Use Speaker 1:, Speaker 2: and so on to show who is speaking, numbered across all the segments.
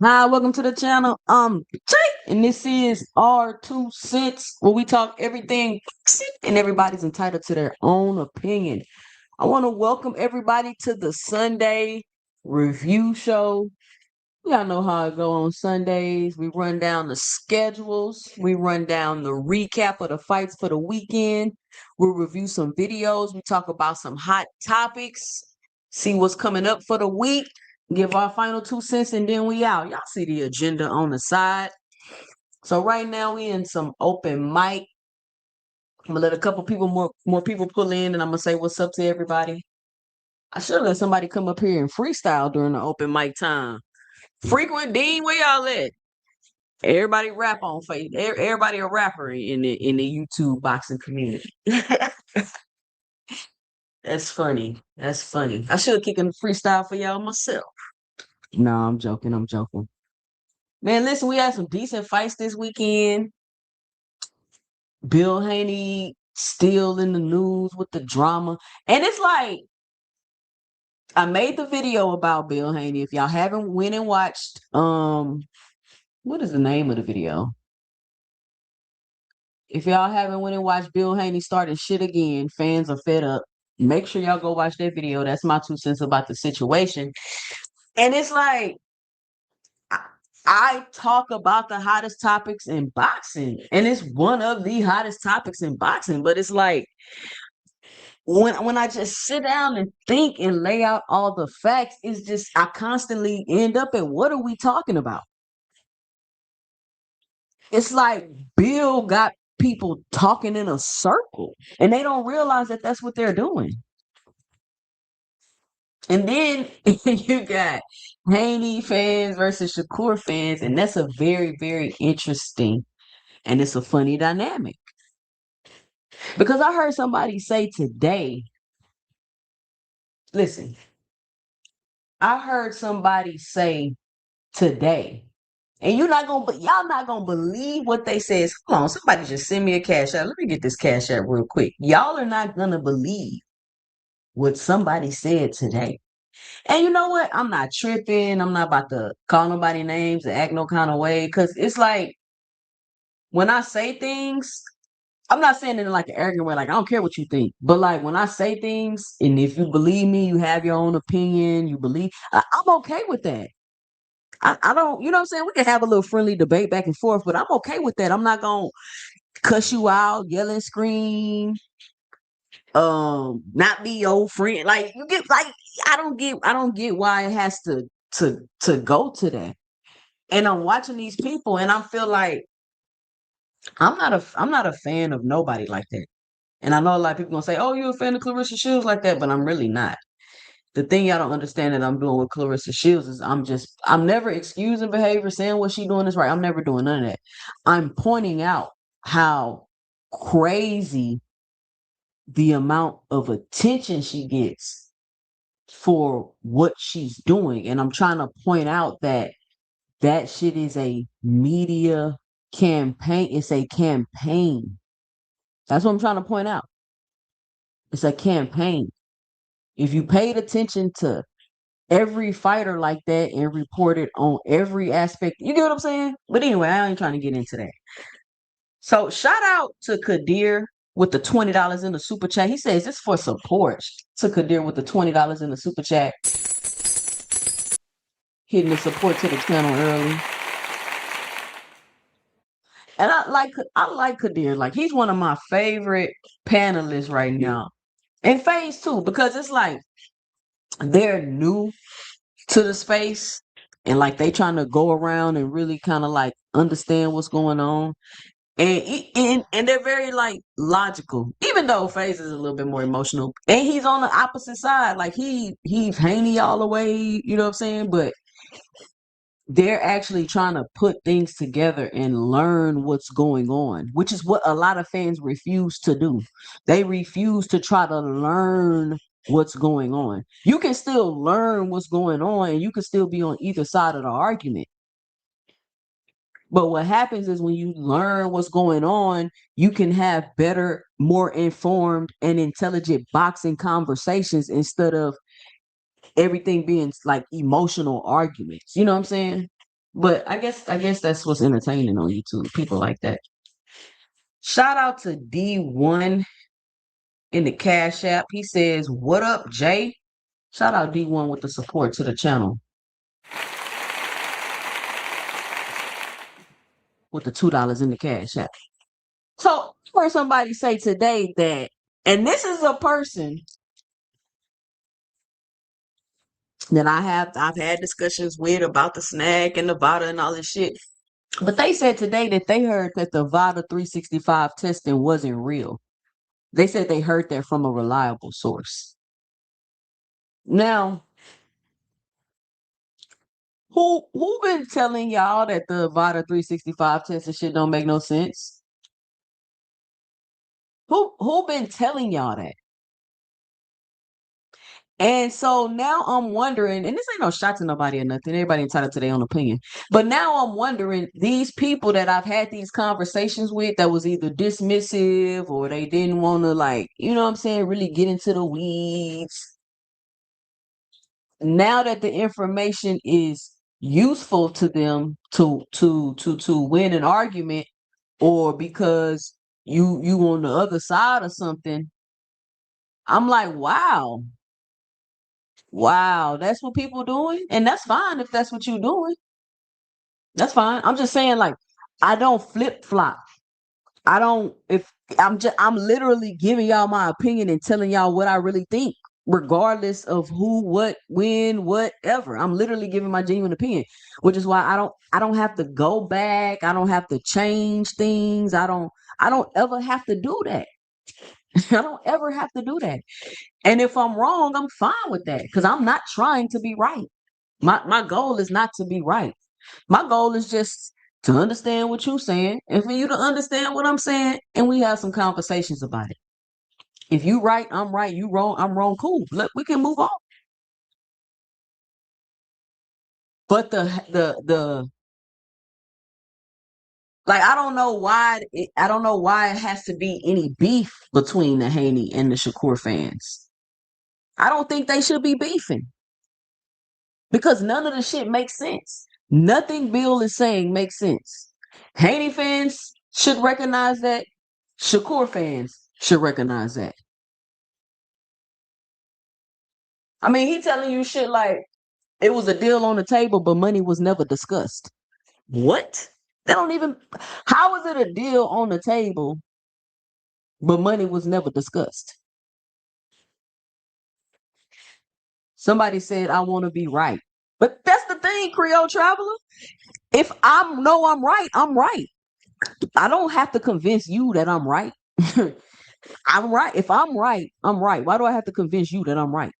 Speaker 1: Hi, welcome to the channel. Jay, and this is R2 Cents, where we talk everything and everybody's entitled to their own opinion. I want to welcome everybody to the Sunday review show. Y'all know how it go on Sundays. We run down the schedules. We run down the recap of the fights for the weekend. We'll review some videos. We talk about some hot topics. See what's coming up for the week. Give our final 2 cents and then we out. Y'all see the agenda on the side. So right now we in some open mic. I'm gonna let a couple people more people pull in and I'm gonna say what's up to everybody. I should let somebody come up here and freestyle during the open mic time. Frequent Dean, where y'all at? Everybody rap on face. Everybody a rapper in the YouTube boxing community. That's funny. That's funny. I should have kicked a freestyle for y'all myself. No, I'm joking. I'm joking. Man, listen, we had some decent fights this weekend. Bill Haney still in the news with the drama. And it's like, I made the video about Bill Haney. If y'all haven't went and watched, what is the name of the video? If y'all haven't went and watched Bill Haney starting shit again, fans are fed up. Make sure y'all go watch that video. That's my 2 cents about the situation. And it's like, I talk about the hottest topics in boxing, and it's one of the hottest topics in boxing. But it's like, when I just sit down and think and lay out all the facts, it's just I constantly end up at what are we talking about? It's like Bill got people talking in a circle and they don't realize that that's what they're doing. And then you got Haney fans versus Shakur fans, and that's a very, very interesting and it's a funny dynamic. Because I heard somebody say today, listen, I heard somebody say today, and y'all not gonna believe what they says. Hold on, somebody just send me a cash app. Let me get this cash app real quick. Y'all are not gonna believe what somebody said today. And you know what? I'm not tripping. I'm not about to call nobody names or act no kind of way. Cause it's like when I say things, I'm not saying it in like an arrogant way, like I don't care what you think. But like when I say things, and if you believe me, you have your own opinion, you believe I'm okay with that. I don't, you know what I'm saying? We can have a little friendly debate back and forth, but I'm okay with that. I'm not gonna cuss you out, yell and scream, not be your friend. Like you get like I don't get why it has to go to that. And I'm watching these people and I feel like I'm not a fan of nobody like that. And I know a lot of people gonna say, "Oh, you're a fan of Clarissa Shields like that," but I'm really not. The thing y'all don't understand that I'm doing with Clarissa Shields is I'm never excusing behavior, saying what she doing is right. I'm never doing none of that. I'm pointing out how crazy the amount of attention she gets for what she's doing. And I'm trying to point out that that shit is a media campaign. It's a campaign. That's what I'm trying to point out. It's a campaign. If you paid attention to every fighter like that and reported on every aspect, you get what I'm saying? But anyway, I ain't trying to get into that. So shout out to Kadir with the $20 in the super chat. He says this for support. To Kadir with the $20 in the super chat, hitting the support to the channel early. And I like Kadir. Like he's one of my favorite panelists right now. And Phase too, because it's like they're new to the space and like they trying to go around and really kind of like understand what's going on. And they're very like logical, even though Phase is a little bit more emotional. And he's on the opposite side. Like he's Haney all the way, you know what I'm saying? But they're actually trying to put things together and learn what's going on, which is what a lot of fans refuse to do. They refuse to try to learn what's going on. You can still learn what's going on and you can still be on either side of the argument. But what happens is when you learn what's going on, you can have better, more informed and intelligent boxing conversations instead of everything being like emotional arguments. You know what I'm saying? But I guess that's what's entertaining on YouTube. People like that. Shout out to D1 in the Cash App. He says, "What up, Jay?" Shout out D1 with the support to the channel with the $2 in the Cash App. So I heard somebody say today that, and this is a person that I've had discussions with about the snack and the VADA and all this shit. But they said today that they heard that the VADA 365 testing wasn't real. They said they heard that from a reliable source. Now, who been telling y'all that the VADA 365 test and shit don't make no sense? Who been telling y'all that? And so now I'm wondering, and this ain't no shot to nobody or nothing. Everybody entitled to their own opinion. But now I'm wondering, these people that I've had these conversations with that was either dismissive or they didn't want to like, you know what I'm saying, really get into the weeds. Now that the information is useful to them to win an argument or because you on the other side of something, I'm like, wow, that's what people doing, and that's fine if that's what you're doing. That's fine. I'm just saying, like, I don't flip flop. I don't if I'm literally giving y'all my opinion and telling y'all what I really think, regardless of who, what, when, whatever. I'm literally giving my genuine opinion, which is why I don't have to go back. I don't have to change things. I don't ever have to do that. I don't ever have to do that. And if I'm wrong, I'm fine with that because I'm not trying to be right. My goal is not to be right. My goal is just to understand what you're saying and for you to understand what I'm saying, and we have some conversations about it. If you right, I'm right. You wrong, I'm wrong. Cool. Look, we can move on. But the like, I don't know why it has to be any beef between the Haney and the Shakur fans. I don't think they should be beefing because none of the shit makes sense. Nothing Bill is saying makes sense. Haney fans should recognize that. Shakur fans should recognize that. I mean, he telling you shit like it was a deal on the table, but money was never discussed. What? They don't even. How is it a deal on the table, but money was never discussed? Somebody said, "I want to be right," but that's the thing, Creole Traveler. If I know I'm right, I'm right. I don't have to convince you that I'm right. I'm right. If I'm right, I'm right. Why do I have to convince you that I'm right?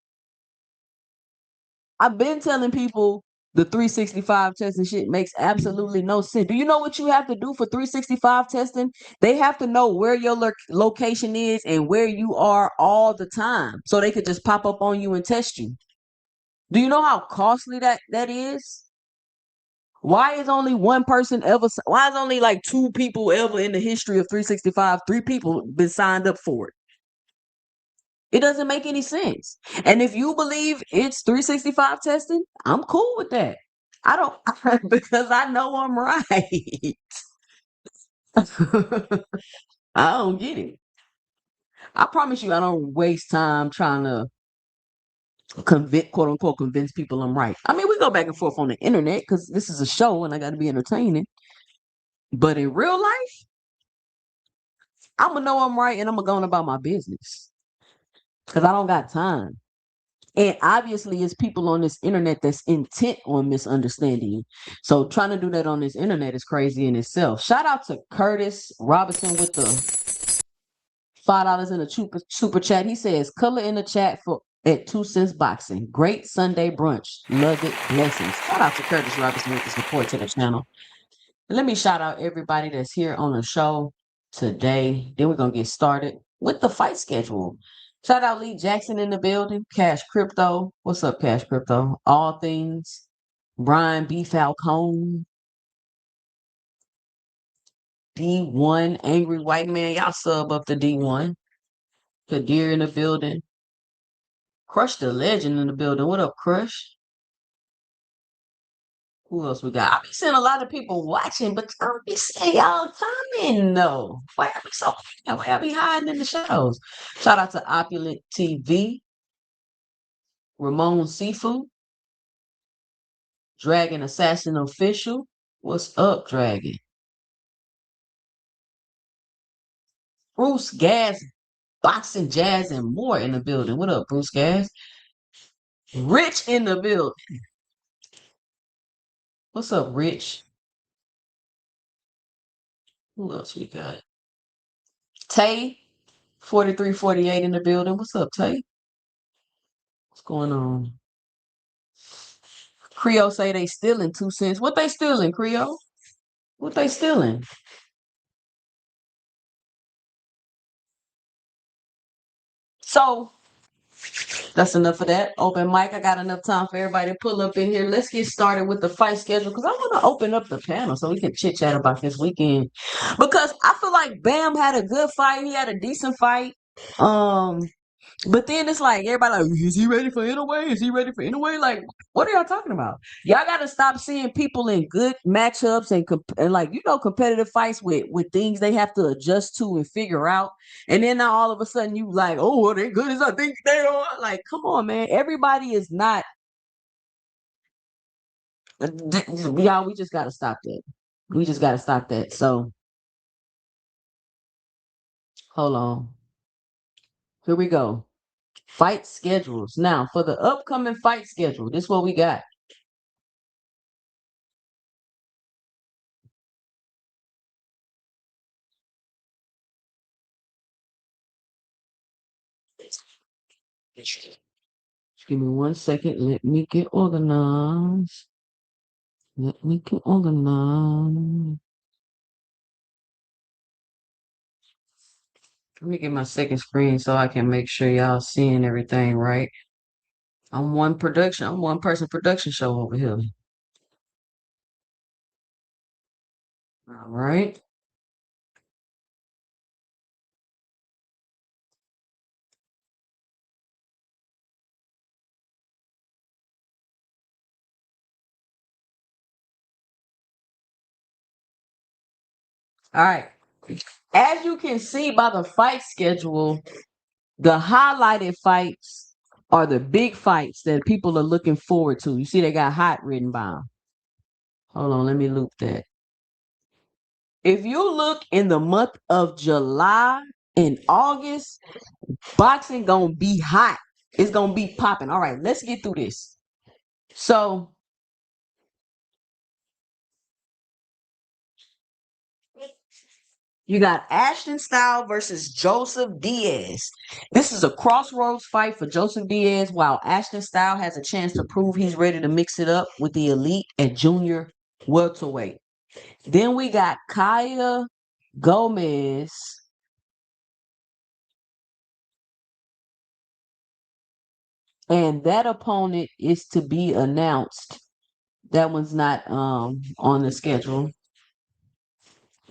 Speaker 1: I've been telling people the 365 testing shit makes absolutely no sense. Do you know what you have to do for 365 testing? They have to know where your location is and where you are all the time so they could just pop up on you and test you. Do you know how costly that is? Why is only one person ever, why is only like two people ever in the history of 365, three people been signed up for it? It doesn't make any sense. And if you believe it's 365 testing, I'm cool with that. I don't because I know I'm right. I don't get it. I promise you I don't waste time trying to convince, quote unquote, convince people I'm right. I mean, we go back and forth on the internet because this is a show and I got to be entertaining. But in real life, I'm gonna know I'm right and I'm gonna go on about my business because I don't got time. And obviously, it's people on this internet that's intent on misunderstanding you. So trying to do that on this internet is crazy in itself. Shout out to Curtis Robinson with the $5 in a super chat. He says, "Color in the chat for at 2 cents boxing. Great Sunday brunch. Love it. Blessings." Shout out to Curtis Robinson with the support to the channel. Let me shout out everybody that's here on the show today. Then we're gonna get started with the fight schedule. Shout out Lee Jackson in the building. Cash Crypto. What's up, Cash Crypto? All things. Brian B. Falcone. D1. Angry White Man. Y'all sub up to D1. Kadir in the building. Crush the Legend in the building. What up, Crush? Who else we got? I be seeing a lot of people watching, but I don't be seeing y'all commenting though. Why I be so why I be hiding in the shadows? Shout out to Opulent TV, Ramon Seafood, Dragon Assassin Official. What's up, Dragon? Bruce Gas, Boxing Jazz, and more in the building. What up, Bruce Gas? Rich in the building. What's up, Rich? Who else we got? Tay, 4348 in the building. What's up, Tay? What's going on? Creole say they stealing 2 cents. What they stealing, Creole? What they stealing? So that's enough of that. Open mic. I got enough time for everybody to pull up in here. Let's get started with the fight schedule because I want to open up the panel so we can chit chat about this weekend. Because I feel like Bam had a good fight. He had a decent fight. Um, But then it's like everybody like, is he ready for anyway? Is he ready for anyway? Like, what are y'all talking about? Y'all got to stop seeing people in good matchups and like competitive fights with things they have to adjust to and figure out. And then now all of a sudden you like, oh, well, they're good as I think they are. Like, come on, man. Everybody is not. Y'all, we just got to stop that. We just got to stop that. So Hold on. Here we go. Fight schedules. Now, for the upcoming fight schedule, this is what we got. Just give me 1 second. Let me get organized. Let me get organized. Let me get my second screen so I can make sure y'all seeing everything right. I'm one person production show over here. All right. All right. As you can see by the fight schedule, the highlighted fights are the big fights that people are looking forward to. You see, they got hot written by them. Hold on, let me loop that. If you look in the month of July and August, boxing gonna be hot. It's gonna be popping. All right, let's get through this. So you got Ashton Style versus Joseph Diaz. This is a crossroads fight for Joseph Diaz, while Ashton Style has a chance to prove he's ready to mix it up with the elite at junior welterweight. Then we got Kaya Gomez, and that opponent is to be announced. That one's not on the schedule.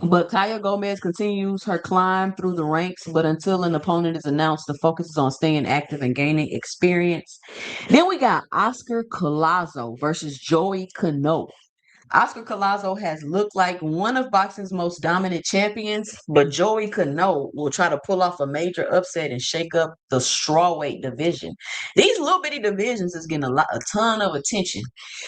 Speaker 1: But Kaya Gomez continues her climb through the ranks, but until an opponent is announced, the focus is on staying active and gaining experience. Then we got Oscar Collazo versus Joey Cano. Oscar Collazo has looked like one of boxing's most dominant champions, but Joey Cano will try to pull off a major upset and shake up the strawweight division. These little bitty divisions is getting a ton of attention.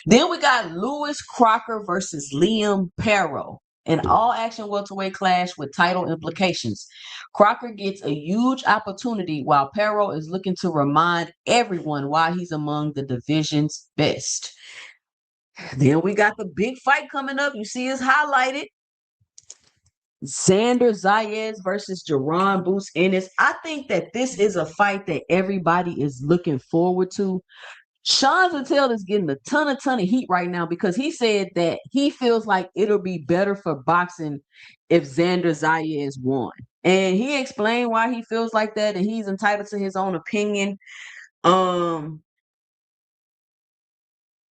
Speaker 1: Then we got Lewis Crocker versus Liam Perro, an all-action welterweight clash with title implications. Crocker gets a huge opportunity while Perro is looking to remind everyone why he's among the division's best. Then we got the big fight coming up. You see it's highlighted. Xander Zayas versus Jerron Boots Ennis. I think that this is a fight that everybody is looking forward to. Sean Zettel is getting a ton of heat right now because he said that he feels like it'll be better for boxing if Xander Zayas won. And he explained why he feels like that, and he's entitled to his own opinion. Um,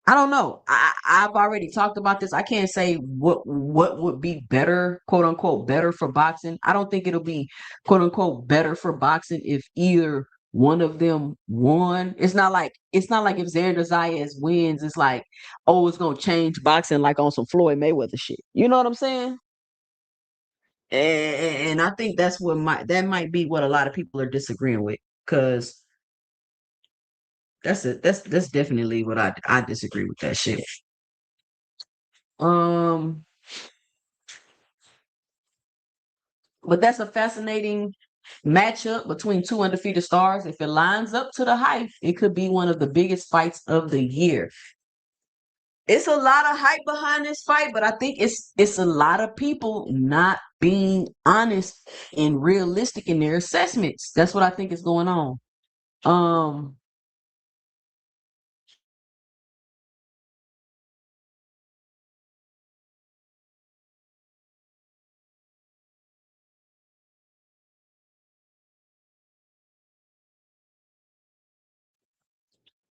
Speaker 1: I don't know. I've already talked about this. I can't say what would be better, quote unquote, better for boxing. I don't think it'll be quote unquote better for boxing if either one of them won. It's not like if Xander Zayas wins, it's like, oh, it's gonna change boxing like on some Floyd Mayweather shit. You know what I'm saying? And I think that might be what a lot of people are disagreeing with, because that's it. That's definitely what I disagree with that shit. Um, but that's a fascinating matchup between two undefeated stars. If it lines up to the hype, it could be one of the biggest fights of the year. It's a lot of hype behind this fight, but I think it's a lot of people not being honest and realistic in their assessments. That's what I think is going on. Um,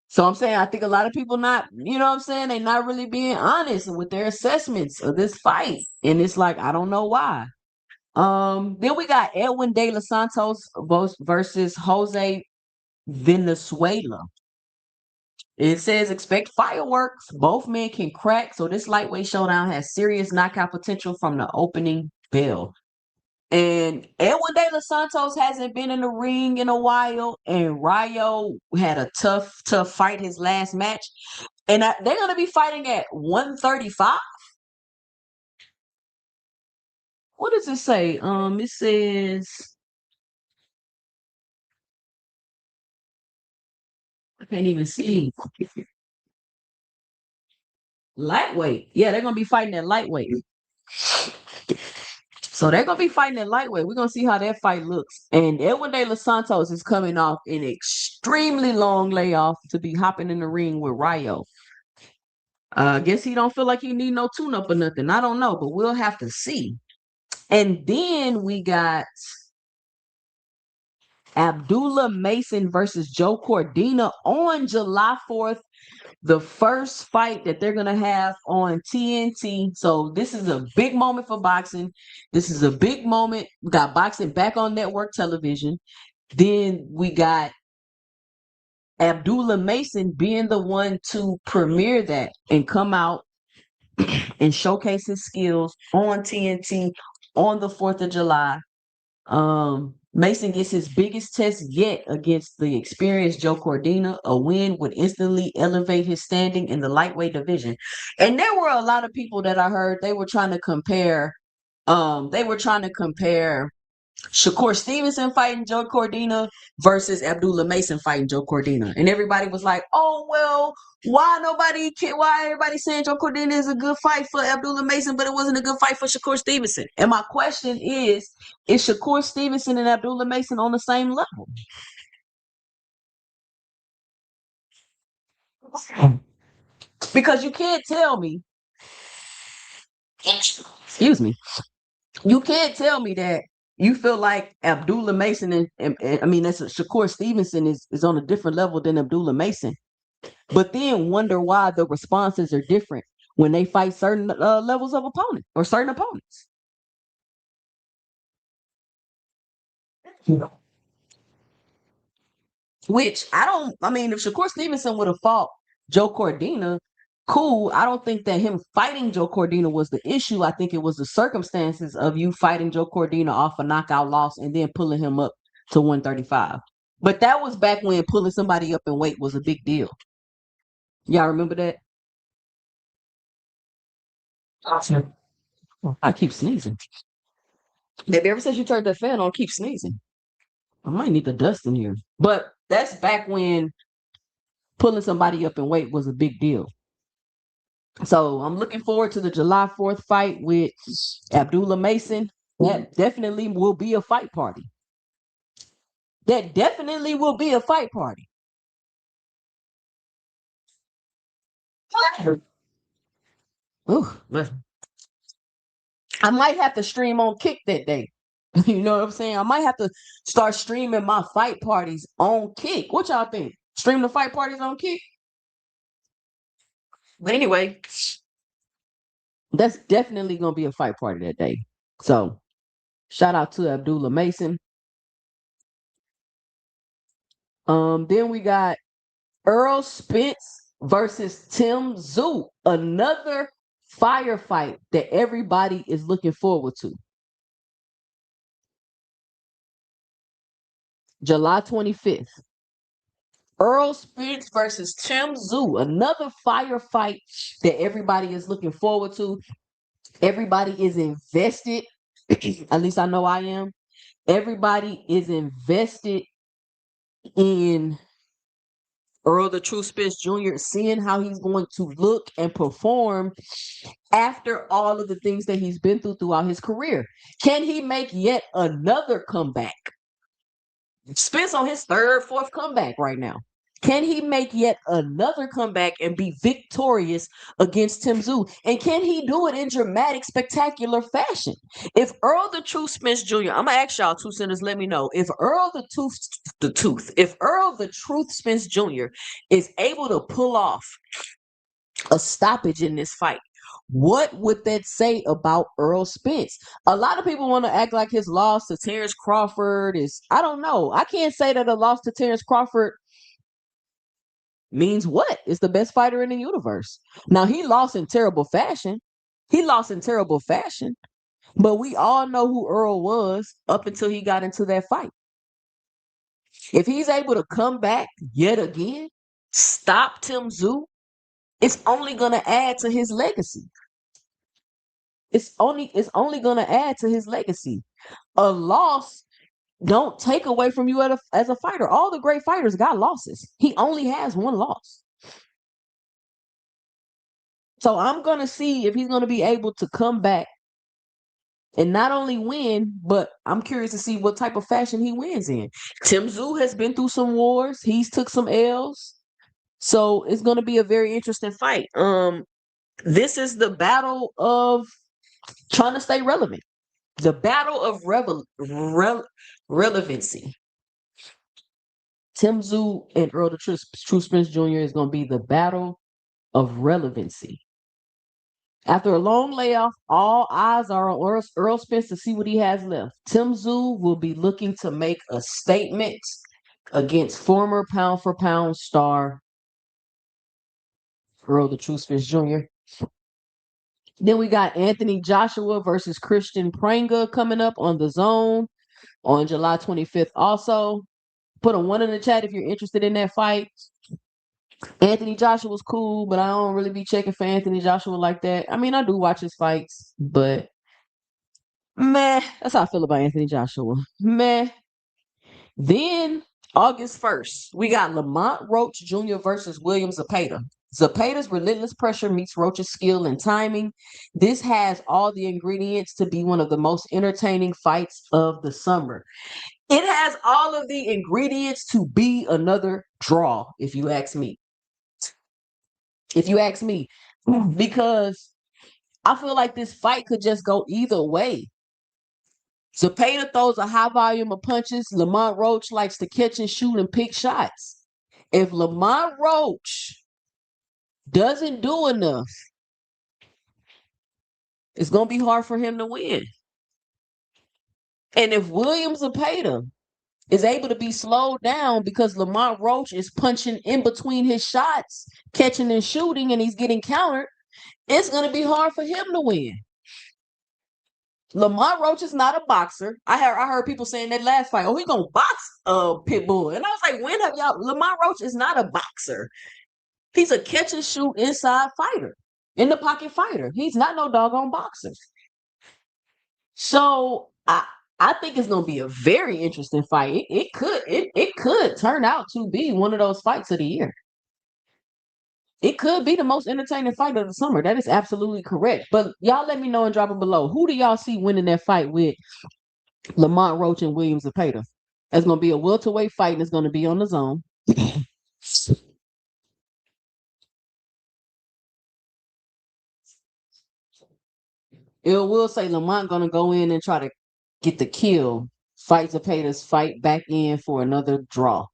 Speaker 1: so I'm saying I think a lot of people not, you know what I'm saying, they're not really being honest with their assessments of this fight. And it's like, I don't know why. Then we got Edwin De Los Santos versus Jose Venezuela. It says expect fireworks. Both men can crack, so this lightweight showdown has serious knockout potential from the opening bell. And Edwin De Los Santos hasn't been in the ring in a while, and Rayo had a tough fight his last match. And they're gonna be fighting at 135. What does it say? It says I can't even see. Lightweight. Yeah, they're gonna be fighting at lightweight. So they're gonna be fighting at lightweight. We're gonna see how that fight looks. And Edwin De Los Santos is coming off an extremely long layoff to be hopping in the ring with Rayo. I guess he don't feel like he need no tune-up or nothing. I don't know, but we'll have to see. And then we got Abdullah Mason versus Joe Cordina on July 4th. The first fight that they're going to have on TNT. So this is a big moment for boxing. This is a big moment. We got boxing back on network television. Then we got Abdullah Mason being the one to premiere that and come out and showcase his skills on TNT on the 4th of July. Mason gets his biggest test yet against the experienced Joe Cordina. A win would instantly elevate his standing in the lightweight division. And there were a lot of people that I heard they were trying to compare Shakur Stevenson fighting Joe Cordina versus Abdullah Mason fighting Joe Cordina. And everybody was like, oh, well, why everybody saying Joe Cordina is a good fight for Abdullah Mason, but it wasn't a good fight for Shakur Stevenson? And my question is Shakur Stevenson and Abdullah Mason on the same level? Because you can't tell me, excuse me, you can't tell me that you feel like Abdullah Mason and I mean, that's Shakur Stevenson is on a different level than Abdullah Mason, but then wonder why the responses are different when they fight certain levels of opponent or certain opponents. Which I mean, if Shakur Stevenson would have fought Joe Cordina, cool. I don't think that him fighting Joe Cordina was the issue. I think it was the circumstances of you fighting Joe Cordina off a knockout loss and then pulling him up to 135. But that was back when pulling somebody up in weight was a big deal. Y'all remember that? I keep sneezing. Baby, ever since you turned that fan on, keep sneezing. I might need the dust in here. But that's back when pulling somebody up in weight was a big deal. So I'm looking forward to the July 4th fight with Abdullah Mason. That definitely will be a fight party. That definitely will be a fight party. Ooh, I might have to stream on Kick that day. You know what I'm saying? I might have to start streaming my fight parties on Kick. What y'all think? Stream the fight parties on Kick? But anyway, that's definitely gonna be a fight party that day. So shout out to Abdullah Mason. Then we got Errol Spence versus Tim Tszyu, another firefight that everybody is looking forward to. July 25th. Errol Spence versus Tim Tszyu, another firefight that everybody is looking forward to. Everybody is invested. At least I know I am. Everybody is invested in Earl the True Spence Jr., seeing how he's going to look and perform after all of the things that he's been through throughout his career. Can he make yet another comeback? Spence on his third, fourth comeback right now. Can he make yet another comeback and be victorious against Tim Tszyu? And can he do it in dramatic, spectacular fashion? If Earl the Truth Spence Jr., I'm gonna ask y'all 2 centers, let me know. If Earl if Earl the Truth Spence Jr. is able to pull off a stoppage in this fight, what would that say about Earl Spence? A lot of people want to act like his loss to Terrence Crawford is, I don't know. I can't say that a loss to Terrence Crawford means what? It's the best fighter in the universe. Now, he lost in terrible fashion. But we all know who Earl was up until he got into that fight. If he's able to come back yet again, stop Tim Tszyu, it's only going to add to his legacy. It's only going to add to his legacy. A loss don't take away from you as a fighter. All the great fighters got losses. He only has one loss. So I'm going to see if he's going to be able to come back and not only win, but I'm curious to see what type of fashion he wins in. Tim Tszyu has been through some wars. He's took some L's. So it's going to be a very interesting fight. This is the battle of trying to stay relevant. The battle of relevancy. Tim Tszyu and Earl the True Spence Jr. is going to be the battle of relevancy. After a long layoff, all eyes are on Earl Spence to see what he has left. Tim Tszyu will be looking to make a statement against former pound-for-pound star Earl the True Spence Jr. Then we got Anthony Joshua versus Christian Pranga coming up on the Zone on July 25th. Also, put a 1 in the chat if you're interested in that fight. Anthony Joshua's cool, but I don't really be checking for Anthony Joshua like that. I mean, I do watch his fights, but meh. That's how I feel about Anthony Joshua. Meh. Then August 1st, we got Lamont Roach Jr. versus William Zepeda. Zepeda's relentless pressure meets Roach's skill and timing. This has all the ingredients to be one of the most entertaining fights of the summer. It has all of the ingredients to be another draw, if you ask me. If you ask me, because I feel like this fight could just go either way. Zepeda throws a high volume of punches. Lamont Roach likes to catch and shoot and pick shots. If Lamont Roach doesn't do enough, it's going to be hard for him to win. And if William Zepeda is able to be slowed down because Lamont Roach is punching in between his shots, catching and shooting, and he's getting countered, it's going to be hard for him to win. Lamont Roach is not a boxer. I heard people saying that last fight, oh, he gonna box Pitbull. And I was like, when have y'all Lamont Roach is not a boxer. He's a catch and shoot inside fighter, in the pocket fighter. He's not no doggone boxer. So I think it's gonna be a very interesting fight. It could turn out to be one of those fights of the year. It could be the most entertaining fight of the summer. That is absolutely correct. But y'all let me know and drop it below. Who do y'all see winning that fight with Lamont Roach and William Zepeda? It's going to be a welterweight fight and it's going to be on the Zone. It will say Lamont going to go in and try to get the kill. Fight Zepeda's fight back in for another draw.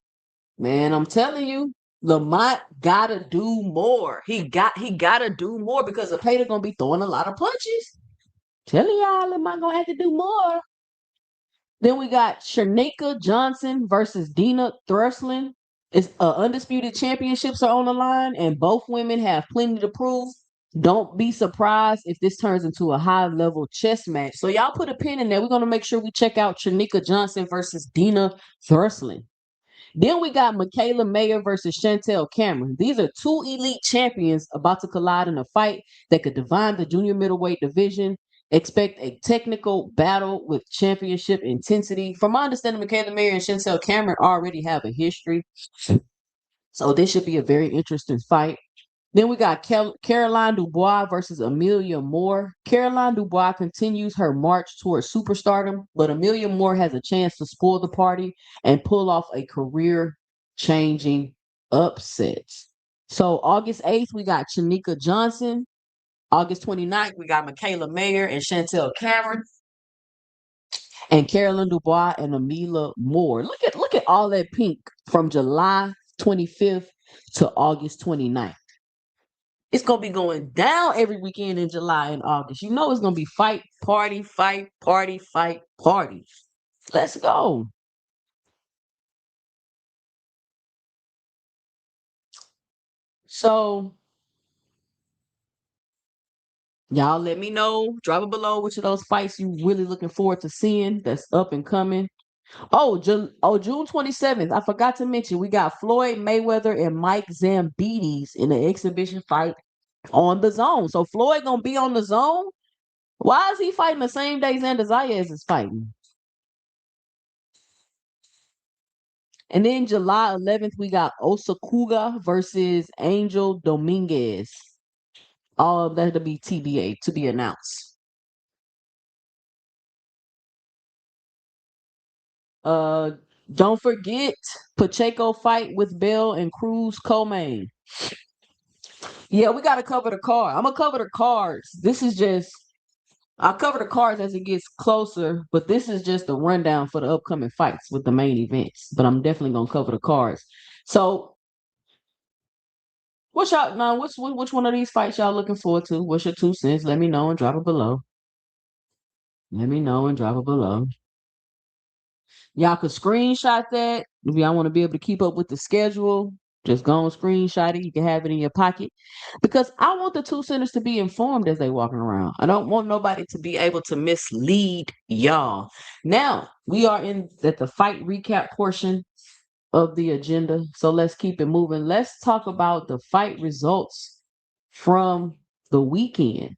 Speaker 1: Man, I'm telling you, Lamont gotta do more. He gotta do more because Zepeda gonna be throwing a lot of punches. Telling y'all, Lamont gonna have to do more. Then we got Shanika Johnson versus Dina Thurslin. It's undisputed championships are on the line, and both women have plenty to prove. Don't be surprised if this turns into a high-level chess match. So y'all put a pin in there. We're gonna make sure we check out Shanika Johnson versus Dina Thurslin. Then we got Michaela Mayer versus Chantel Cameron. These are two elite champions about to collide in a fight that could define the junior middleweight division. Expect a technical battle with championship intensity. From my understanding, Michaela Mayer and Chantel Cameron already have a history. So this should be a very interesting fight. Then we got Caroline Dubois versus Amelia Moore. Caroline Dubois continues her march towards superstardom, but Amelia Moore has a chance to spoil the party and pull off a career-changing upset. So August 8th, we got Shanika Johnson. August 29th, we got Michaela Mayer and Chantel Cameron. And Caroline Dubois and Amelia Moore. Look at all that pink from July 25th to August 29th. It's going to be going down every weekend in July and August. You know it's going to be fight, party, fight, party, fight, party. Let's go. So, y'all let me know. Drop it below which of those fights you really looking forward to seeing that's up and coming. June 27th. I forgot to mention we got Floyd Mayweather and Mike Zambides in an exhibition fight on the Zone. So Floyd gonna be on the Zone. Why is he fighting the same day Xander Zayas is fighting? And then July 11th, we got Osakuga versus Angel Dominguez. All of that to be TBA, to be announced. Uh, don't forget Pacheco fight with Bell and Cruz co-main. Yeah, we gotta cover the card. I'm gonna cover the cards. This is just I'll cover the cards as it gets closer, but this is just a rundown for the upcoming fights with the main events. But I'm definitely gonna cover the cards. So, what's y'all now? Which one of these fights y'all looking forward to? What's your 2 cents? Let me know and drop it below. Let me know and drop it below. Y'all could screenshot that if y'all want to be able to keep up with the schedule. Just go and screenshot it. You can have it in your pocket because I want the 2 centers to be informed as they walking around. I don't want nobody to be able to mislead y'all. Now we are in at the fight recap portion of the agenda, so let's keep it moving. Let's talk about the fight results from the weekend.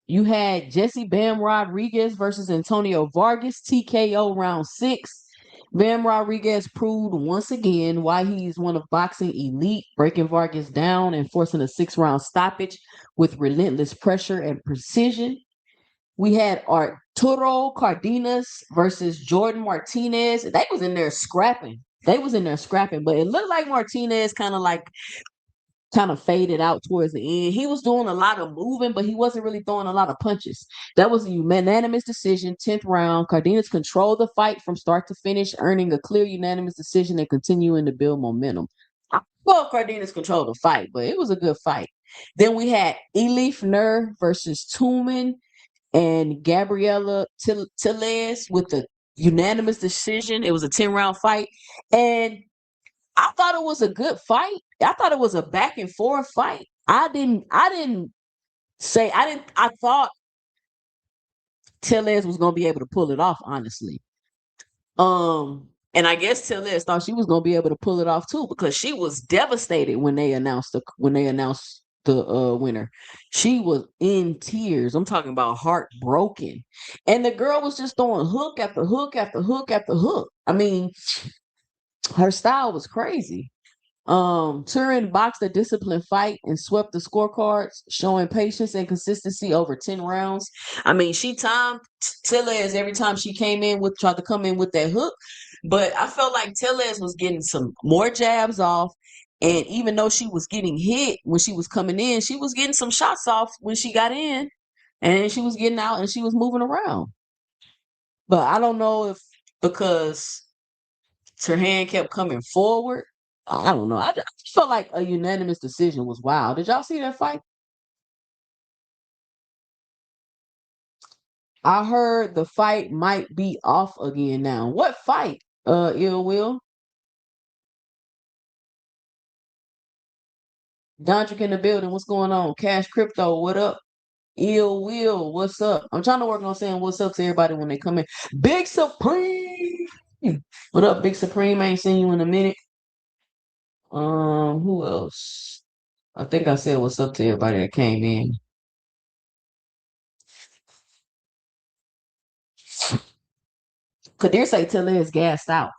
Speaker 1: You had Jesse Bam Rodriguez versus Antonio Vargas, TKO round 6. Bam Rodriguez proved once again why he's one of boxing elite, breaking Vargas down and forcing a 6-round stoppage with relentless pressure and precision. We had Arturo Cardenas versus Jordan Martinez. They was in there scrapping. But it looked like Martinez kind of faded out towards the end. He was doing a lot of moving, but he wasn't really throwing a lot of punches. That was a unanimous decision, 10th round. Cardenas controlled the fight from start to finish, earning a clear unanimous decision and continuing to build momentum. Well, Cardenas controlled the fight, but it was a good fight. Then we had Elif Nur versus Tumen and Gabriela Tellez with the unanimous decision. It was a 10-round fight. And I thought it was a good fight. I thought it was a back and forth fight. I thought Tellez was gonna be able to pull it off, honestly. And I guess Tellez thought she was gonna be able to pull it off too, because she was devastated when they announced the winner. She was in tears. I'm talking about heartbroken. And the girl was just throwing hook after hook after hook after hook. I mean, her style was crazy. Turin boxed a disciplined fight and swept the scorecards, showing patience and consistency over 10 rounds. I mean, she timed Tellez every time she tried to come in with that hook, but I felt like Tellez was getting some more jabs off. And even though she was getting hit when she was coming in, she was getting some shots off when she got in, and she was getting out and she was moving around. But I don't know if because her hand kept coming forward. I don't know. I just felt like a unanimous decision was wild. Did y'all see that fight? I heard the fight might be off again now. What fight? Ill Will. Dondrick in the building. What's going on? Cash Crypto, what up? Ill Will, what's up? I'm trying to work on saying what's up to everybody when they come in. Big Supreme. What up, Big Supreme? I ain't seen you in a minute. Who else? I think I said what's up to everybody that came in. Kadir say Taylor is gassed out.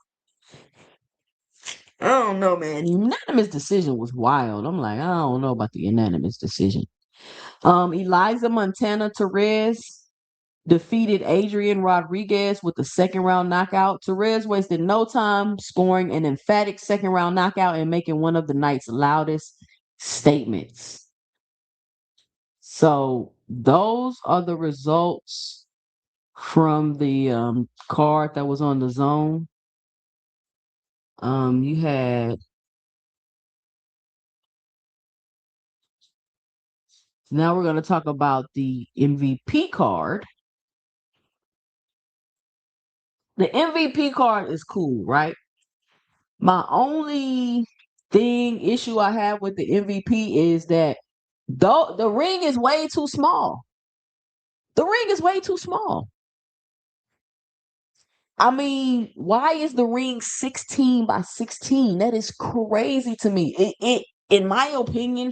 Speaker 1: I don't know, man. Unanimous decision was wild. I'm like, I don't know about the unanimous decision. Eliza Montana Perez defeated Adrian Rodriguez with a second round knockout. Perez wasted no time scoring an emphatic second round knockout and making one of the night's loudest statements. So those are the results from the card that was on the zone. You had Now we're going to talk about the MVP card. The MVP card is cool, right? My only issue I have with the MVP is that though the ring is way too small. The ring is way too small. I mean, why is the ring 16 by 16? That is crazy to me. In my opinion,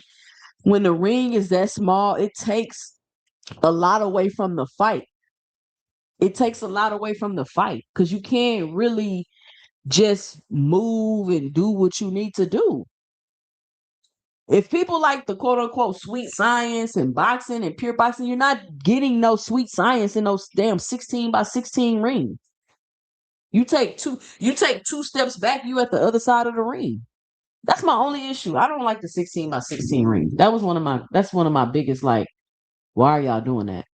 Speaker 1: when the ring is that small, it takes a lot away from the fight. It takes a lot away from the fight because you can't really just move and do what you need to do. If people like the quote unquote sweet science and boxing and pure boxing, you're not getting no sweet science in those damn 16 by 16 rings. You take two steps back, you at the other side of the ring. That's my only issue. I don't like the 16 by 16 ring. That's one of my biggest like, why are y'all doing that?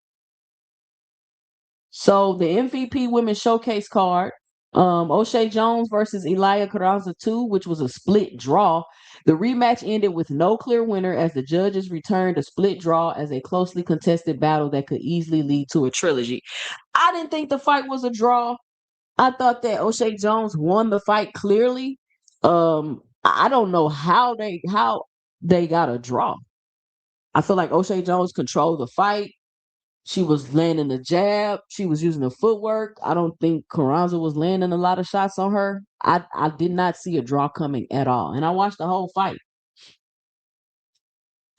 Speaker 1: So the MVP Women's Showcase card, O'Shea Jones versus Elia Carranza 2, which was a split draw. The rematch ended with no clear winner as the judges returned a split draw as a closely contested battle that could easily lead to a trilogy. I didn't think the fight was a draw. I thought that O'Shea Jones won the fight clearly. I don't know how they got a draw. I feel like O'Shea Jones controlled the fight. She was landing the jab. She was using the footwork. I don't think Carranza was landing a lot of shots on her. I did not see a draw coming at all. And I watched the whole fight.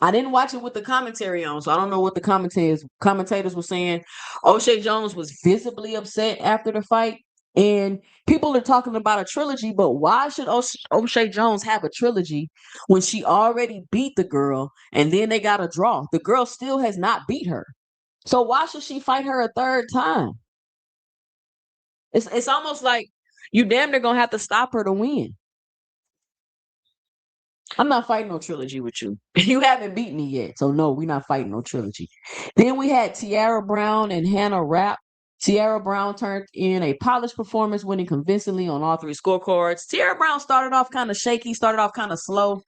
Speaker 1: I didn't watch it with the commentary on, so I don't know what the commentators were saying. O'Shea Jones was visibly upset after the fight. And people are talking about a trilogy, but why should O'Shea Jones have a trilogy when she already beat the girl and then they got a draw? The girl still has not beat her. So why should she fight her a third time? It's almost like you damn near gonna have to stop her to win. I'm not fighting no trilogy with you. You haven't beat me yet. So no, we're not fighting no trilogy. Then we had Tiara Brown and Hannah Rapp. Tiara Brown turned in a polished performance, winning convincingly on all three scorecards. Tiara Brown started off kind of shaky, started off kind of slow,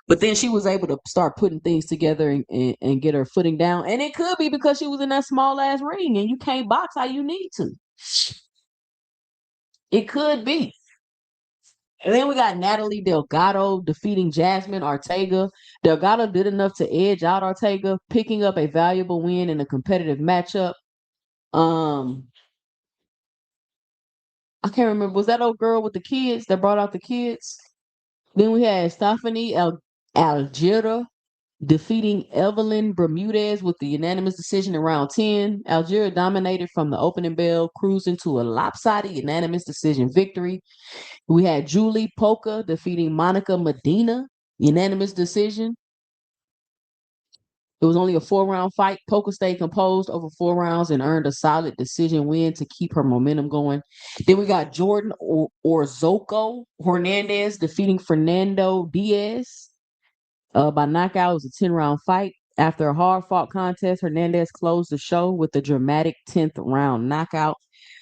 Speaker 1: but then she was able to start putting things together and get her footing down. And it could be because she was in that small ass ring and you can't box how you need to. It could be. And then we got Natalie Delgado defeating Jasmine Ortega. Delgado did enough to edge out Ortega, picking up a valuable win in a competitive matchup. Um, I can't remember. Was that old girl with the kids that brought out the kids? Then we had Stephanie Algira defeating Evelyn Bermudez with the unanimous decision in round 10. Algira dominated from the opening bell, cruising to a lopsided unanimous decision victory. We had Julie Polka defeating Monica Medina, unanimous decision. It was only a 4-round fight. Polka stayed composed over 4 rounds and earned a solid decision win to keep her momentum going. Then we got Jordan Orzoko Hernandez defeating Fernando Diaz by knockout. It was a 10-round fight. After a hard-fought contest, Hernandez closed the show with a dramatic 10th round knockout.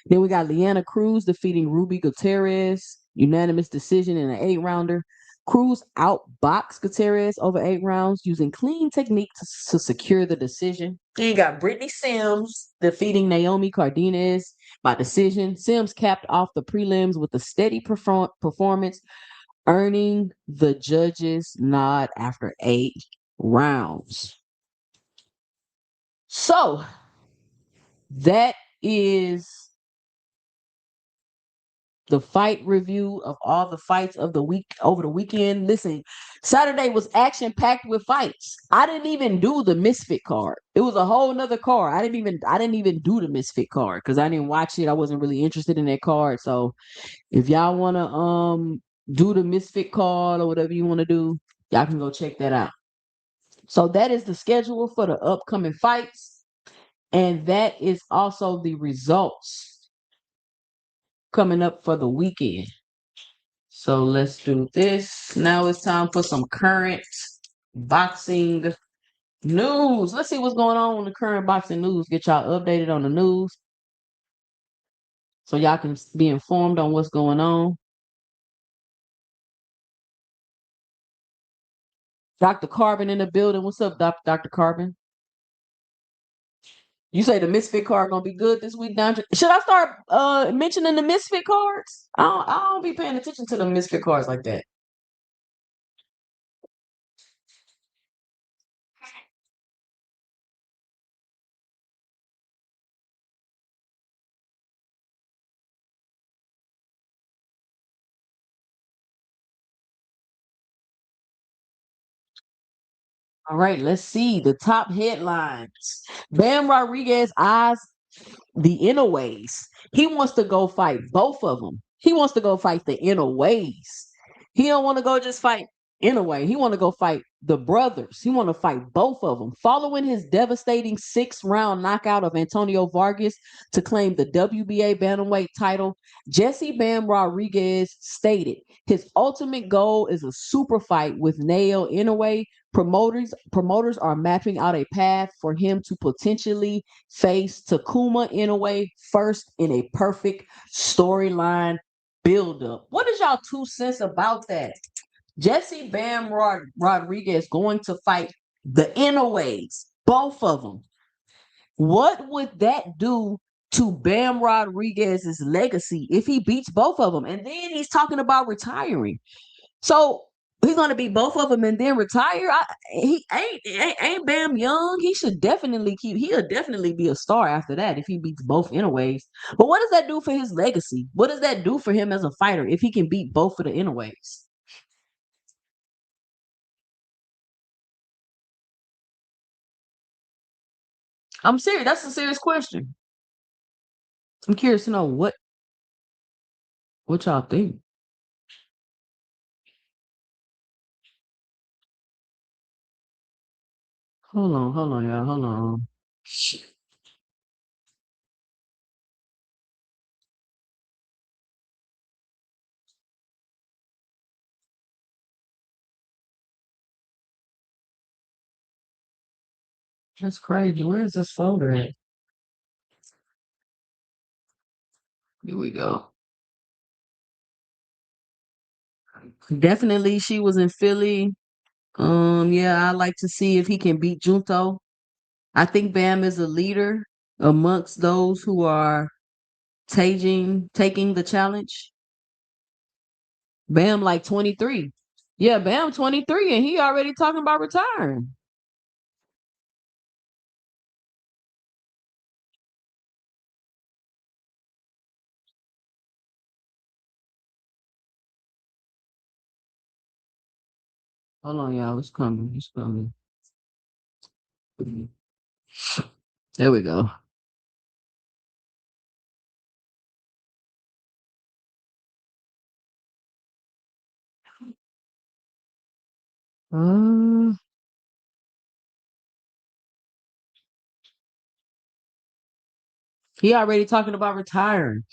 Speaker 1: Then we got Liana Cruz defeating Ruby Gutierrez, unanimous decision in an 8-rounder. Cruz outboxed Gutierrez over 8 rounds using clean technique to secure the decision. Then you got Brittany Sims defeating Naomi Cardenas by decision. Sims capped off the prelims with a steady performance, earning the judges' nod after 8 rounds. So that is the fight review of all the fights of the week over the weekend. Listen, Saturday was action packed with fights. I didn't even do the Misfit card. It was a whole nother card. I didn't even do the Misfit card because I didn't watch it. I wasn't really interested in that card. So if y'all wanna do the Misfit card or whatever you want to do, y'all can go check that out. So that is the schedule for the upcoming fights. And that is also the results coming up for the weekend. So let's do this. Now it's time for some current boxing news. Let's see what's going on in the current boxing news. Get y'all updated on the news so y'all can be informed on what's going on. Dr. Carbon in the building. What's up, Dr. Carbon? You say the Misfit card gonna be good this week, Don? Should I start mentioning the Misfit cards? I don't be paying attention to the Misfit cards like that. All right, let's see the top headlines. Bam Rodriguez eyes the Inoways. He wants to go fight both of them. He wants to go fight the Inoways. He don't want to go just fight Inoue. He want to go fight the brothers. He want to fight both of them. Following his devastating 6-round knockout of Antonio Vargas to claim the WBA bantamweight title, Jesse Bam Rodriguez stated his ultimate goal is a super fight with Naoya Inoue. Promoters are mapping out a path for him to potentially face Takuma Inoue first in a perfect storyline buildup. What is y'all 2 cents about that? Jesse Bam Rodriguez going to fight the Inoues, both of them. What would that do to Bam Rodriguez's legacy if he beats both of them? And then he's talking about retiring. So he's gonna beat both of them and then retire. He ain't Bam young. He should definitely keep. He'll definitely be a star after that if he beats both Inoues. But what does that do for his legacy? What does that do for him as a fighter if he can beat both of the Inoues? I'm serious. That's a serious question. I'm curious to know what y'all think. Hold on, y'all. Hold on. That's crazy. Where is this folder at? Here we go. Definitely, she was in Philly. Yeah, I like to see if he can beat Junto. I think Bam is a leader amongst those who are taking the challenge. Bam like 23. Yeah, Bam 23 and he already talking about retiring. Hold on, y'all. It's coming. It's coming. There we go. Uh, he already talking about retiring.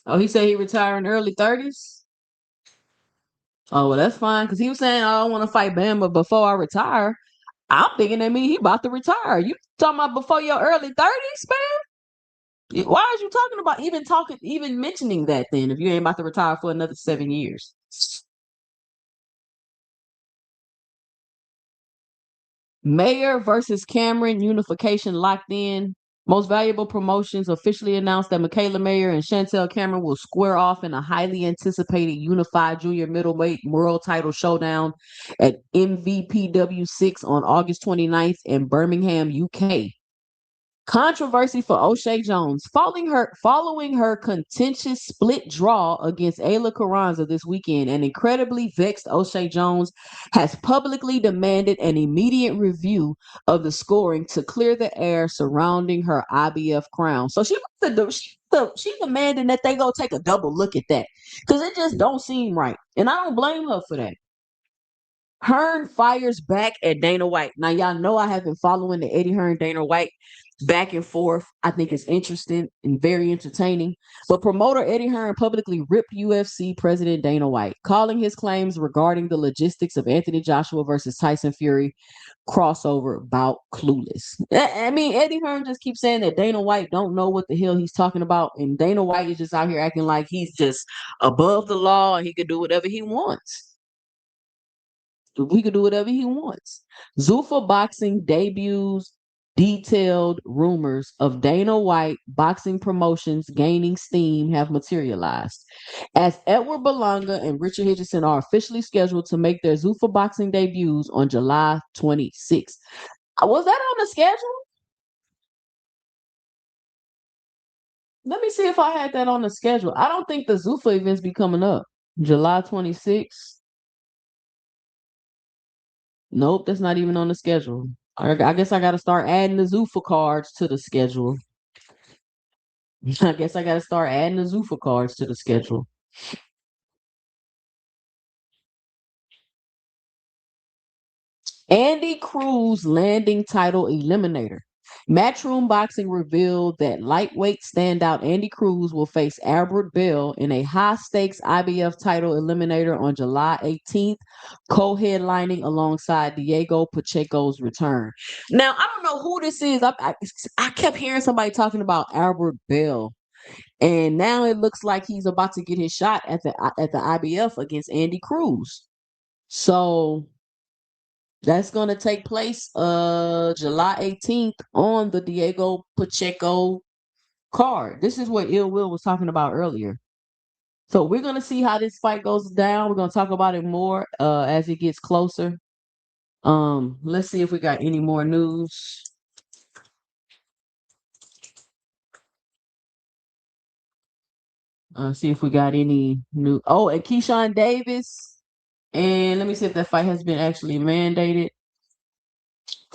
Speaker 1: Oh, he said he retiring early 30s? Oh, well, that's fine. Because he was saying, I don't want to fight Bama before I retire. I'm thinking that mean he about to retire. You talking about before your early 30s, man? Why is you talking about even mentioning that then if you ain't about to retire for another 7 years? Mayor versus Cameron unification locked in. Most valuable promotions officially announced that Michaela Mayer and Chantel Cameron will square off in a highly anticipated unified junior middleweight world title showdown at MVPW 6 on August 29th in Birmingham, UK. Controversy for O'Shea Jones following her contentious split draw against Ayla Carranza this weekend. An incredibly vexed O'Shea Jones has publicly demanded an immediate review of the scoring to clear the air surrounding her IBF crown. So she's demanding that they go take a double look at that because it just don't seem right, and I don't blame her for that. Hearn fires back at Dana White. Now, y'all know I have been following the Eddie Hearn Dana White back and forth. I think it's interesting and very entertaining. But promoter Eddie Hearn publicly ripped UFC president Dana White, calling his claims regarding the logistics of Anthony Joshua versus Tyson Fury crossover bout clueless. I mean, Eddie Hearn just keeps saying that Dana White don't know what the hell he's talking about, and Dana White is just out here acting like he's just above the law and he can do whatever he wants. He could do whatever he wants. Zuffa Boxing debuts detailed rumors of Dana White boxing promotions gaining steam have materialized. As Edward Berlanga and Richard Hitchison are officially scheduled to make their Zuffa Boxing debuts on July 26th. Was that on the schedule? Let me see if I had that on the schedule. I don't think the Zuffa events be coming up. July 26th. Nope, that's not even on the schedule. I guess I got to start adding the Zuffa cards to the schedule. I guess I got to start adding the Zuffa cards to the schedule. Andy Cruz landing title eliminator. Matchroom Boxing revealed that lightweight standout Andy Cruz will face Albert Bell in a high-stakes IBF title eliminator on July 18th, co-headlining alongside Diego Pacheco's return. Now, I don't know who this is. I kept hearing somebody talking about Albert Bell, and now it looks like he's about to get his shot at the IBF against Andy Cruz. So that's going to take place July 18th on the Diego Pacheco card. This is what Ill Will was talking about earlier. So we're going to see how this fight goes down. We're going to talk about it more as it gets closer. Let's see if we got any more news. See if we got any new. Oh, and Keyshawn Davis. And let me see if that fight has been actually mandated.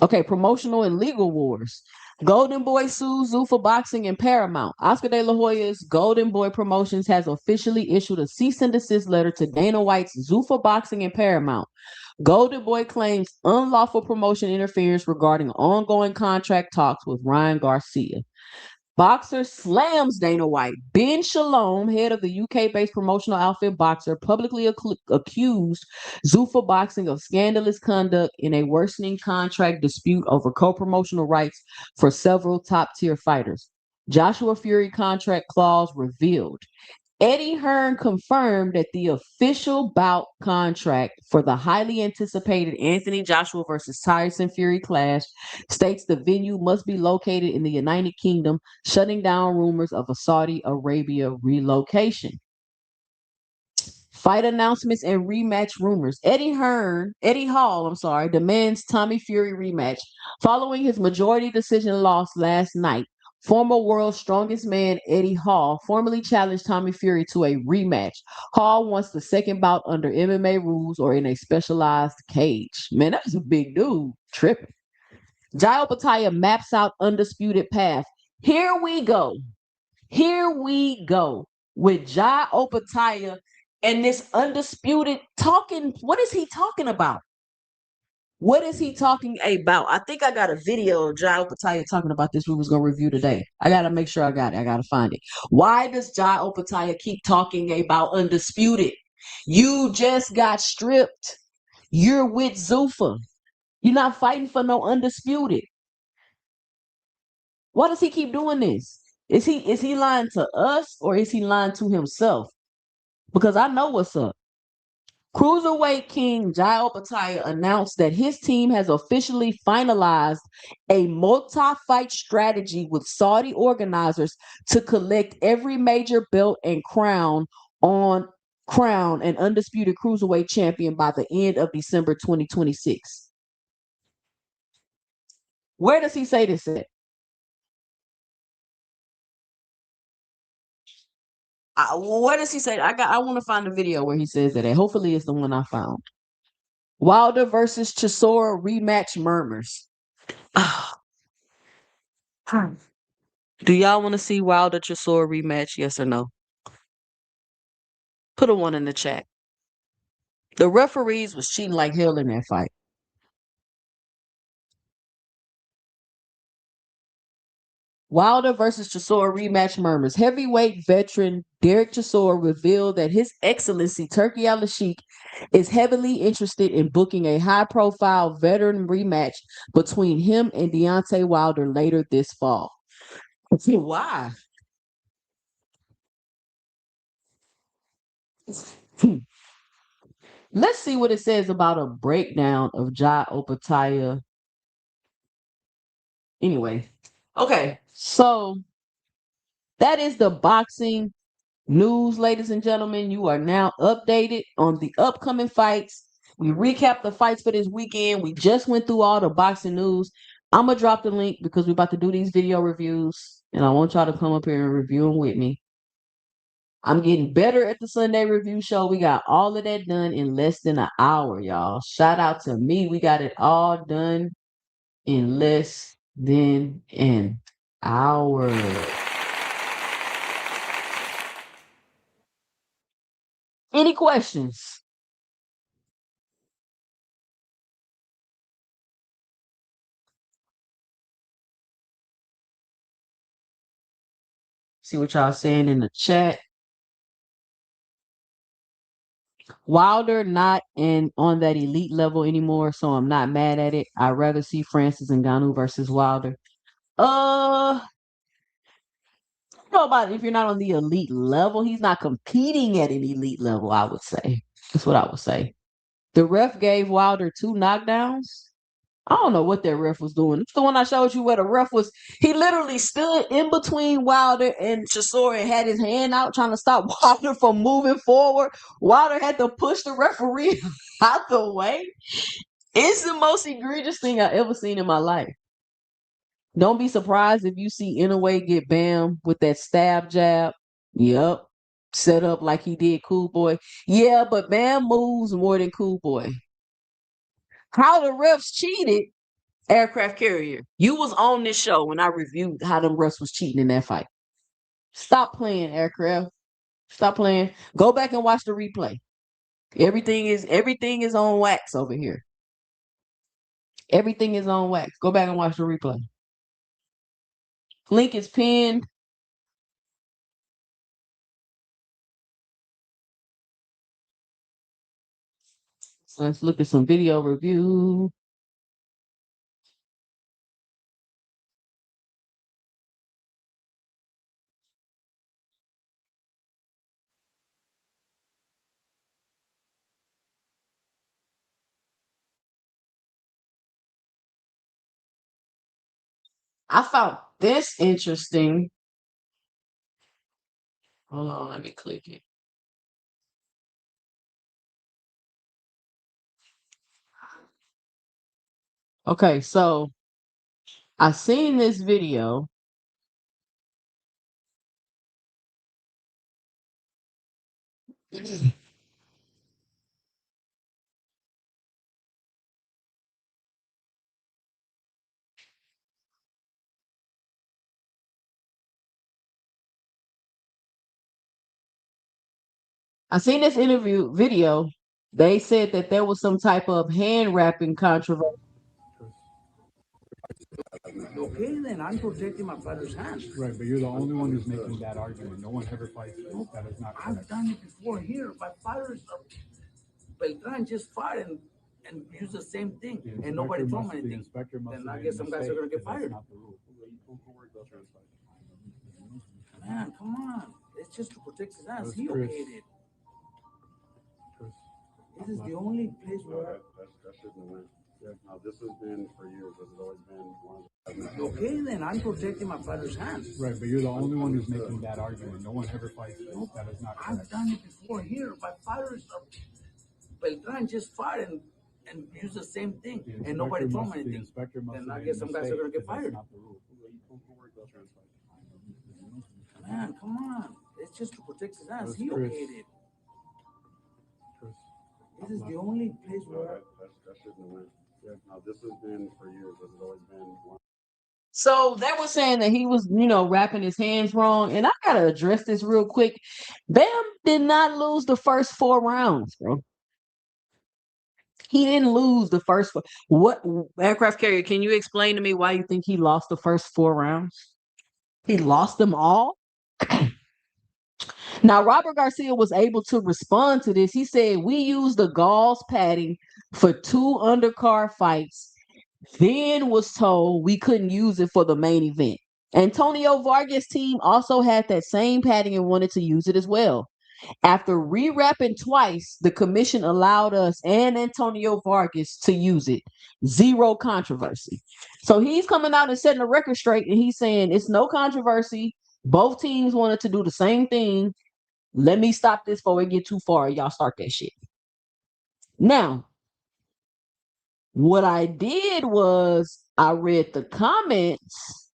Speaker 1: Okay, promotional and legal wars. Golden Boy sues Zuffa Boxing and Paramount. Oscar De La Hoya's Golden Boy Promotions has officially issued a cease and desist letter to Dana White's Zuffa Boxing and Paramount. Golden Boy claims unlawful promotion interference regarding ongoing contract talks with Ryan Garcia. Boxer slams Dana White. Ben Shalom, head of the UK-based promotional outfit Boxer, publicly accused Zuffa Boxing of scandalous conduct in a worsening contract dispute over co-promotional rights for several top-tier fighters. Joshua Fury contract clause revealed. Eddie Hearn confirmed that the official bout contract for the highly anticipated Anthony Joshua versus Tyson Fury clash states the venue must be located in the United Kingdom, shutting down rumors of a Saudi Arabia relocation. Fight announcements and rematch rumors. Eddie Hall, demands Tommy Fury rematch following his majority decision loss last night. Former world's strongest man Eddie Hall formally challenged Tommy Fury to a rematch. Hall wants the second bout under MMA rules or in a specialized cage. Man, that's a big dude. Tripping. Jai Opetaia maps out undisputed path. Here we go. Here we go with Jai Opetaia and this undisputed talking. What is he talking about? What is he talking about? I think I got a video of Jai Opetaia talking about this we was going to review today. I got to make sure I got it. I got to find it. Why does Jai Opetaia keep talking about undisputed? You just got stripped. You're with Zuffa. You're not fighting for no undisputed. Why does he keep doing this? Is he lying to us or is he lying to himself? Because I know what's up. Cruiserweight King Jai Opetaia announced that his team has officially finalized a multi-fight strategy with Saudi organizers to collect every major belt and crown an undisputed cruiserweight champion by the end of December 2026. Where does he say this at? What does he say? I want to find a video where he says that. Hopefully, it's the one I found. Wilder versus Chisora rematch murmurs. Do y'all want to see Wilder Chisora rematch? Yes or no? Put a one in the chat. The referees was cheating like hell in that fight. Wilder versus Chisora rematch murmurs. Heavyweight veteran Derek Chisora revealed that His Excellency Turki Al-Sheikh is heavily interested in booking a high-profile veteran rematch between him and Deontay Wilder later this fall. Why? Let's see what it says about a breakdown of Jai Opetaia. Anyway, okay, so that is the boxing news, ladies and gentlemen. You are now updated on the upcoming fights. We recapped the fights for this weekend. We just went through all the boxing news. I'm going to drop the link because we're about to do these video reviews, and I want y'all to come up here and review them with me. I'm getting better at the Sunday Review Show. We got all of that done in less than an hour, y'all. Shout out to me. We got it all done in less than an hour. Any questions? See what y'all saying in the chat. Wilder not in on that elite level anymore, so I'm not mad at it. I'd rather see Francis Ngannou versus Wilder. I don't know about if you're not on the elite level. He's not competing at an elite level, I would say. That's what I would say. The ref gave Wilder 2 knockdowns. I don't know what that ref was doing. It's the one I showed you where the ref was. He literally stood in between Wilder and Chisora and had his hand out trying to stop Wilder from moving forward. Wilder had to push the referee out the way. It's the most egregious thing I ever seen in my life. Don't be surprised if you see Inoue get Bam with that stab jab. Yep. Set up like he did Cool Boy. Yeah, but Bam moves more than Cool Boy. How the refs cheated, aircraft carrier. You was on this show when I reviewed how them refs was cheating in that fight. Stop playing, aircraft. Stop playing. Go back and watch the replay. Everything is on wax over here. Everything is on wax. Go back and watch the replay. Link is pinned. So let's look at some video review. I found this interesting. Hold on, let me click it. Okay, so I seen this video. I seen this interview video. They said that there was some type of hand wrapping controversy.
Speaker 2: Okay, then I'm protecting my father's hand.
Speaker 3: Right, but you're the only one who's making that argument. No one ever fights that is not correct.
Speaker 2: I've done it before here. My father's Beltran just fought and used the same thing, and nobody told me anything. Then I guess some guys are gonna get fired. Man, come on. It's just to protect his ass. He okayed it. This is the only place where.
Speaker 4: That shouldn't have went. Now this has been for years. This has always been one of the.
Speaker 2: Okay, then I'm protecting my father's hand.
Speaker 3: Right, but you're the only one who's making that argument. No one ever fights that is not correct.
Speaker 2: I've done it before here. My father's Beltran just fought and used the same thing, and nobody told me anything. Then I guess some guys are gonna get fired. Man, come on. It's just to protect his ass. He okayed it. This is the only place where.
Speaker 4: That shouldn't have went. Now this has been for years. This has always been one.
Speaker 1: So they were saying that he was, wrapping his hands wrong. And I gotta address this real quick. Bam did not lose the first 4 rounds, bro. He didn't lose the first four. What aircraft carrier? Can you explain to me why you think he lost the first 4 rounds? He lost them all. Now, Robert Garcia was able to respond to this. He said, "We used the gauze padding for 2 undercard fights, then was told we couldn't use it for the main event. Antonio Vargas' team also had that same padding and wanted to use it as well. After re-wrapping twice, the commission allowed us and Antonio Vargas to use it. Zero controversy." So he's coming out and setting the record straight, and he's saying it's no controversy. Both teams wanted to do the same thing. Let me stop this before we get too far. Y'all start that shit. Now, what I did was I read the comments,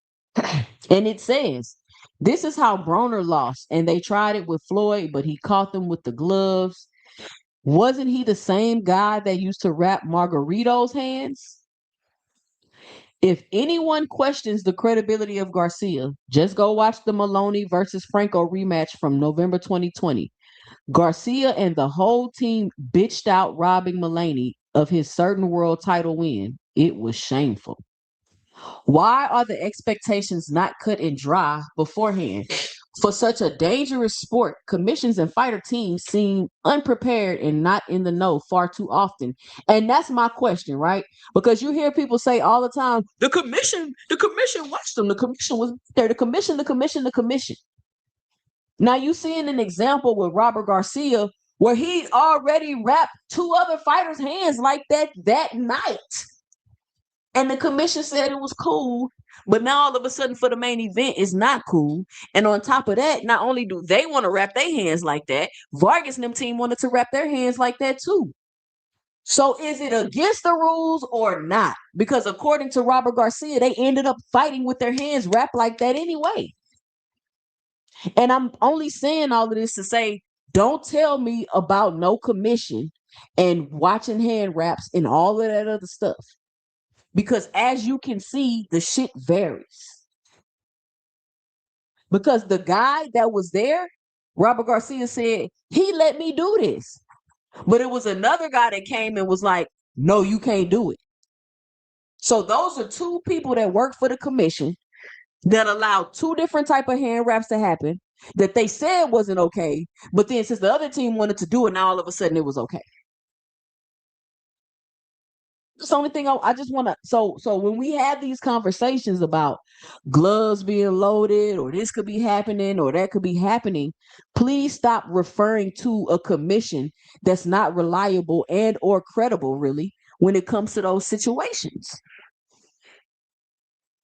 Speaker 1: and it says, This is how Broner lost, and they tried it with Floyd, but he caught them with the gloves. Wasn't he the same guy that used to wrap Margarito's hands? If anyone questions the credibility of Garcia, just go watch the Maloney versus Franco rematch from November 2020. Garcia and the whole team bitched out robbing Mulaney of his certain world title win. It was shameful. Why are the expectations not cut and dry beforehand? For such a dangerous sport, commissions and fighter teams seem unprepared and not in the know far too often. And that's my question, right? Because you hear people say all the time, the commission watched them, the commission was there, the commission. Now you seeing an example with Robert Garcia where he already wrapped two other fighters' hands like that night. And the commission said it was cool, but now all of a sudden for the main event, it's not cool. And on top of that, not only do they want to wrap their hands like that, Vargas and them team wanted to wrap their hands like that too. So is it against the rules or not? Because according to Robert Garcia, they ended up fighting with their hands wrapped like that anyway. And I'm only saying all of this to say, don't tell me about no commission and watching hand wraps and all of that other stuff. Because as you can see, the shit varies. Because the guy that was there, Robert Garcia said, he let me do this. But it was another guy that came and was like, no, you can't do it. So those are two people that work for the commission that allowed two different type of hand wraps to happen that they said wasn't okay. But then since the other team wanted to do it, now all of a sudden it was okay. That's the only thing I just want to. So when we have these conversations about gloves being loaded, or this could be happening, or that could be happening, please stop referring to a commission that's not reliable and or credible, really, when it comes to those situations.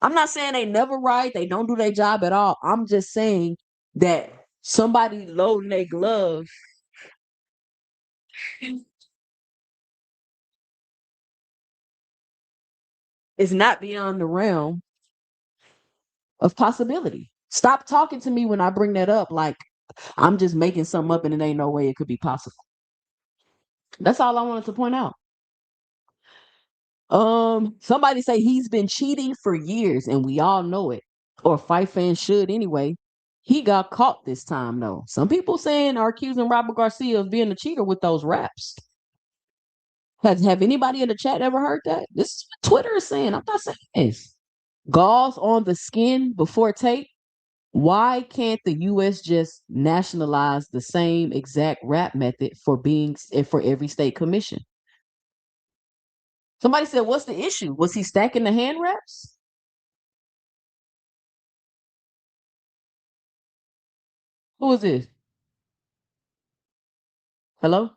Speaker 1: I'm not saying they never right, they don't do their job at all. I'm just saying that somebody loading their gloves is not beyond the realm of possibility. Stop talking to me when I bring that up like I'm just making something up and it ain't no way it could be possible. That's all I wanted to point out. Somebody say he's been cheating for years and we all know it, or fight fans should anyway. He got caught this time though. Some people saying are accusing Robert Garcia of being a cheater with those raps. Have anybody in the chat ever heard that? This is what Twitter is saying. I'm not saying this. Gauze on the skin before tape. Why can't the U.S. just nationalize the same exact rap method for every state commission? Somebody said, "What's the issue? Was he stacking the hand wraps?" Who is this? Hello?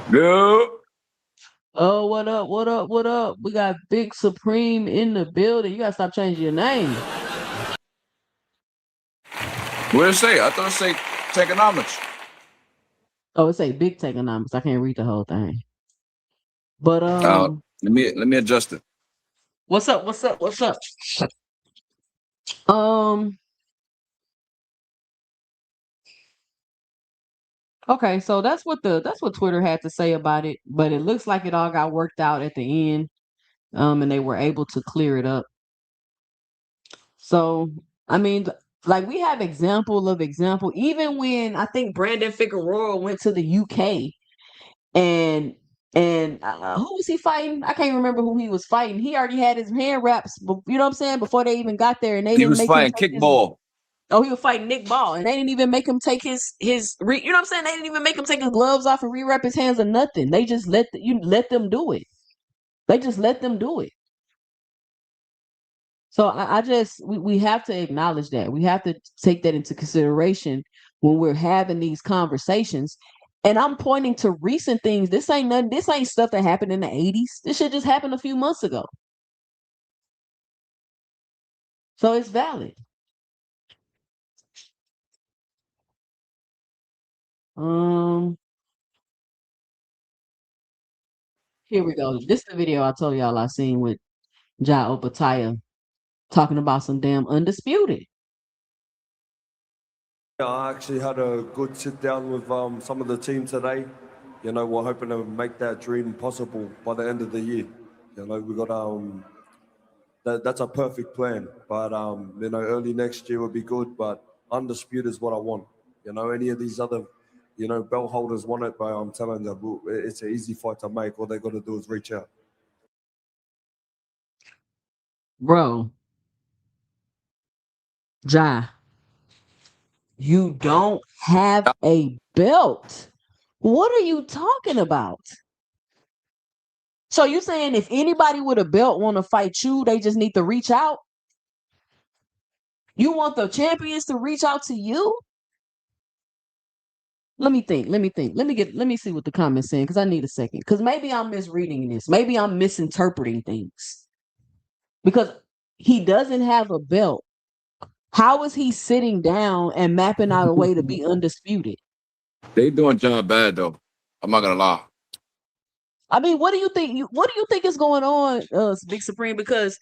Speaker 5: No.
Speaker 1: Oh, what up? What up? What up? We got Big Supreme in the building. You gotta stop changing your name.
Speaker 5: What did it say? I thought it say Techonomics.
Speaker 1: Oh, it say Big Techonomics. I can't read the whole thing. But
Speaker 5: let me adjust it.
Speaker 1: what's up? What's up? What's up? Okay, so that's what Twitter had to say about it, but it looks like it all got worked out at the end, and they were able to clear it up. So, I mean, like we have example, even when I think Brandon Figueroa went to the UK and who was he fighting? I can't remember who he was fighting. He already had his hand wraps, you know what I'm saying, before they even got there, and they
Speaker 5: He
Speaker 1: didn't
Speaker 5: was
Speaker 1: make him
Speaker 5: fighting
Speaker 1: take his.
Speaker 5: kickball.
Speaker 1: Oh, he was fighting Nick Ball, and they didn't even make him take you know what I'm saying? They didn't even make him take his gloves off and re-wrap his hands or nothing. They just let them do it. They just let them do it. So we have to acknowledge that. We have to take that into consideration when we're having these conversations. And I'm pointing to recent things. This ain't nothing. This ain't stuff that happened in the 80s. This shit just happened a few months ago. So it's valid. Here we go. This is the video I told y'all I seen with Ja Opataya. talking about some damn Undisputed.
Speaker 6: Yeah, I actually had a good sit down with some of the team today. You know, we're hoping to make that dream possible by the end of the year. You know, we got that's a perfect plan. But you know, early next year would be good. But Undisputed is what I want. You know, any of these other, you know, belt holders want it, but I'm telling you, it's an easy fight to make. All they got to do is reach out.
Speaker 1: Bro, Ja, you don't have a belt. What are you talking about? So you saying if anybody with a belt want to fight you, they just need to reach out? You want the champions to reach out to you? Let me think. Let me see what the comments saying because I need a second. Because maybe I'm misreading this. Maybe I'm misinterpreting things. Because he doesn't have a belt. How is he sitting down and mapping out a way to be undisputed?
Speaker 5: They doing John bad though. I'm not gonna lie.
Speaker 1: I mean, what do you think? What do you think is going on, Big Supreme? Because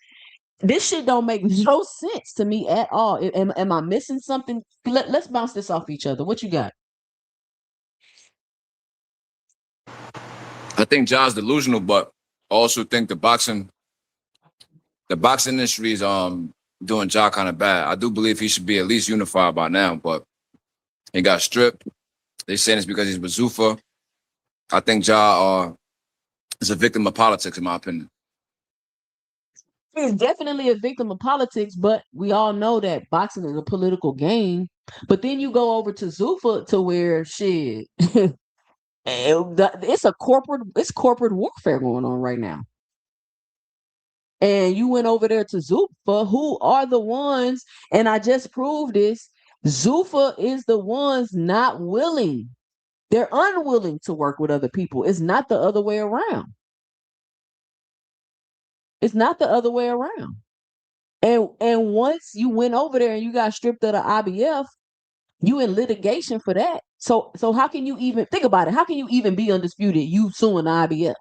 Speaker 1: this shit don't make no sense to me at all. Am I missing something? Let's bounce this off each other. What you got?
Speaker 5: I think John's delusional, but I also think the boxing industry is doing John kind of bad. I do believe he should be at least unified by now, but he got stripped. They saying it's because he's with Zuffa. I think Ja is a victim of politics, in my opinion.
Speaker 1: He's definitely a victim of politics, but we all know that boxing is a political game. But then you go over to Zuffa to where shit, it's corporate warfare going on right now. And you went over there to Zuffa, who are the ones, and I just proved this, Zuffa is the ones not willing. They're unwilling to work with other people. It's not the other way around. It's not the other way around. And once you went over there and you got stripped of the IBF, you in litigation for that. So how can you even think about it? How can you even be undisputed? You suing the IBF?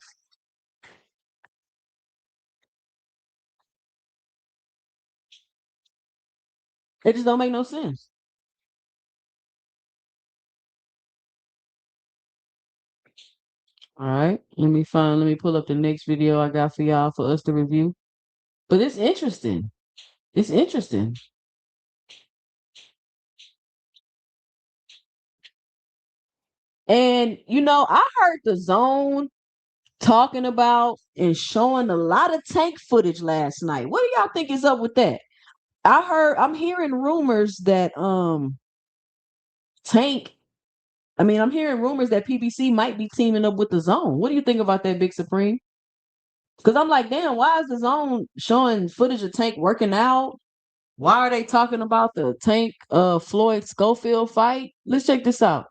Speaker 1: It just don't make no sense. All right, let me pull up the next video I got for y'all for us to review. But it's interesting. It's interesting. And you know, I heard the Zone talking about and showing a lot of Tank footage last night. What do y'all think is up with that? I'm hearing rumors that Tank, I'm hearing rumors that PBC might be teaming up with the Zone. What do you think about that, Big Supreme? Because I'm like, damn, why is the Zone showing footage of Tank working out? Why are they talking about the Tank Floyd Schofield fight? Let's check this out.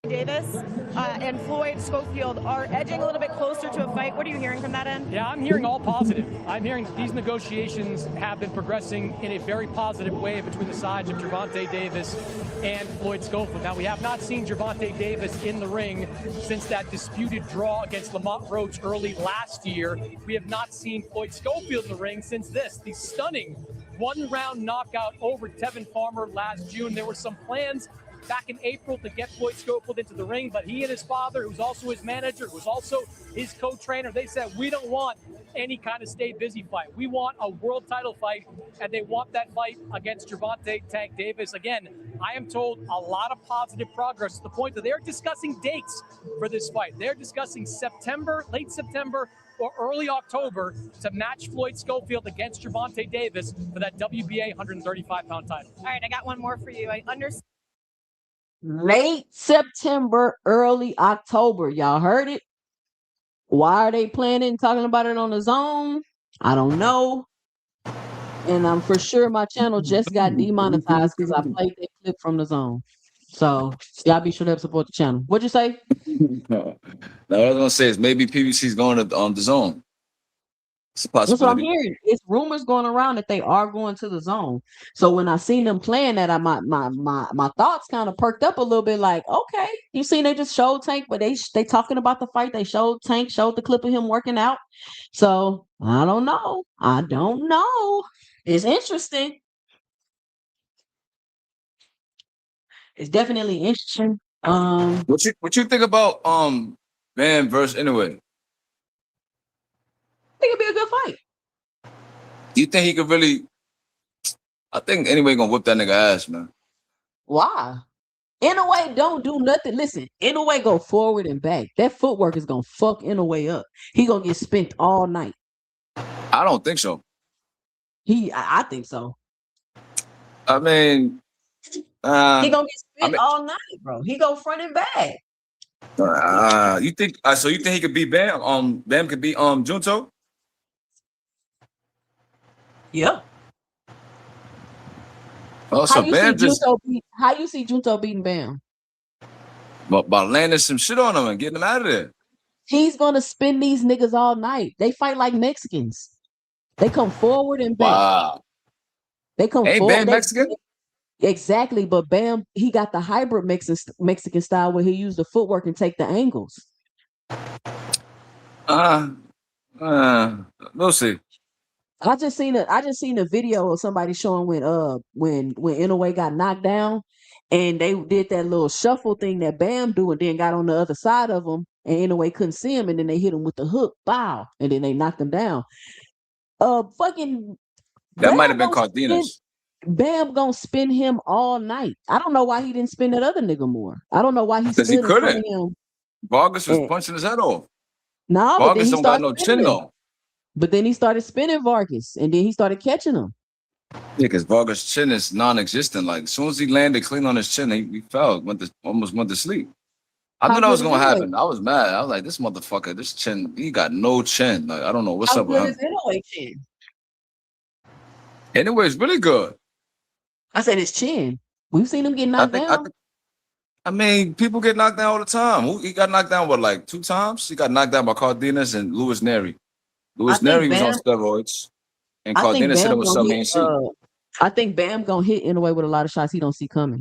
Speaker 7: Davis and Floyd Schofield are edging a little bit closer to a fight. What are you hearing from that end?
Speaker 8: Yeah, I'm hearing all positive. I'm hearing these negotiations have been progressing in a very positive way between the sides of Gervonta Davis and Floyd Schofield. Now, we have not seen Gervonta Davis in the ring since that disputed draw against Lamont Roach early last year. We have not seen Floyd Schofield in the ring since the stunning one-round knockout over Tevin Farmer last June. There were some plans back in April to get Floyd Schofield into the ring, but he and his father, who's also his manager, who's also his co-trainer, they said, we don't want any kind of stay busy fight. We want a world title fight, and they want that fight against Gervonta Tank Davis. Again, I am told a lot of positive progress to the point that they're discussing dates for this fight. They're discussing September, late September, or early October to match Floyd Schofield against Gervonta Davis for that WBA 135-pound title.
Speaker 7: All right, I got one more for you. I understand.
Speaker 1: Late September, early October. Y'all heard it? Why are they planning talking about it on the Zone? I don't know. And I'm for sure my channel just got demonetized because I played that clip from the Zone. So y'all be sure to support the channel. What'd you say?
Speaker 5: No, what I was gonna say is maybe PBC's going to the Zone. It's a
Speaker 1: That's what I'm
Speaker 5: possibility.
Speaker 1: hearing. It's rumors going around that they are going to the zone. So when I seen them playing that, my thoughts kind of perked up a little bit. Like, okay, you seen they just showed Tank, but they talking about the fight. They showed Tank, showed the clip of him working out. So I don't know. I don't know. It's interesting. It's definitely interesting.
Speaker 5: What you think about Bam versus Inoue?
Speaker 1: I think it'd be a good fight.
Speaker 5: Do you think he could really? I think Inoue gonna whip that nigga ass, man.
Speaker 1: Why? Inoue don't do nothing. Listen, Inoue go forward and back. That footwork is gonna fuck Inoue up. He gonna get spent all night.
Speaker 5: I don't think so.
Speaker 1: I think so.
Speaker 5: I mean,
Speaker 1: He gonna get spent
Speaker 5: I mean-
Speaker 1: all night, bro. He go front and back.
Speaker 5: you think? So you think he could beat Bam? Bam could beat Junto?
Speaker 1: Yep.
Speaker 5: Oh, so Bam just
Speaker 1: How you see Junto beating Bam?
Speaker 5: by landing some shit on him and getting him out of there.
Speaker 1: He's gonna spin these niggas all night. They fight like Mexicans. They come forward and back.
Speaker 5: Wow.
Speaker 1: They come
Speaker 5: Ain't
Speaker 1: forward.
Speaker 5: Bam Mexican?
Speaker 1: Exactly, but Bam, he got the hybrid Mexican style where he used the footwork and take the angles.
Speaker 5: We'll see.
Speaker 1: I just seen a video of somebody showing when Inoue got knocked down, and they did that little shuffle thing that Bam do, and then got on the other side of him, and Inoue couldn't see him, and then they hit him with the hook, bow, and then they knocked him down. Fucking
Speaker 5: That
Speaker 1: Bam
Speaker 5: might have been
Speaker 1: gonna
Speaker 5: Cardenas.
Speaker 1: Bam gonna spin him all night. I don't know why he didn't spin that other nigga more. I don't know why he
Speaker 5: Because
Speaker 1: stood
Speaker 5: he
Speaker 1: in front of
Speaker 5: couldn't.
Speaker 1: him.
Speaker 5: Vargas was
Speaker 1: Yeah.
Speaker 5: punching his head off.
Speaker 1: No, but then
Speaker 5: Vargas
Speaker 1: he
Speaker 5: don't got
Speaker 1: started
Speaker 5: no chin
Speaker 1: spinning him.
Speaker 5: though.
Speaker 1: But then he started spinning Vargas, and then he started catching him.
Speaker 5: Yeah, because Vargas' chin is non-existent. Like as soon as he landed clean on his chin, he fell, almost went to sleep. I
Speaker 1: How
Speaker 5: knew that was
Speaker 1: good
Speaker 5: gonna
Speaker 1: is Inoue?
Speaker 5: happen. I was mad. I was like, this motherfucker, this chin, he got no chin. Like I don't know what's
Speaker 1: How
Speaker 5: up with
Speaker 1: good
Speaker 5: him.
Speaker 1: is Inoue chin?
Speaker 5: Anyway, it's really good.
Speaker 1: I said his chin. We've seen him get knocked down.
Speaker 5: I mean, people get knocked down all the time. He got knocked down, what, like 2 times? He got knocked down by Cardenas and Luis Neri. Luis
Speaker 1: I think
Speaker 5: Neri was on
Speaker 1: Bam-
Speaker 5: steroids, and
Speaker 1: I think
Speaker 5: Cardenas hit
Speaker 1: Bam
Speaker 5: him with
Speaker 1: gonna
Speaker 5: something he
Speaker 1: hit.
Speaker 5: ain't seen.
Speaker 1: I think Bam gonna hit Inoue with a lot of shots he don't see coming.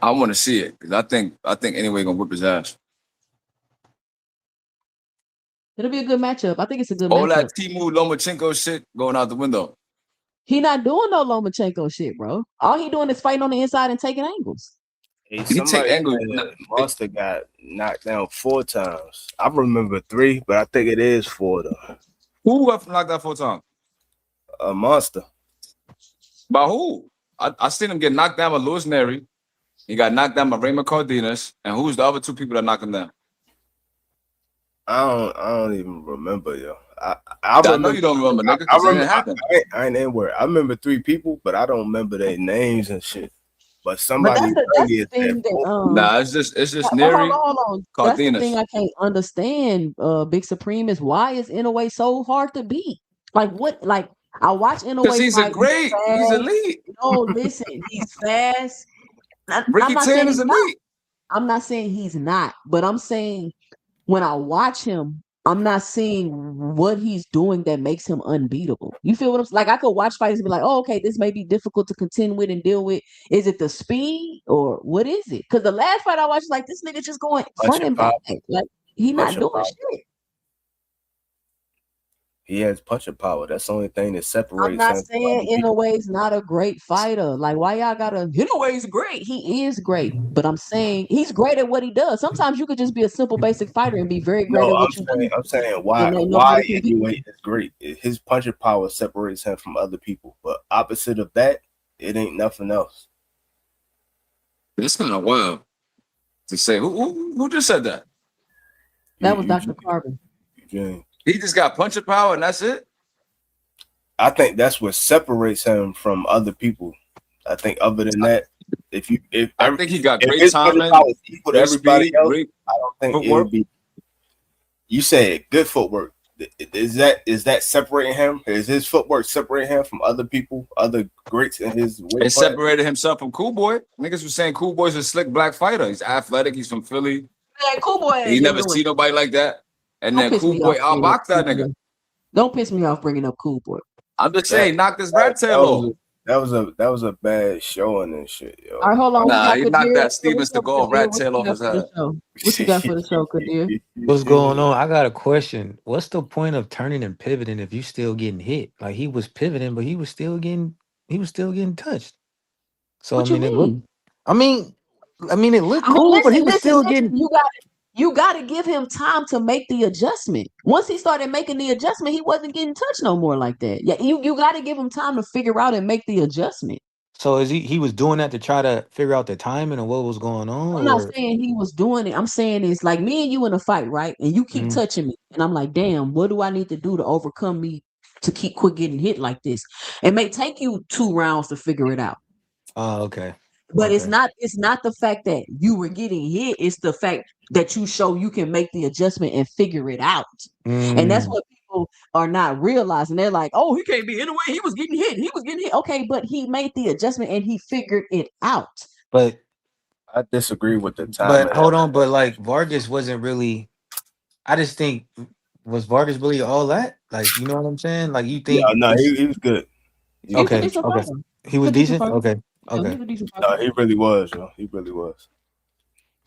Speaker 5: I want to see it because I think anyway gonna whip his ass.
Speaker 1: It'll be a good matchup. I think it's a good
Speaker 5: All
Speaker 1: matchup.
Speaker 5: that Timu Lomachenko shit going out the window.
Speaker 1: He not doing no Lomachenko shit, bro. All he doing is fighting on the inside and taking angles.
Speaker 9: Hey,
Speaker 5: He take
Speaker 9: somebody
Speaker 5: angles.
Speaker 9: said Monster got knocked down 4 times. I remember 3, but I think it is 4 though.
Speaker 5: Who got knocked out 4 times?
Speaker 9: A Monster.
Speaker 5: By who? I seen him get knocked down by Luis Neri. He got knocked down by Raymond Cardenas. And who's the other 2 people that knocked him down?
Speaker 9: I don't even remember, yo. I
Speaker 5: know you don't remember, nigga.
Speaker 9: I
Speaker 5: 'Cause it didn't
Speaker 9: remember.
Speaker 5: happen.
Speaker 9: I ain't anywhere. I remember 3 people, but I don't remember their names and shit. But
Speaker 1: But
Speaker 9: somebody
Speaker 1: that's the
Speaker 9: earlier
Speaker 1: thing
Speaker 9: said
Speaker 1: that
Speaker 9: 4.
Speaker 5: Nah, it's just
Speaker 1: hold
Speaker 5: Neri,
Speaker 1: on. That's the
Speaker 5: Cardenas.
Speaker 1: thing I can't understand, Big Supreme, is why is Inoue so hard to beat? Like what? Like I watch Inoue
Speaker 5: Because he's a
Speaker 1: fight,
Speaker 5: great. He's
Speaker 1: fast.
Speaker 5: elite.
Speaker 1: No, listen, he's fast. I'm
Speaker 5: Ricky
Speaker 1: not
Speaker 5: Tan
Speaker 1: saying
Speaker 5: is
Speaker 1: he's not.
Speaker 5: elite.
Speaker 1: I'm not saying he's not, but I'm saying when I watch him, I'm not seeing what he's doing that makes him unbeatable. You feel what I'm saying? Like I could watch fighters and be like, oh, okay, this may be difficult to contend with and deal with. Is it the speed or what is it? Because the last fight I watched, like this nigga just going front and back. Like he not
Speaker 9: Punching
Speaker 1: doing
Speaker 9: power.
Speaker 1: shit.
Speaker 9: He has punching power. That's the only thing that separates
Speaker 1: I'm not
Speaker 9: him from
Speaker 1: saying
Speaker 9: other people.
Speaker 1: Inoue's not a great fighter. Like, why y'all gotta? Inoue's great. He is great, but I'm saying he's great at what he does. Sometimes you could just be a simple, basic fighter and be very great at
Speaker 9: No,
Speaker 1: what you do.
Speaker 9: I'm saying why
Speaker 1: And ain't nobody can beat you.
Speaker 9: Inoue is great. His punching power separates him from other people. But opposite of that, it ain't nothing else.
Speaker 5: It's kind of wild to say. Who just said that?
Speaker 1: That was Dr. Carbon.
Speaker 9: Eugene.
Speaker 5: He just got punching power and that's it?
Speaker 9: I think that's what separates him from other people. I think other than that,
Speaker 5: I think he got
Speaker 9: if
Speaker 5: great
Speaker 9: his punching
Speaker 5: timing,
Speaker 9: power is equal to
Speaker 5: great
Speaker 9: everybody
Speaker 5: speed,
Speaker 9: else,
Speaker 5: great
Speaker 9: I don't think it
Speaker 5: footwork.
Speaker 9: would be. You said good footwork. Is that separating him? Is his footwork separating him from other people, other greats in his weight
Speaker 5: It
Speaker 9: class?
Speaker 5: separated himself from Cool Boy. Niggas was saying Cool Boy's a slick black fighter. He's athletic. He's from Philly.
Speaker 1: Man, Cool Boy.
Speaker 5: He never see nobody like that. And
Speaker 1: Don't
Speaker 5: then
Speaker 1: piss
Speaker 5: Cool
Speaker 1: me
Speaker 5: Boy
Speaker 1: off,
Speaker 5: outboxed that nigga.
Speaker 1: Don't piss me off bringing up Cool Boy.
Speaker 5: I'm just saying, knock this rat tail off.
Speaker 9: That was a bad showing and shit, yo.
Speaker 1: All right, hold on.
Speaker 5: Nah,
Speaker 1: We
Speaker 5: he
Speaker 1: got
Speaker 5: knocked
Speaker 1: Kadir.
Speaker 5: that Steven
Speaker 1: What's up,
Speaker 5: Seagal
Speaker 1: Kadir?
Speaker 5: rat
Speaker 1: What
Speaker 5: tail
Speaker 1: you
Speaker 5: off
Speaker 1: got
Speaker 5: his
Speaker 1: for the
Speaker 5: head.
Speaker 1: show? What you got for the show, Kadir?
Speaker 10: What's going on? I got a question. What's the point of turning and pivoting if you still getting hit? Like he was pivoting, but he was still getting touched. So
Speaker 1: What
Speaker 10: I
Speaker 1: you
Speaker 10: mean, it looked.
Speaker 1: mean?
Speaker 10: I mean, it looked
Speaker 1: I mean,
Speaker 10: cool, but he was
Speaker 1: listen.
Speaker 10: still getting.
Speaker 1: You got to give him time to make the adjustment. Once he started making the adjustment, he wasn't getting touched no more like that. Yeah, you got to give him time to figure out and make the adjustment.
Speaker 10: So is he was doing that to try to figure out the timing and what was going on,
Speaker 1: I'm not
Speaker 10: or
Speaker 1: saying he was doing it. I'm saying it's like me and you in a fight, right? And you keep
Speaker 10: Mhm.
Speaker 1: touching me, and I'm like, damn, what do I need to do to overcome me to keep quit getting hit like this? It may take you 2 rounds to figure it out.
Speaker 10: Oh, okay.
Speaker 1: But
Speaker 10: Okay.
Speaker 1: it's not the fact that you were getting hit, it's the fact that you show you can make the adjustment and figure it out. And that's
Speaker 10: Mm,
Speaker 1: what people are not realizing. They're like, oh, he can't be anyway. He was getting hit. He was getting hit. Okay, but he made the adjustment and he figured it out.
Speaker 10: but
Speaker 9: I disagree with the timing.
Speaker 10: hold on, but like Vargas wasn't really. I just think was Vargas really all that? Like, you know what I'm saying? Like, you
Speaker 9: Yeah,
Speaker 10: think?
Speaker 9: no, he was good.
Speaker 1: He was a
Speaker 10: Okay,
Speaker 1: decent
Speaker 10: okay.
Speaker 1: fighter.
Speaker 10: He was
Speaker 1: He's a decent
Speaker 10: decent.
Speaker 1: fighter.
Speaker 10: Okay,
Speaker 1: Yeah,
Speaker 10: okay.
Speaker 1: he's a decent fighter.
Speaker 9: No, he really was, yo. He really was.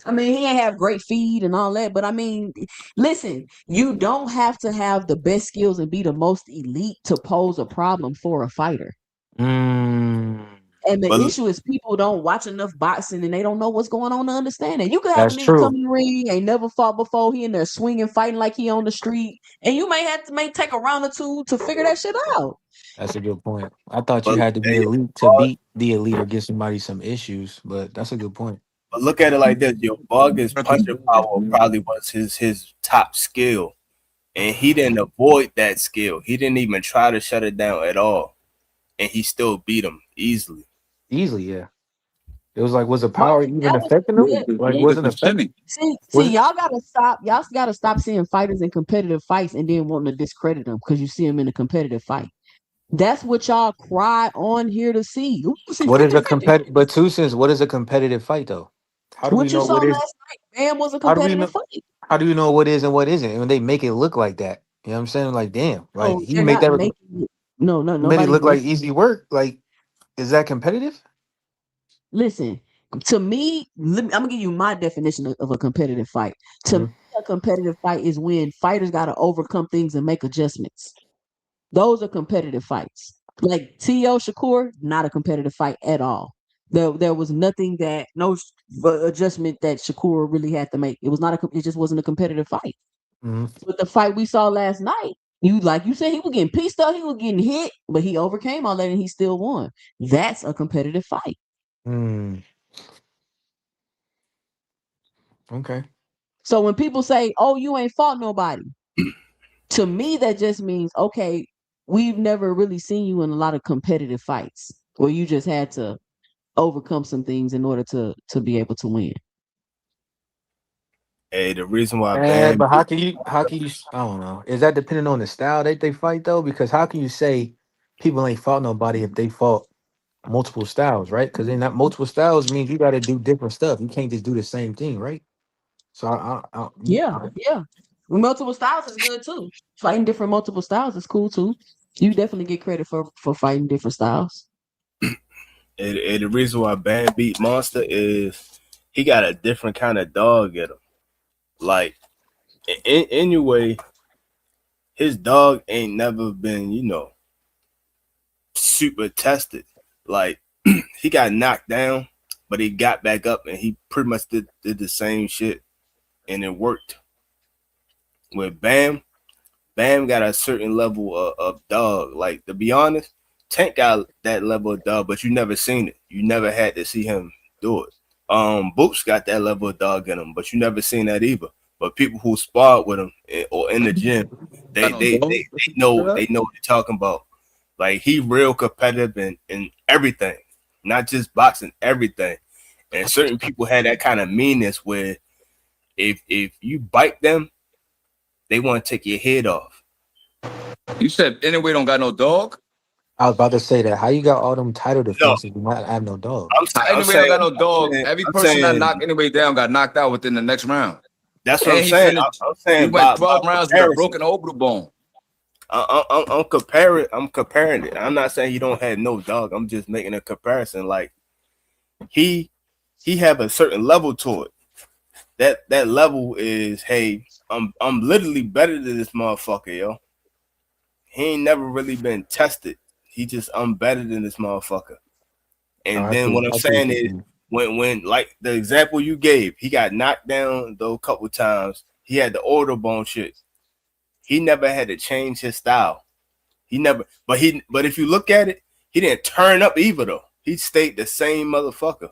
Speaker 1: I mean, he ain't have great feed and all that, but I mean, listen, you don't have to have the best skills and be the most elite to pose a problem for a fighter.
Speaker 10: Mm,
Speaker 1: And the
Speaker 9: But
Speaker 1: issue is people don't watch enough boxing and they don't know what's going on to understand it. You could have a
Speaker 10: that's
Speaker 1: nigga come
Speaker 10: true.
Speaker 1: in the ring, ain't never fought before, he in there swinging, fighting like he on the street, and you may take a round or two to figure that shit out.
Speaker 10: That's a good point. I thought you
Speaker 9: but
Speaker 10: had to be
Speaker 9: hey,
Speaker 10: elite to beat the elite or give somebody some issues, but that's a good point.
Speaker 9: but look at it like this, yo. Vargas' punching power probably was his top skill. And he didn't avoid that skill. He didn't even try to shut it down at all. And he still beat him easily.
Speaker 10: Easily, yeah. It was like, was the
Speaker 1: Right,
Speaker 10: power even
Speaker 1: that was
Speaker 10: affecting him?
Speaker 1: good.
Speaker 10: Like, wasn't affecting?
Speaker 1: See,
Speaker 10: Was
Speaker 1: y'all gotta stop. Y'all gotta stop seeing fighters in competitive fights and then wanting to discredit them because you see them in a competitive fight. That's what y'all cry on here to see. Ooh, see
Speaker 10: what is a
Speaker 1: 50-50.
Speaker 10: competitive? But two cents. What is a competitive fight though? How do we
Speaker 1: What you
Speaker 10: know
Speaker 1: saw
Speaker 10: what is?
Speaker 1: last night, Bam was a
Speaker 10: How do we
Speaker 1: competitive
Speaker 10: know?
Speaker 1: fight.
Speaker 10: How do you know what is and what isn't? And when they make it look like that, you know what I'm saying? Like, damn, like
Speaker 1: No,
Speaker 10: he
Speaker 1: they're
Speaker 10: made
Speaker 1: not
Speaker 10: that
Speaker 1: making it. No,
Speaker 10: made it
Speaker 1: nobody's
Speaker 10: look like
Speaker 1: making.
Speaker 10: easy work. Like, is that competitive?
Speaker 1: Listen, to me, I'm gonna give you my definition of a competitive fight. To me,
Speaker 10: Mhm.
Speaker 1: a competitive fight is when fighters got to overcome things and make adjustments. Those are competitive fights. Like T.O. Shakur, not a competitive fight at all. There was nothing adjustment that Shakur really had to make. It was not it just wasn't a competitive fight.
Speaker 10: Mhm.
Speaker 1: But the fight we saw last night, like you said, he was getting pieced up, he was getting hit, but he overcame all that and he still won. That's a competitive fight.
Speaker 10: Mm. Okay.
Speaker 1: So when people say, "Oh, you ain't fought nobody," to me that just means, okay, we've never really seen you in a lot of competitive fights where you just had to overcome some things in order to be able to win.
Speaker 9: Hey, the reason why
Speaker 10: And
Speaker 9: Bam
Speaker 10: but how can you? I don't know. Is that depending on the style that they fight though? Because how can you say people ain't fought nobody if they fought multiple styles, right? Because then that multiple styles means you got to do different stuff. You can't just do the same thing, right? So
Speaker 1: Yeah. Multiple styles is good too. Fighting different multiple styles is cool too. You definitely get credit for fighting different styles.
Speaker 9: and the reason why Bam beat Monster is he got a different kind of dog in him. Like anyway, his dog ain't never been, super tested. Like he got knocked down, but he got back up and he pretty much did the same shit and it worked. With Bam got a certain level of dog. Like, to be honest, Tank got that level of dog, but you never seen it. You never had to see him do it. Boots got that level of dog in him, but you never seen that either. But people who sparred with him or in the gym, they know what they're talking about. Like, he real competitive in everything, not just boxing, everything. And certain people had that kind of meanness where if you bite them, they want to take your head off.
Speaker 5: You said anyway don't got no dog?
Speaker 10: I was about to say that. How you got all them title defenses and not have no dog?
Speaker 5: Anyway don't got no dog. Every person that knocked anyway down got knocked out within the next round.
Speaker 9: That's what I'm saying. I'm saying
Speaker 5: he went 12 rounds with a broken orbital bone.
Speaker 9: I'm comparing. I'm comparing it. I'm not saying he don't have no dog. I'm just making a comparison. Like he have a certain level to it. That level is, hey, I'm literally better than this motherfucker, yo. He ain't never really been tested. He just, I'm better than this motherfucker. And then what I'm saying is, when like the example you gave, he got knocked down though a couple times. He had the order bone shit. He never had to change his style. He never, but if you look at it, he didn't turn up either though. He stayed the same motherfucker.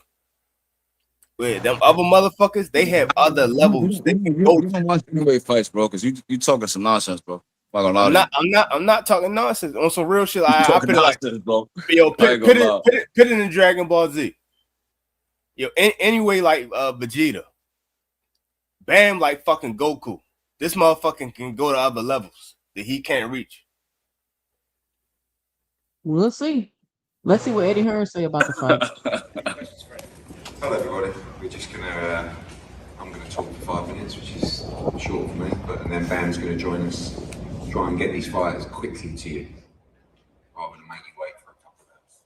Speaker 9: Wait, them other motherfuckers, they have other levels. They can go.
Speaker 5: You don't watch heavyweight fights, bro, because you talking some nonsense, bro.
Speaker 9: I'm not talking nonsense on some real shit. I put it like,
Speaker 5: bro.
Speaker 9: Yo, put it in Dragon Ball Z. Yo, anyway, like Vegeta, Bam, like fucking Goku. This motherfucker can go to other levels that he can't reach.
Speaker 1: We'll see. Let's see what Eddie Hearn say about the fight.
Speaker 11: Hello everybody, we're just gonna, I'm gonna talk for 5 minutes, which is short for me, and then Bam's gonna join us, try and get these fighters quickly to you, rather than make you wait for a couple of hours.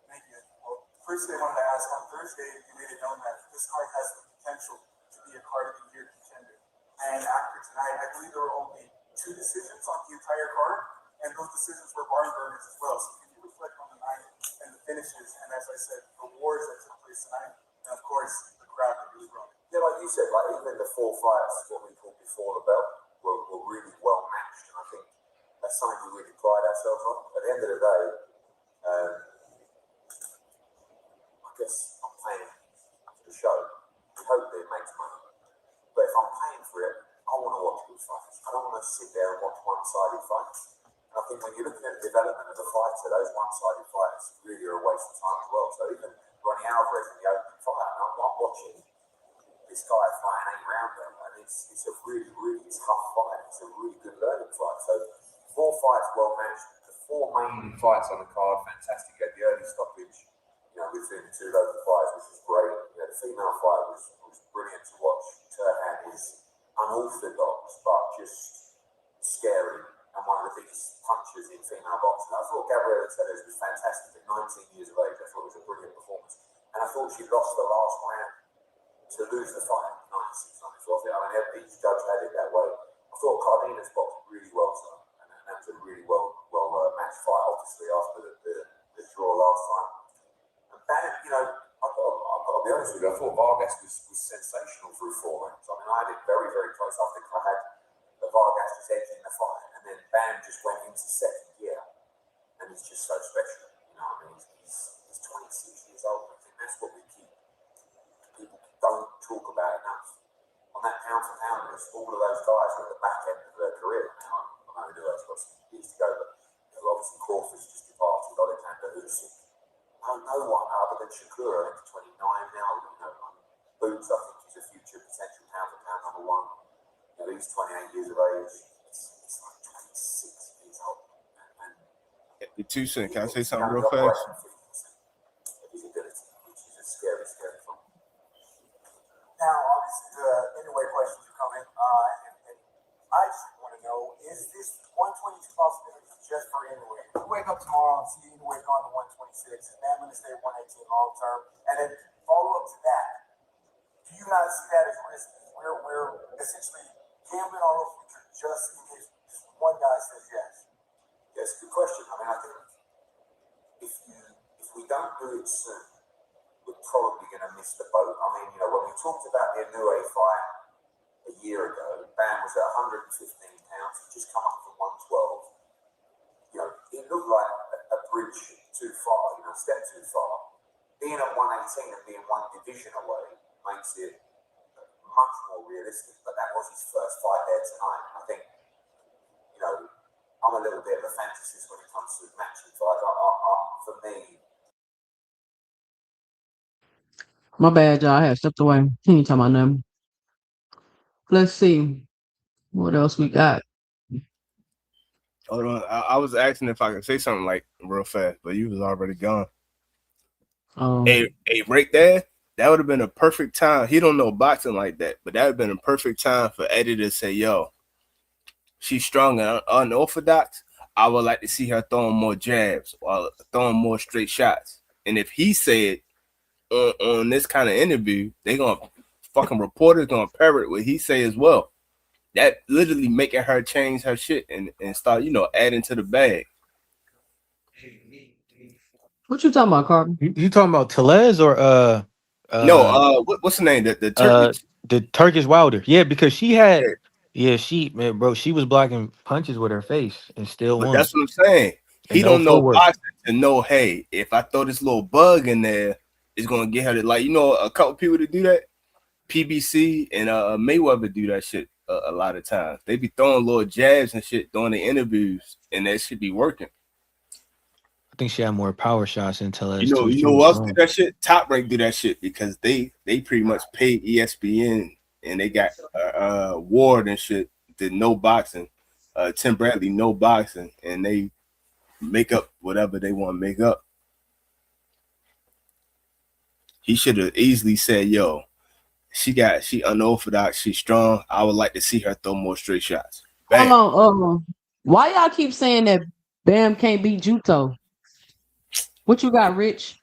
Speaker 12: Thank you. Well, firstly, I wanted to ask, on Thursday, you made it known that this fight has the potential to be a card of the year contender. And after tonight, I believe there were only 2 decisions on the entire card, and those decisions were barn burners as well. So can you reflect on the night and the finishes, and as I said, the wars that took place tonight, and of course, the crowd that really brought it?
Speaker 11: Yeah, like you said, like even the 4 fights that we called before the belt were really well matched, and I think that's something we really pride ourselves on. At the end of the day, I guess I'm paying for the show. We hope that it makes money. But if I'm paying for it, I want to watch good fights. I don't want to sit there and watch one-sided fights. And I think when you're looking at the development of the fighter, those one-sided fights really are a waste of time as well. So even Ronnie Alvarez in the opening fight, and I'm watching this guy fighting 8 rounder, and it's a really, really tough fight. It's a really good learning fight. So 4 fights well matched. The 4 main fights on the card, fantastic. At the early stoppage, between the 2 local fighters, which was great. The female fight was brilliant to watch. Turhan is unorthodox, but just scary, and one of the biggest punchers in female boxing. I thought Gabriela Tellez was fantastic at 19 years of age. I thought it was a brilliant performance. And I thought she lost the last round to lose the fight, 96-94. I mean, each judge had it that way. I thought Cardina's boxed really well, so, and that was a really well matched fight, obviously, after the draw last time. And Bam, I've got to be honest with you, I thought Vargas was sensational through 4 rounds. I mean, I had it very, very close. I think I had the Vargas just edging the fight, and then Bam just went into second gear, and he's just so special. I mean, he's 26 years old. I think that's what people don't talk about enough. On that pound-for-pound list, all of those guys are at the back end of their career. Now, I know Nuno's got some years to go, but obviously Crawford's just departed, Alexander Usyk. No one other than Shakur, I think 29 now. Boots, I think he's a future potential pound-for-pound #1. He's 28 years of age. It's like 26 years old.
Speaker 9: The 2 cent. Can I say something real fast?
Speaker 11: His ability, which is a scary thing.
Speaker 12: Now, obviously, the anyway questions are coming, and I just want to know, is this 122 possibility just for anyway? If you wake up tomorrow and see anyway gone to 126, is Bam going to stay 118 long term? And then follow up to that, do you not see that as risky? We're essentially gambling on our future just in case just one guy says yes.
Speaker 11: Yes, good question. I mean, I think if we don't do it soon, we're probably going to miss the boat. I mean, when we talked about the Inoue fight a year ago, Bam was at 115 pounds. He'd just come up from 112. It looked like a bridge too far, a step too far. Being at 118 and being 1 division away makes it much more realistic, but that was his first fight there tonight. I think, I'm a little bit of a fantasist when it comes to matching fights. For me,
Speaker 1: My bad, y'all. I had stepped away. Can you talk about them? Let's see what else we got.
Speaker 9: Hold on. I was asking if I could say something like real fast, but you was already gone. Hey, right there, that would have been a perfect time. He don't know boxing like that, but that would have been a perfect time for Eddie to say, yo, she's strong and unorthodox. I would like to see her throwing more jabs or throwing more straight shots. And if he said on this kind of interview, they gonna fucking reporters gonna parrot what he say as well. That literally making her change her shit and start, adding to the bag.
Speaker 1: What you talking about, Carter?
Speaker 10: You talking about Tellez or
Speaker 9: what's the name? The Turkish
Speaker 10: the Turkish Wilder? Yeah, because she had bro, she was blocking punches with her face and still won.
Speaker 9: That's what I'm saying. He don't know boxing to know, hey, if I throw this little bug in there, it's gonna get her to a couple people to do that. PBC and Mayweather do that shit a lot of times. They be throwing little jabs and shit during the interviews, and that should be working.
Speaker 10: I think she had more power shots than Tellez.
Speaker 9: You know who else do that shit? Top Rank do that shit because they pretty much paid ESPN and they got Ward and shit did no boxing. Tim Bradley no boxing, and they make up whatever they want to make up. He should have easily said, "Yo, she unorthodox, she's strong. I would like to see her throw more straight shots." Bam.
Speaker 1: Hold on. Why y'all keep saying that Bam can't beat Juto? What you got, Rich?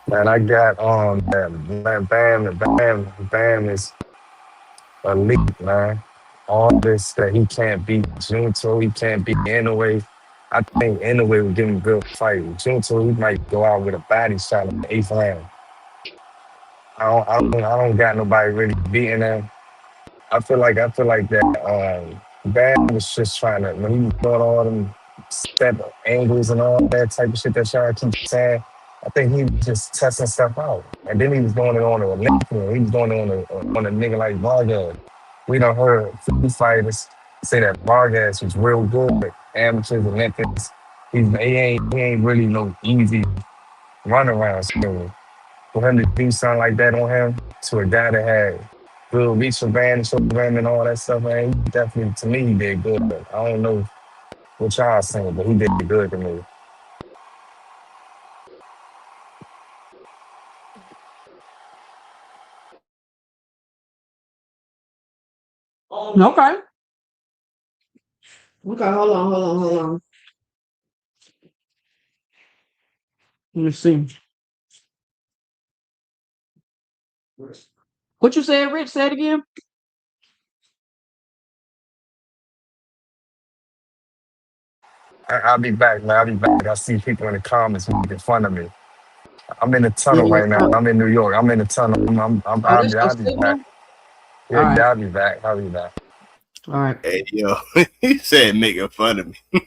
Speaker 13: Man, I got Bam is elite, man. All this that he can't beat Junto, he can't beat Inoue. I think Inoue would give him a good fight. Junto, he might go out with a body shot in the 8th round. I don't got nobody really beating him. I feel like that Bam was just trying to, when he was doing all them step angles and all that type of shit that Sean keeps saying, I think he was just testing stuff out. And then he was doing it on a Olympian. He was doing it on a nigga like Vargas. We done heard few fighters say that Vargas was real good, but amateurs, Olympians, he ain't really no easy runaround. So for him to do something like that on him, to a guy that had good reach for band and shoulder band and all that stuff, man, he definitely, to me, he did good. But I don't know what y'all saying, but he did good to me.
Speaker 1: Okay. Okay, hold on. Let me see. What you said, Rich? Say it again.
Speaker 13: I'll be back, man. I'll be back. I see people in the comments making fun of me. I'm in the tunnel right now. I'm in New York. I'm in the tunnel. I'll be back. Yeah,
Speaker 1: All right.
Speaker 13: I'll be back.
Speaker 1: All right.
Speaker 9: Hey, yo, he said making fun of me.
Speaker 1: He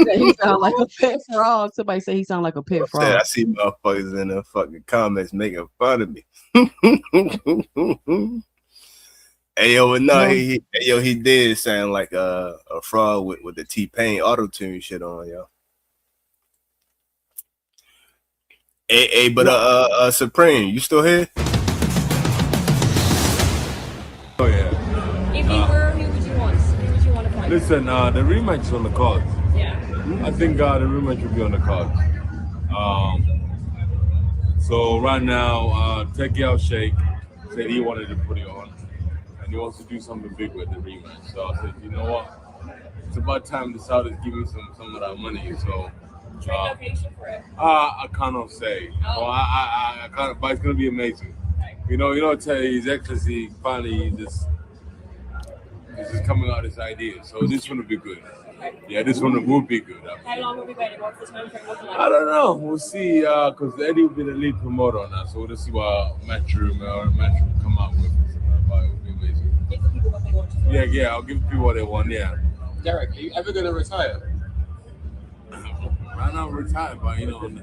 Speaker 1: said he sound like a pet frog. Somebody say he sound like a pet frog.
Speaker 9: I see motherfuckers in the fucking comments making fun of me. Hey, yo, no, he did sound like a fraud with the T-Pain auto-tune shit on, yo. Hey, but Supreme, you still here?
Speaker 14: Oh yeah.
Speaker 7: If you were, who would you want? Who would you want to fight?
Speaker 14: Listen, the rematch is on the cards.
Speaker 7: Yeah.
Speaker 14: I think the rematch will be on the cards. So right now, Tekiao Sheikh said he wanted to put it on, and he wants to do something big with the rematch. So I said, you know what? It's about time the Saudis give me some of that money. So.
Speaker 7: Trade location for it.
Speaker 14: I cannot say.
Speaker 7: Oh.
Speaker 14: Well, I can't, but it's gonna be amazing. You know, tell His Excellency finally he's just coming out with this idea. So this one will be good. Yeah, this one will be good.
Speaker 7: How long will we waiting? What's the time frame looking like?
Speaker 14: I don't know. We'll see. Because Eddie will be the lead promoter on that. So we'll see what Matchroom come out with. But it will be amazing.
Speaker 7: Give people what they want.
Speaker 14: Yeah. I'll give people what they want. Yeah.
Speaker 15: Derek, are you ever gonna retire?
Speaker 14: I'm not retired, but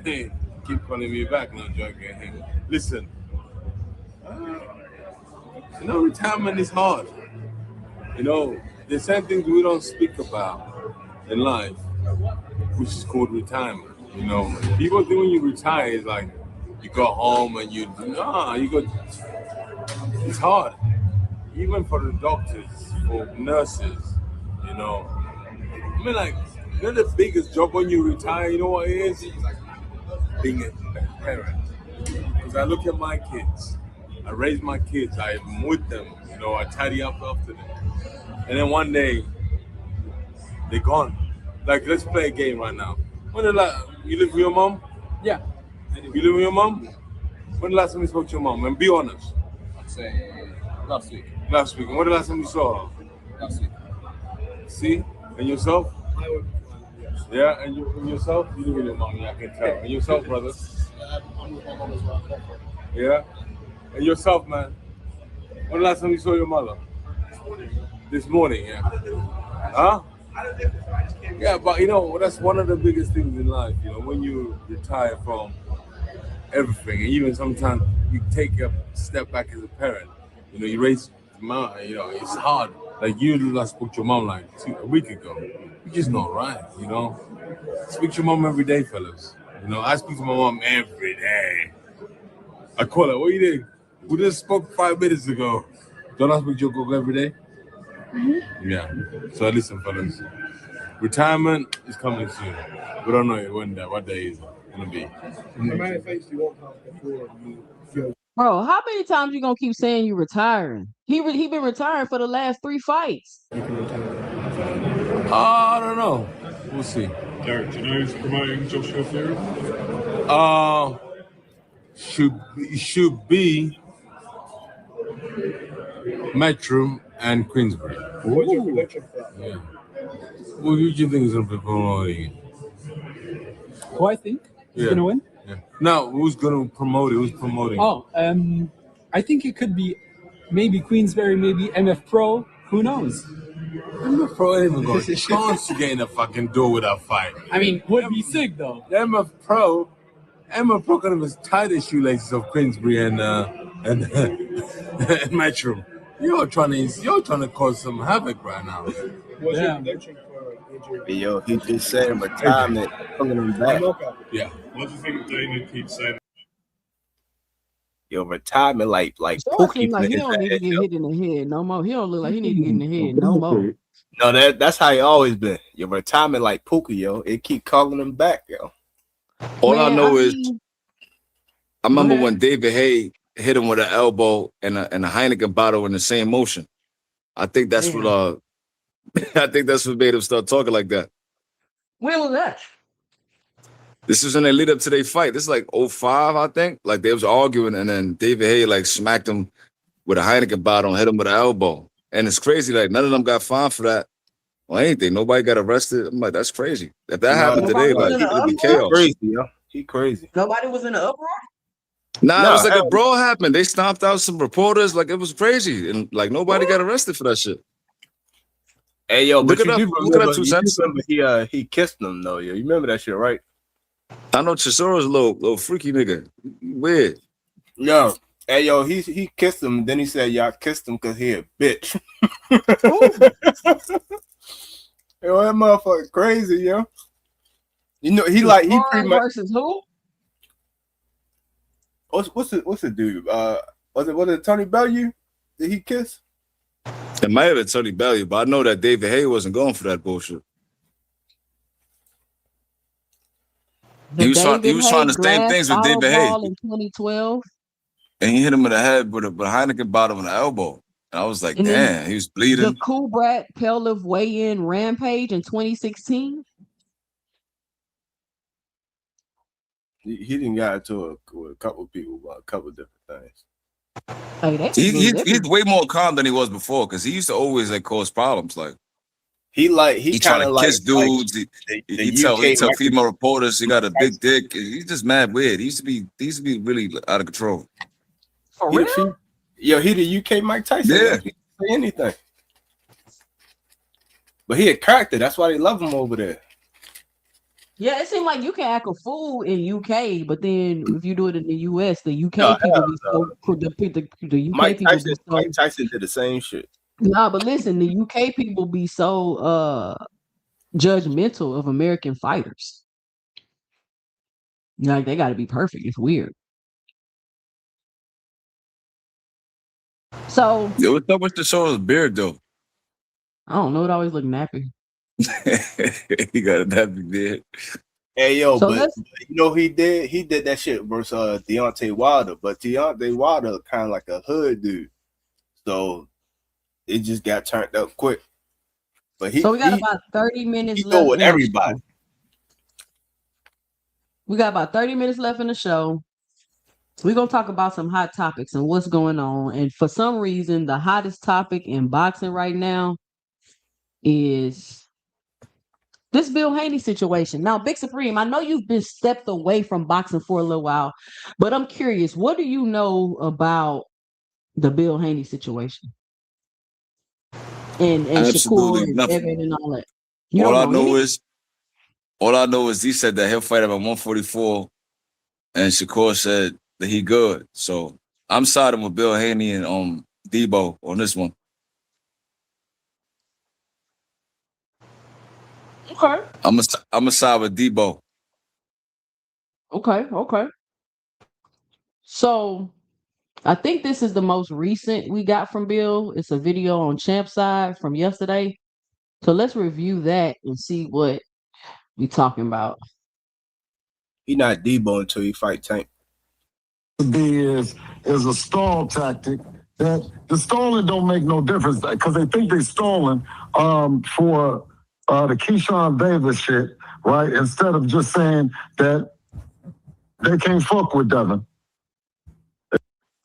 Speaker 14: they keep calling me back. No joking. Listen, retirement is hard. There's certain things we don't speak about in life, which is called retirement. People think when you retire, it's like you go home and you go. It's hard, even for the doctors, for nurses. The biggest job when you retire, you know what it is? Being a parent. Because I look at my kids, I raise my kids, I'm with them, I tidy up after them. And then one day, They're gone. Like, let's play a game right now. When the last you live with your mom?
Speaker 15: Yeah.
Speaker 14: You live with your mom? When the last time you spoke to your mom? And be honest.
Speaker 15: I'd say last week.
Speaker 14: Last week. And when the last time you saw her?
Speaker 15: Last week.
Speaker 14: See? And yourself? Yeah, and yourself? You live with your mom, yeah, I can tell. And yourself, brother?
Speaker 15: I'm with my mom as well.
Speaker 14: Yeah? And yourself, man? When the last time you saw your mother? This morning, yeah. Huh? Yeah, but you know, that's one of the biggest things in life, you know, when you retire from everything, and even sometimes you take a step back as a parent, you know, you raise them out, you know, it's hard. Like you last spoke to your mom like a week ago. You're just not right, you know. Speak to your mom every day, fellas. You know, I speak to my mom every day. I call her, what you doing? We just spoke 5 minutes ago. Don't I speak to your cook every day? Mm-hmm. Yeah. So listen, fellas. Retirement is coming soon. We don't know when that. What day is it gonna be?
Speaker 15: How many fights do you want before you feel?
Speaker 1: Bro, how many times you gonna keep saying you retiring? He been retiring for the last 3 fights.
Speaker 14: I don't know. We'll see.
Speaker 3: Derek, do you know who's promoting Joshua Fury?
Speaker 14: Should be Metro and Queensbury.
Speaker 15: What's your prediction for that?
Speaker 14: Yeah. What do you think is going to be promoting it?
Speaker 16: Who I think is going to win?
Speaker 14: Yeah. Now, who's going to promote it? Who's promoting it?
Speaker 16: Oh, I think it could be maybe Queensberry, maybe MF Pro. Who knows?
Speaker 14: MF Pro ain't even got a chance to get in the fucking door without fight.
Speaker 16: I mean, would be sick though.
Speaker 14: MF Pro can have tie the shoelaces of Queensbury and Metro. You're trying to cause some havoc right now.
Speaker 15: What's your prediction for injury?
Speaker 9: Yo, he just said retirement pulling him back.
Speaker 14: Yeah.
Speaker 3: What do you think Dana keeps saying?
Speaker 9: Yo, retirement like
Speaker 1: So it
Speaker 9: Pookie
Speaker 1: seems like he
Speaker 9: playing
Speaker 1: don't need to
Speaker 9: that,
Speaker 1: get
Speaker 9: yo.
Speaker 1: hit in the head no more. He don't look like he need to get in the head no more.
Speaker 9: No, that's how he always been. Your retirement like Pookie, yo. It keep calling him back, yo.
Speaker 5: All I
Speaker 1: Man,
Speaker 5: know
Speaker 1: I
Speaker 5: is
Speaker 1: mean,
Speaker 5: I remember
Speaker 1: ahead.
Speaker 5: when David Hay hit him with an elbow and a Heineken bottle in the same motion. I think that's
Speaker 1: Damn.
Speaker 5: what I think that's what made him start talking like that.
Speaker 1: When was that?
Speaker 5: This was in the lead up to their fight. This is like 05, I think. Like they was arguing, and then David Hay like smacked him with a Heineken bottle and hit him with an elbow. And it's crazy, like none of them got fined for that or anything. Nobody got arrested. I'm like, that's crazy. If that happened today,
Speaker 1: Nobody was
Speaker 5: like
Speaker 1: in the
Speaker 5: it'd be
Speaker 1: uproar?
Speaker 5: chaos.
Speaker 9: Crazy, yo. He crazy.
Speaker 1: Nobody was in the uproar?
Speaker 5: Nah,
Speaker 9: No,
Speaker 5: it was like a
Speaker 9: hell
Speaker 5: brawl happened. They stomped out some reporters, like it was crazy. And like nobody got arrested for that shit.
Speaker 9: Hey, yo,
Speaker 5: Look
Speaker 9: but
Speaker 5: it up.
Speaker 9: you do
Speaker 5: Look it up,
Speaker 9: remember,
Speaker 5: 2 cents.
Speaker 9: he kissed him though, yo. You remember that shit, right?
Speaker 5: I know Chisoro's a little freaky nigga. Weird.
Speaker 9: No. Hey, yo, he kissed him. Then he said, y'all kissed him because he a bitch. Yo, that motherfucker crazy, yo. You know, he pretty much
Speaker 1: versus who?
Speaker 9: what's the dude? Was it Tony Bellew? Did he kiss?
Speaker 5: It might have been Tony Bellew, but I know that David Hay wasn't going for that bullshit. He was trying the same things with David Hay.
Speaker 1: In 2012.
Speaker 5: And he hit him in the head with a Heineken bottle in the elbow. And I was like,
Speaker 1: And then
Speaker 5: damn, he was bleeding.
Speaker 1: The Kubrat Pellev weigh-in rampage in 2016.
Speaker 9: He didn't got into with a couple of people about a couple of different things.
Speaker 1: Hey,
Speaker 5: He's way more calm than he was before because he used to always like cause problems. Like
Speaker 9: he
Speaker 5: trying to
Speaker 9: like
Speaker 5: kiss dudes. He tell female reporters he got a big dick. He's just mad weird. He used to be really out of control.
Speaker 1: For real?
Speaker 9: He the UK Mike Tyson.
Speaker 5: Yeah.
Speaker 9: He can say anything. But he a character. That's why they love him over there.
Speaker 1: Yeah, it seemed like you can act a fool in UK, but then if you do it in the US, the UK people be so the UK
Speaker 9: Mike
Speaker 1: people
Speaker 9: Tyson,
Speaker 1: be so,
Speaker 9: Mike Tyson did the same shit.
Speaker 1: Nah, but listen, the UK people be so judgmental of American fighters. Like they gotta be perfect. It's weird. So
Speaker 5: Yo, what's up with the show's beard though?
Speaker 1: I don't know, it always look nappy.
Speaker 5: He got a nappy beard.
Speaker 9: Hey yo,
Speaker 1: So
Speaker 9: but you know he did that shit versus Deontay Wilder, but Deontay Wilder kind of like a hood dude, so it just got turned up quick. But
Speaker 1: So we got about 30 minutes
Speaker 9: he go
Speaker 1: left
Speaker 9: with
Speaker 1: in the
Speaker 9: everybody.
Speaker 1: show. We got about 30 minutes left in the show. We're going to talk about some hot topics and what's going on. And for some reason, the hottest topic in boxing right now is this Bill Haney situation. Now, Big Supreme, I know you've been stepped away from boxing for a little while, but I'm curious, what do you know about the Bill Haney situation? And Shakur
Speaker 5: Absolutely
Speaker 1: and
Speaker 5: nothing.
Speaker 1: Evan and all that. You
Speaker 5: All I
Speaker 1: don't know
Speaker 5: know
Speaker 1: anything?
Speaker 5: all I know is he said that he'll fight him at 144, and Shakur said that he good. So I'm siding with Bill Haney and Debo on this one.
Speaker 1: Okay.
Speaker 5: I'm a side with Debo.
Speaker 1: Okay. So I think this is the most recent we got from Bill. It's a video on Champ Side from yesterday. So let's review that and see what we talking about.
Speaker 9: He not Debo until he fight Tank.
Speaker 17: Is a stall tactic. That the stalling don't make no difference because they think they stalling for the Keyshawn Davis shit, right? Instead of just saying that they can't fuck with Devin.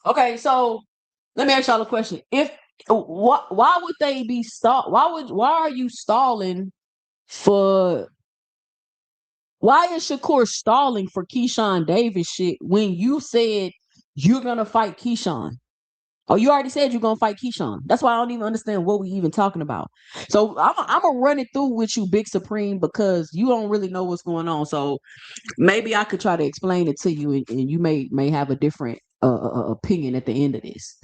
Speaker 1: Okay, so let me ask y'all a question. Why would they be why are you stalling for? Why is Shakur stalling for Keyshawn Davis shit when you said you're gonna fight Keyshawn? Oh, you already said you're gonna fight Keyshawn. That's why I don't even understand what we even talking about. So I'm gonna run it through with you, Big Supreme, because you don't really know what's going on. So maybe I could try to explain it to you, and you may have a different opinion at the end of this.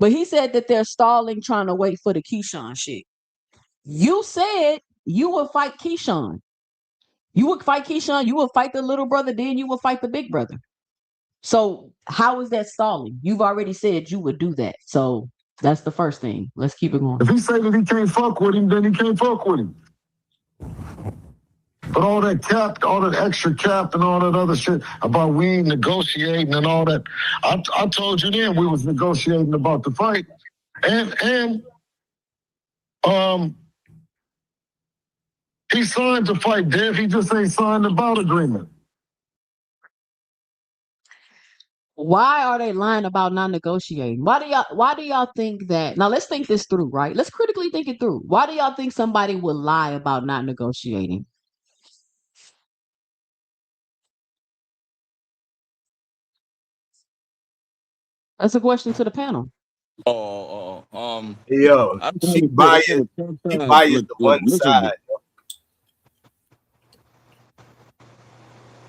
Speaker 1: But he said that they're stalling, trying to wait for the Keyshawn shit. You said you would fight Keyshawn. You would fight Keyshawn. You would fight the little brother. Then you would fight the big brother. So how is that stalling? You've already said you would do that. So that's the first thing. Let's keep it going.
Speaker 17: If he say that he can't fuck with him, then he can't fuck with him. But all that cap, all that extra cap and all that other shit about we ain't negotiating and all that. I told you then we was negotiating about the fight. And he signed to fight Dev. He just ain't signed the bout agreement.
Speaker 1: Why are they lying about not negotiating? Why do y'all think that? Now let's think this through, right? Let's critically think it through. Why do y'all think somebody would lie about not negotiating? That's a question to the panel.
Speaker 9: Yo, he biased to one side.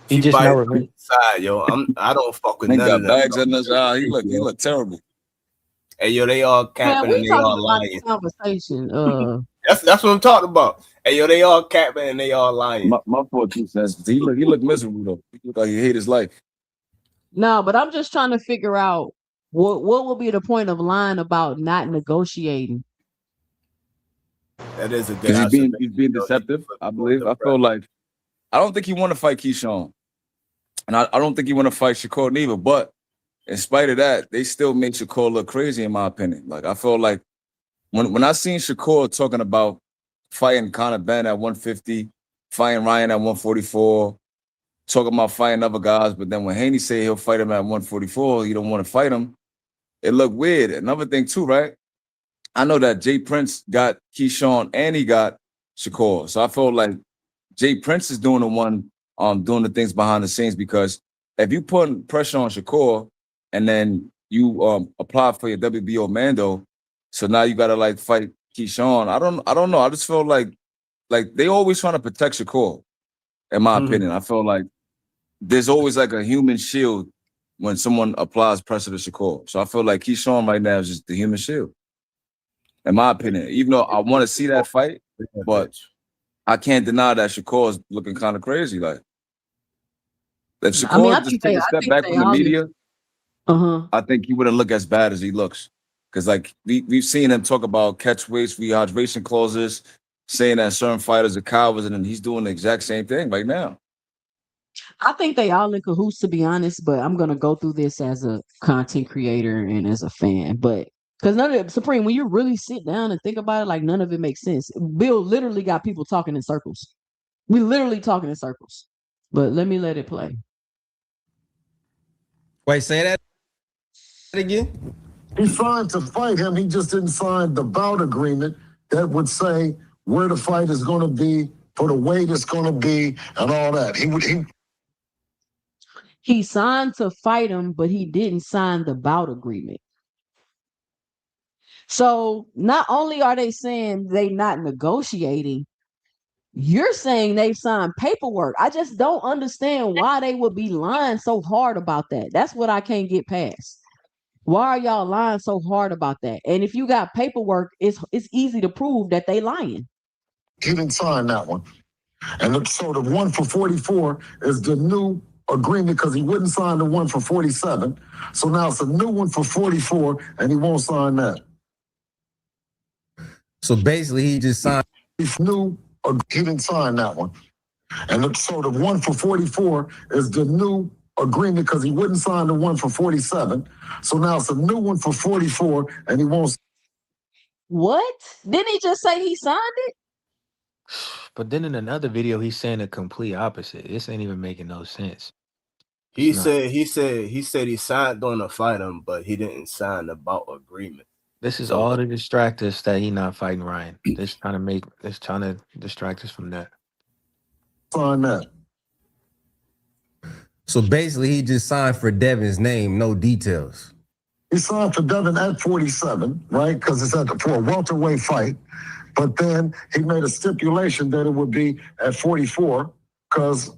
Speaker 10: He just
Speaker 9: biased
Speaker 10: never
Speaker 9: to one side, yo. I don't fuck with
Speaker 5: He
Speaker 9: none
Speaker 5: got
Speaker 9: of them.
Speaker 5: bags in his eye. He look terrible.
Speaker 9: Hey, yo, they all
Speaker 1: Man,
Speaker 9: capping
Speaker 1: we
Speaker 9: and they
Speaker 1: talking
Speaker 9: all
Speaker 1: about
Speaker 9: lying.
Speaker 1: this conversation.
Speaker 9: That's what I'm talking about. Hey, yo, they all capping and they all lying.
Speaker 5: My fault too, says he look miserable though. He look like he hate his life.
Speaker 1: No, but I'm just trying to figure out what will be the point of lying about not negotiating.
Speaker 9: That is a good
Speaker 5: Because he's being deceptive, I believe. I feel like I don't think he want to fight Keyshawn. And I don't think he want to fight Shakur neither. But in spite of that, they still make Shakur look crazy, in my opinion. Like I feel like when I seen Shakur talking about fighting Conor Ben at 150, fighting Ryan at 144, talking about fighting other guys, but then when Haney say he'll fight him at 144, you don't want to fight him. It looked weird. Another thing too, right? I know that Jay Prince got Keyshawn and he got Shakur. So I feel like Jay Prince is doing the one doing the things behind the scenes, because if you put pressure on Shakur and then you apply for your WBO Mando, so now you gotta like fight Keyshawn. I don't know. I just feel like they always trying to protect Shakur, in my opinion. I feel like there's always like a human shield when someone applies pressure to Shakur. So I feel like Keyshawn right now is just the human shield, in my opinion. Even though I want to see that fight, but I can't deny that Shakur is looking kind of crazy. Like if Shakur just take a step back from the media, I think he wouldn't look as bad as he looks. Because like we've seen him talk about catch weights, rehydration clauses, saying that certain fighters are cowards, and then he's doing the exact same thing right now.
Speaker 1: I think they all in cahoots, to be honest, but I'm gonna go through this as a content creator and as a fan. But Because none of it, Supreme, when you really sit down and think about it, like none of it makes sense. Bill literally got people talking in circles. We literally talking in circles. But let it play.
Speaker 18: Wait, say that again.
Speaker 17: He signed to fight him. He just didn't sign the bout agreement that would say where the fight is going to be, for the weight it's going to be, and all that.
Speaker 1: He signed to fight him, but he didn't sign the bout agreement. So not only are they saying they not negotiating, you're saying they've signed paperwork. I just don't understand why they would be lying so hard about that. That's what I can't get past. Why are y'all lying so hard about that? And if you got paperwork, it's easy to prove that they lying.
Speaker 17: He didn't sign that one. And so the one for 44 is the new agreement because he wouldn't sign the one for 47. So now it's a new one for 44 and he won't sign that.
Speaker 18: So basically he just signed.
Speaker 17: He didn't sign that one. And so the one for 44 is the new agreement because he wouldn't sign the one for 47. So now it's a new one for 44 and he won't.
Speaker 1: What? Didn't he just say he signed it?
Speaker 10: But then in another video, he's saying the complete opposite. This ain't even making no sense.
Speaker 9: He said he signed on to fight him, but he didn't sign the bout agreement.
Speaker 10: This is all to distract us that he not fighting Ryan. This trying to distract us from that.
Speaker 17: Sign that.
Speaker 18: So basically he just signed for Devin's name, no details.
Speaker 17: He signed for Devin at 47, right? Because it's for a welterweight fight. But then he made a stipulation that it would be at 44 because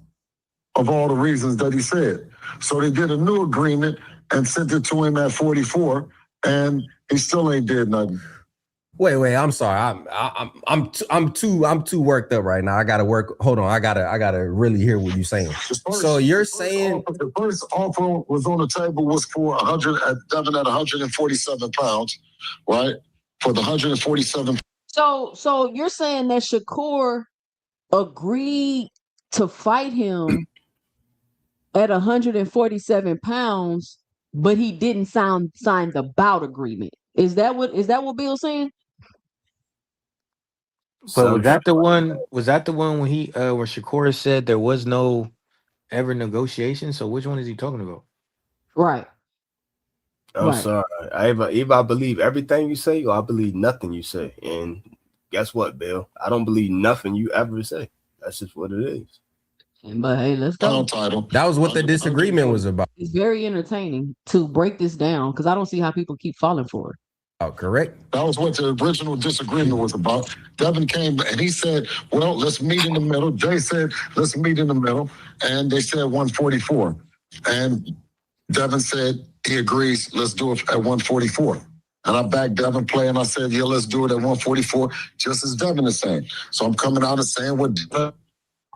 Speaker 17: of all the reasons that he said. So they did a new agreement and sent it to him at 44, and he still ain't did nothing.
Speaker 18: Wait, I'm sorry. I'm too worked up right now. I gotta work. Hold on. I gotta really hear what you're saying. So you're saying
Speaker 17: the first offer was on the table was for Devin at 147 pounds, right? For the 147.
Speaker 1: So you're saying that Shakur agreed to fight him at 147 pounds, but he didn't sign the bout agreement. Is that what Bill's saying?
Speaker 10: But was that the one when he where Shakur said there was no ever negotiation? So which one is he talking about?
Speaker 1: Right.
Speaker 9: I'm sorry. Either I believe everything you say or I believe nothing you say. And guess what, Bill? I don't believe nothing you ever say. That's just what it is.
Speaker 1: But hey, let's go.
Speaker 18: That was what the disagreement was about.
Speaker 1: It's very entertaining to break this down because I don't see how people keep falling for it.
Speaker 18: Oh, correct.
Speaker 17: That was what the original disagreement was about. Devin came and he said, well, let's meet in the middle. Jay said, let's meet in the middle. And they said 144. And Devin said he agrees, let's do it at 144. And I backed Devin play and I said, yeah, let's do it at 144, just as Devin is saying. So I'm coming out and saying what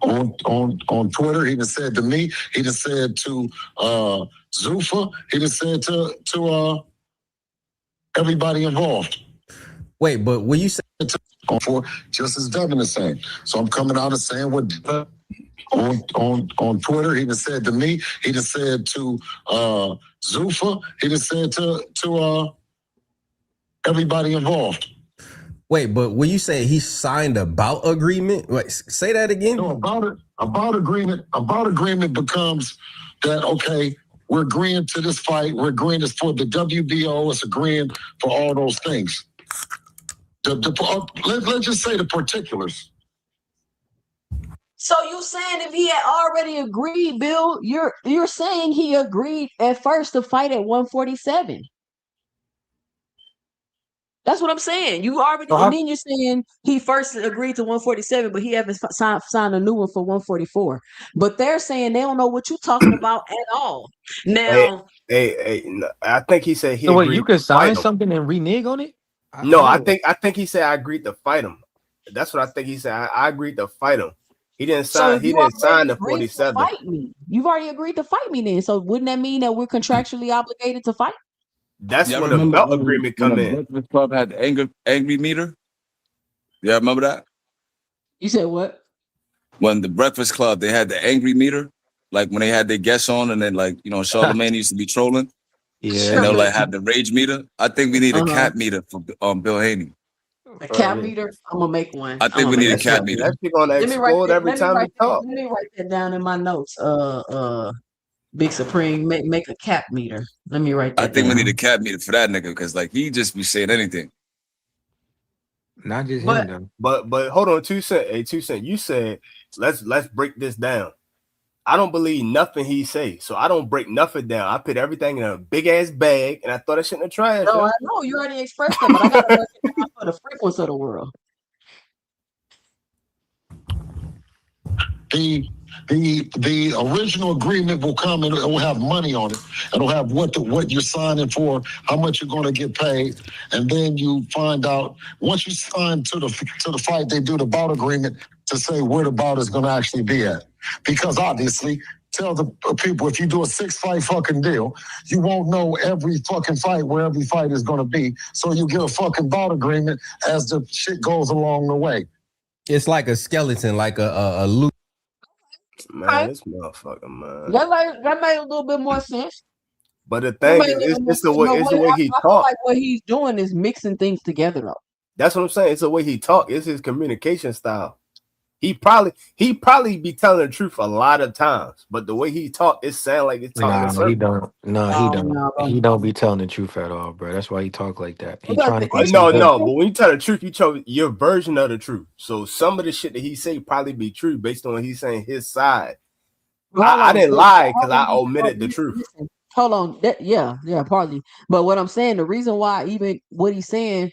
Speaker 17: on Twitter, he just said to me, he just said to Zuffa, he just said to everybody involved.
Speaker 18: Wait, but when you say
Speaker 17: for just as Devin is saying. So I'm coming out and saying what on Twitter, he just said to me, he just said to Zuffa, he just said to everybody involved.
Speaker 18: Wait, but when you say he signed a bout agreement, wait, say that again.
Speaker 17: No, about agreement becomes that okay, we're agreeing to this fight, we're agreeing this for the WBO, it's agreeing for all those things. Let's just say the particulars.
Speaker 1: So you saying if he had already agreed, Bill, you're saying he agreed at first to fight at 147. That's what I'm saying. You already, and then you're saying he first agreed to 147, but he haven't signed a new one for 144. But they're saying they don't know what you're talking about at all. Now,
Speaker 9: I think he said he.
Speaker 10: So wait, you could sign something and renege on it?
Speaker 9: I think he said I agreed to fight him. That's what I think he said. I agreed to fight him. He didn't sign. He didn't sign the 47.
Speaker 1: Fight me. You've already agreed to fight me. Then, so wouldn't that mean that we're contractually obligated to fight?
Speaker 9: That's when the belt agreement come in.
Speaker 5: The club had the angry meter. Yeah, remember that?
Speaker 1: You said what?
Speaker 5: When the Breakfast Club, they had the angry meter, like when they had their guests on, and then Charlamagne used to be trolling.
Speaker 10: Yeah.
Speaker 5: You know, like have the rage meter. I think we need a
Speaker 1: Uh-huh.
Speaker 5: cap meter for Bill Haney.
Speaker 1: A cap meter. I'm gonna make one.
Speaker 5: I think we need a cap meter.
Speaker 9: That shit gonna
Speaker 1: Let me write
Speaker 9: explode
Speaker 1: that.
Speaker 9: every time he talk.
Speaker 1: Let me write that down in my notes. Big Supreme, make a cap meter. Let me write that
Speaker 5: I think
Speaker 1: down.
Speaker 5: we need a cap meter for that nigga because like he just be saying anything.
Speaker 10: Not just
Speaker 9: But
Speaker 10: him though.
Speaker 9: but hold on, 2 Cent. Hey, 2 Cent, you said let's break this down. I don't believe nothing he say, so I don't break nothing down. I put everything in a big ass bag, and I throw that shit in the trash.
Speaker 1: No,
Speaker 9: yo.
Speaker 1: I know you already expressed that, but I gotta work it out for the frequency of the world.
Speaker 17: The original agreement will come and it will have money on it. It'll have what you're signing for, how much you're going to get paid, and then you find out once you sign to the fight, they do the bout agreement to say where the bout is going to actually be at. Because obviously, tell the people if you do a 6-fight fucking deal, you won't know every fucking fight where every fight is going to be. So you get a fucking bout agreement as the shit goes along the way.
Speaker 18: It's like a skeleton, like a loop.
Speaker 9: Man, this motherfucker, man.
Speaker 1: That made a little bit more sense.
Speaker 9: But the thing is, it's the way he
Speaker 1: I feel
Speaker 9: talk.
Speaker 1: like what he's doing is mixing things together, though.
Speaker 9: That's what I'm saying. It's the way he talk. It's his communication style. He probably be telling the truth a lot of times, but the way he talk, it sound like it's talking.
Speaker 10: Nah, he don't. No, he don't.
Speaker 1: no, bro.
Speaker 10: He don't be telling the truth at all, bro. That's why he talk like that. He
Speaker 1: Because
Speaker 10: trying to.
Speaker 9: No. But when you tell the truth, you tell your version of the truth. So some of the shit that he say probably be true based on what he's saying his side. I didn't lie because I omitted the truth.
Speaker 1: Hold on. Yeah, partly. But what I'm saying, the reason why even what he's saying,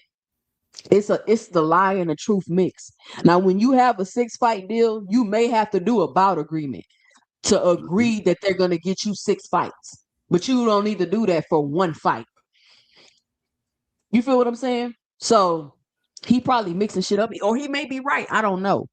Speaker 1: it's the lie and the truth mix. Now, when you have a 6-fight deal, you may have to do a bout agreement to agree that they're gonna get you 6 fights. But you don't need to do that for 1 fight. You feel what I'm saying? So he probably mixing shit up, or he may be right. I don't know.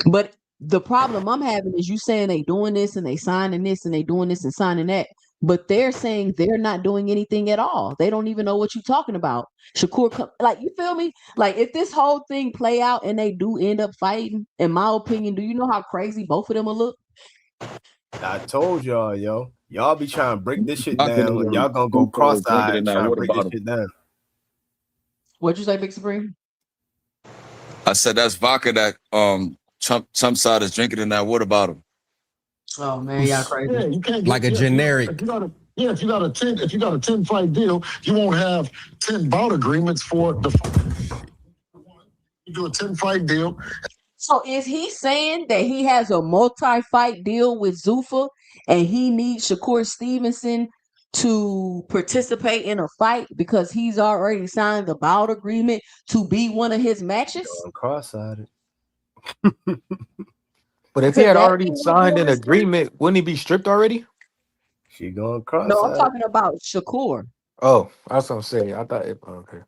Speaker 1: But the problem I'm having is you saying they doing this and they signing this and they doing this and signing that, but they're saying they're not doing anything at all. They don't even know what you're talking about. Shakur, like, you feel me? Like, if this whole thing play out and they do end up fighting, in my opinion, do you know how crazy both of them will look?
Speaker 9: I told y'all, yo. Y'all be trying to break this shit down. Y'all gonna go cross-eyed trying to break this shit down.
Speaker 1: What'd you say, Big Supreme?
Speaker 5: I said that's vodka that Trump side is drinking in that water bottle.
Speaker 1: Oh man, y'all crazy.
Speaker 17: Yeah, you can't
Speaker 18: Like a generic.
Speaker 17: If you got a 10-fight deal, you won't have 10 bout agreements for the. You do a 10-fight deal.
Speaker 1: So is he saying that he has a multi-fight deal with Zuffa and he needs Shakur Stevenson to participate in a fight because he's already signed the bout agreement to be one of his matches?
Speaker 9: Going cross-eyed.
Speaker 10: But if he had already signed an agreement, wouldn't he be stripped already?
Speaker 9: She going cross-eyed.
Speaker 1: No, I'm talking about Shakur.
Speaker 10: Oh, that's what I'm saying. I thought. Okay.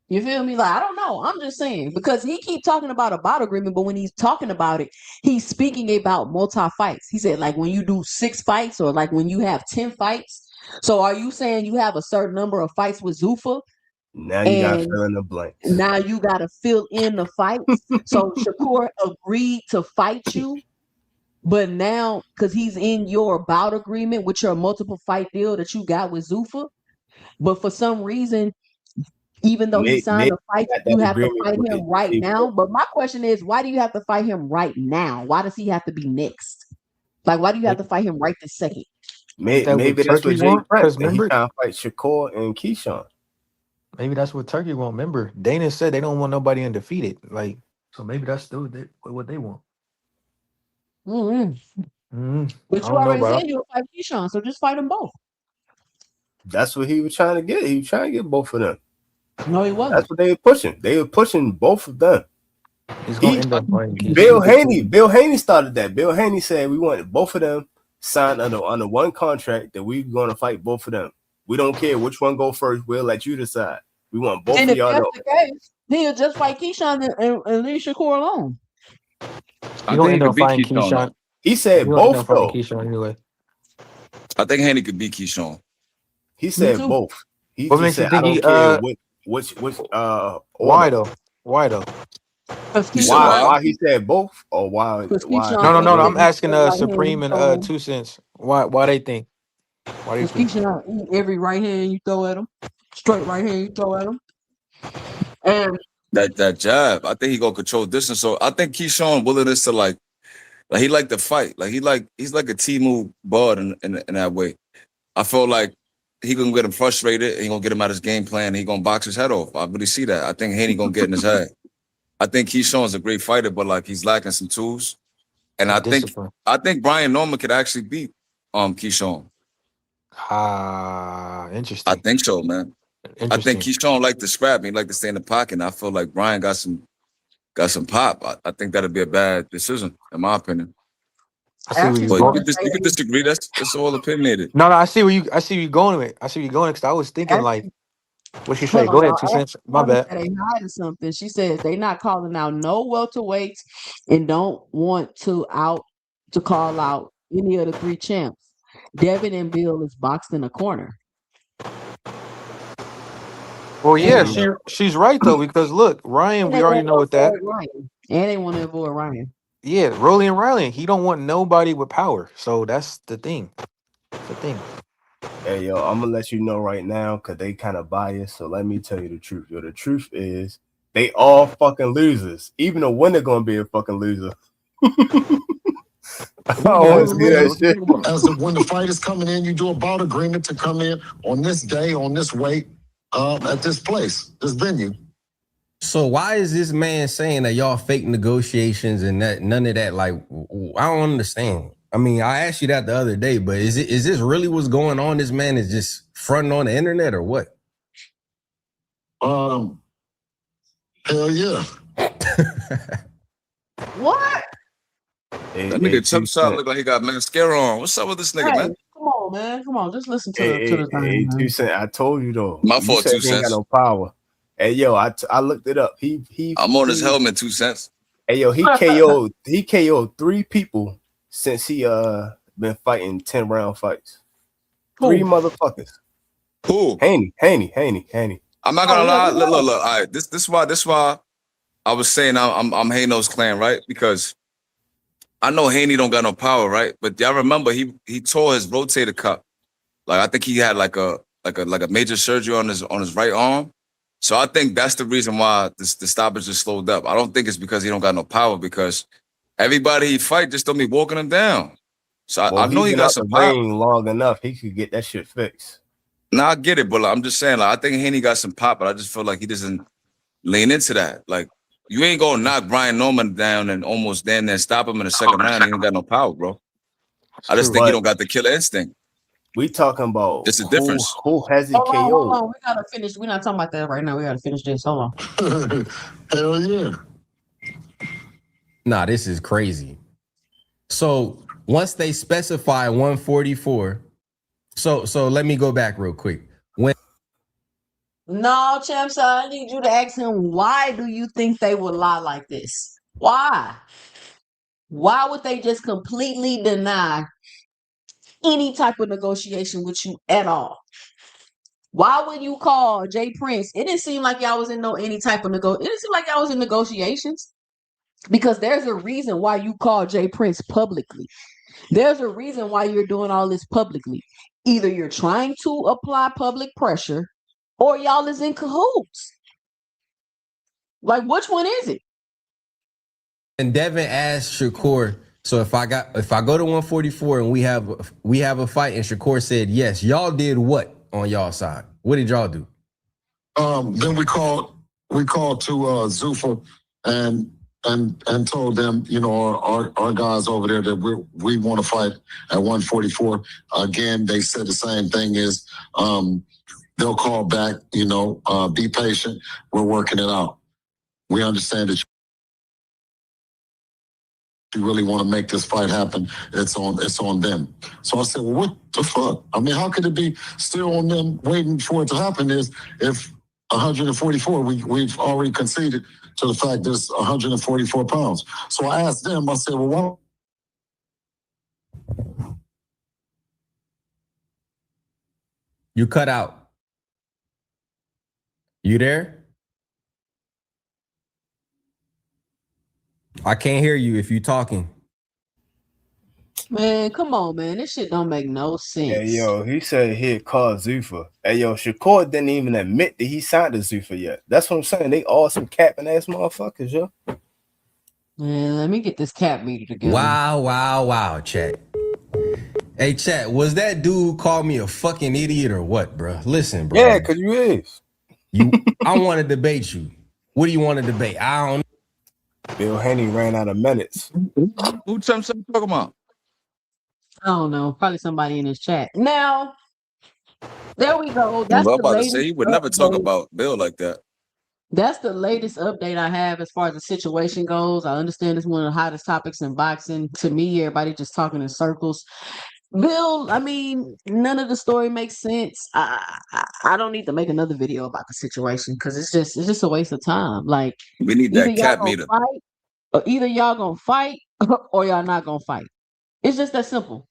Speaker 1: You feel me? Like, I don't know. I'm just saying because he keep talking about a bout agreement, but when he's talking about it, he's speaking about multi-fights. He said like when you do 6 fights or like when you have 10 fights. So are you saying you have a certain number of fights with Zuffa?
Speaker 9: Now you gotta fill in the blanks.
Speaker 1: Now you gotta fill in the fights. So Shakur agreed to fight you, but now because he's in your bout agreement with your multiple fight deal that you got with Zuffa, but for some reason, even though he signed a fight, you have to fight him right now. But my question is, why do you have to fight him right now? Why does he have to be next? Like, why do you have to fight him right this second?
Speaker 9: Maybe that's what Jay Pratt said. He trying to fight Shakur and Keyshawn.
Speaker 10: Maybe that's what Turkey want. Remember, Dana said they don't want nobody undefeated. Like, so maybe that's still what they want.
Speaker 1: But you already said you'll fight Keyshawn, so just fight them both.
Speaker 9: That's what he was trying to get. He was trying to get both of them.
Speaker 1: No, he wasn't.
Speaker 9: That's what they were pushing. They were pushing both of them.
Speaker 10: He's gonna end up fighting
Speaker 9: Bill Haney started that. Bill Haney said we wanted both of them signed under one contract that we're going to fight both of them. We don't care which one go first. We'll let you decide. We want both
Speaker 1: And
Speaker 9: of
Speaker 1: if
Speaker 9: y'all.
Speaker 1: that's the case, he'll just fight Keyshawn and leave Shakur alone.
Speaker 10: He gonna end up fighting Keyshawn.
Speaker 9: He said both though.
Speaker 10: Keyshawn anyway.
Speaker 5: I think Haney could beat Keyshawn.
Speaker 9: He said both. He
Speaker 10: What makes you
Speaker 9: said,
Speaker 10: think
Speaker 9: I don't
Speaker 10: he
Speaker 9: care which
Speaker 10: why though? Why though?
Speaker 9: Why he said both or why?
Speaker 10: No. I'm asking Supreme and 2 Cents. Why they think? Why do you
Speaker 1: Because
Speaker 10: think?
Speaker 1: Keyshawn eat every right hand you throw at him, straight right hand you throw at him, and
Speaker 5: That jab, I think he gonna control distance. So I think Keyshawn willingness to like he like to fight. He's like a Timu Bud in that way. I feel like he gonna get him frustrated. He gonna get him out his game plan. He gonna box his head off. I really see that. I think Haney gonna get in his head. I think Keyshawn's a great fighter, but like he's lacking some tools. And I
Speaker 10: Discipline.
Speaker 5: think Brian Norman could actually beat Keyshawn.
Speaker 10: Interesting.
Speaker 5: I think so, man. I think
Speaker 10: Interesting.
Speaker 5: Keyshawn like to scrap. He like to stay in the pocket. And I feel like Brian got some pop. I think that'd be a bad decision, in my opinion.
Speaker 10: I see where you
Speaker 5: But
Speaker 10: going.
Speaker 5: you could disagree. That's all opinionated.
Speaker 10: No, I see where you going with. I see where you going because I was thinking like, what she say?
Speaker 1: hold
Speaker 10: Go
Speaker 1: on,
Speaker 10: ahead,
Speaker 1: y'all.
Speaker 10: 2 cents. My bad.
Speaker 1: They hiding something. She says they not calling out no welterweights and don't want to call out any of the 3 champs. Devin and Bill is boxed in a corner.
Speaker 10: Well, yeah,
Speaker 1: And
Speaker 10: she's right though because look, Ryan, we
Speaker 1: they
Speaker 10: already
Speaker 1: want
Speaker 10: know
Speaker 1: to
Speaker 10: what that.
Speaker 1: avoid Ryan. And they want to avoid Ryan.
Speaker 10: Yeah, Rolly and Riley, he don't want nobody with power. So that's the thing. That's the thing.
Speaker 9: Hey, yo, I'm gonna let you know right now because they kind of biased. So let me tell you the truth. Yo, the truth is they all fucking losers. Even the winner gonna be a fucking loser. I always see that shit.
Speaker 17: When the fight is coming in, you do a bout agreement to come in on this day, on this weight, at this place, this venue.
Speaker 18: So why is this man saying that y'all fake negotiations and that none of that? Like, I don't understand. I mean, I asked you that the other day, but is this really what's going on? This man is just fronting on the internet or what?
Speaker 17: Hell yeah.
Speaker 1: What?
Speaker 5: That nigga Chump Shot look like he got mascara on. What's up with this nigga, man?
Speaker 1: Come on, man. Come on. Just listen to
Speaker 9: Hey,
Speaker 1: the thing.
Speaker 9: hey,
Speaker 1: man.
Speaker 9: 2 cents. I told you though.
Speaker 5: My
Speaker 9: You
Speaker 5: fault,
Speaker 9: said
Speaker 5: 2
Speaker 9: he ain't got
Speaker 5: cents.
Speaker 9: no power. Hey, yo, I looked it up.
Speaker 5: I'm on his helmet, 2 cents.
Speaker 9: Hey, yo, he KO'd 3 people since he been fighting 10-round fights. 3 motherfuckers.
Speaker 5: Who?
Speaker 9: Haney.
Speaker 5: I'm not gonna lie. Look. All right, this why I was saying I'm Hayno's clan, right? Because I know Haney don't got no power, right? But y'all remember he tore his rotator cuff. Like I think he had like a major surgery on his right arm. So I think that's the reason why the stoppage just slowed up. I don't think it's because he don't got no power, because everybody he fight just don't be walking him down. So I know he
Speaker 9: been
Speaker 5: got
Speaker 9: out
Speaker 5: some
Speaker 9: the
Speaker 5: power.
Speaker 9: ring long enough. He could get that shit fixed.
Speaker 5: Nah, I get it, but like, I'm just saying, like, I think Haney got some pop, but I just feel like he doesn't lean into that. Like, you ain't gonna knock Brian Norman down and almost damn near stop him in the second round. He ain't got no power, bro. I just think he don't got the killer instinct.
Speaker 9: We talking about
Speaker 5: It's the difference.
Speaker 9: Who has he
Speaker 1: Hold
Speaker 9: KO'd?
Speaker 1: on. We gotta finish. We're not talking about that right now. We gotta finish this. Hold on.
Speaker 17: Hell yeah.
Speaker 18: Nah, this is crazy. So once they specify 144, so let me go back real quick. When
Speaker 1: No, Champs, I need you to ask him, why do you think they would lie like this? Why? Why would they just completely deny any type of negotiation with you at all? Why would you call Jay Prince? It didn't seem like y'all was in any type of it didn't seem like y'all was in negotiations. Because there's a reason why you call Jay Prince publicly. There's a reason why you're doing all this publicly. Either you're trying to apply public pressure or y'all is in cahoots. Like, which one is it?
Speaker 18: and Devin asked Shakur, so if I go to 144 and we have a fight, and Shakur said yes, y'all did what on y'all side? What did y'all do?
Speaker 17: Then we called to Zuffa and told them, you know, our guys over there that we want to fight at 144. Again, they said the same thing is they'll call back, you know, be patient. We're working it out. We understand that you really want to make this fight happen. It's on them. So I said, well, what the fuck? I mean, how could it be still on them waiting for it to happen is if 144, we've already conceded to the fact there's 144 pounds. So I asked them, I said, well, why?
Speaker 18: You cut out. You there? I can't hear you if you're talking.
Speaker 1: Man, come on, man. This shit don't make no
Speaker 9: Hey,
Speaker 1: sense.
Speaker 9: yo, he said he'd call Zuffa. Hey, yo, Shakur didn't even admit that he signed to Zuffa yet. That's what I'm saying. They all some capping ass motherfuckers, yo.
Speaker 1: Man, let me get this cat meter together.
Speaker 18: Wow, chat. Hey, chat, was that dude call me a fucking idiot or what, bro? Listen, bro.
Speaker 9: Yeah, because you is.
Speaker 18: I want to debate you. What do you want to debate? I don't know.
Speaker 9: Bill Haney ran out of minutes.
Speaker 5: Who talking about?
Speaker 1: I don't know. Probably somebody in his chat. Now, there we go.
Speaker 5: I'm
Speaker 1: That's the
Speaker 5: about to
Speaker 1: latest
Speaker 5: say he would never talk
Speaker 1: update.
Speaker 5: about Bill like that.
Speaker 1: That's the latest update I have as far as the situation goes. I understand it's one of the hottest topics in boxing. To me, everybody just talking in circles. Bill, I mean, none of the story makes sense. I don't need to make another video about the situation because it's just a waste of time. Like
Speaker 5: We need
Speaker 1: either
Speaker 5: that
Speaker 1: y'all
Speaker 5: cap
Speaker 1: gonna
Speaker 5: meter.
Speaker 1: fight, or either y'all gonna fight, or y'all not gonna fight. It's just that simple.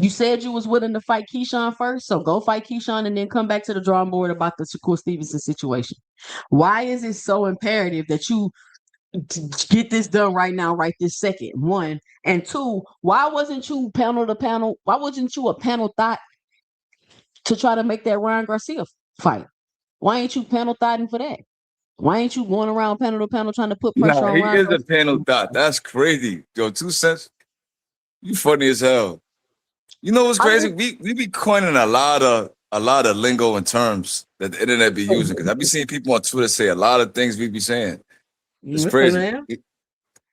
Speaker 1: You said you was willing to fight Keyshawn first, so go fight Keyshawn and then come back to the drawing board about the Shakur Stevenson situation. Why is it so imperative that you get this done right now, right this second? One. And two, why wasn't you panel to panel? Why wasn't you a panel thought to try to make that Ryan Garcia fight? Why ain't you panel thoughting for that? Why ain't you going around panel to panel trying to put pressure
Speaker 5: Nah,
Speaker 1: on
Speaker 5: he
Speaker 1: Ryan
Speaker 5: is a
Speaker 1: Garcia?
Speaker 5: panel dot. That's crazy. Yo, 2 cents. You funny as hell. You know what's crazy? We be coining a lot of lingo and terms that the internet be using. Because I be seeing people on Twitter say a lot of things we be saying. It's crazy.
Speaker 1: Man.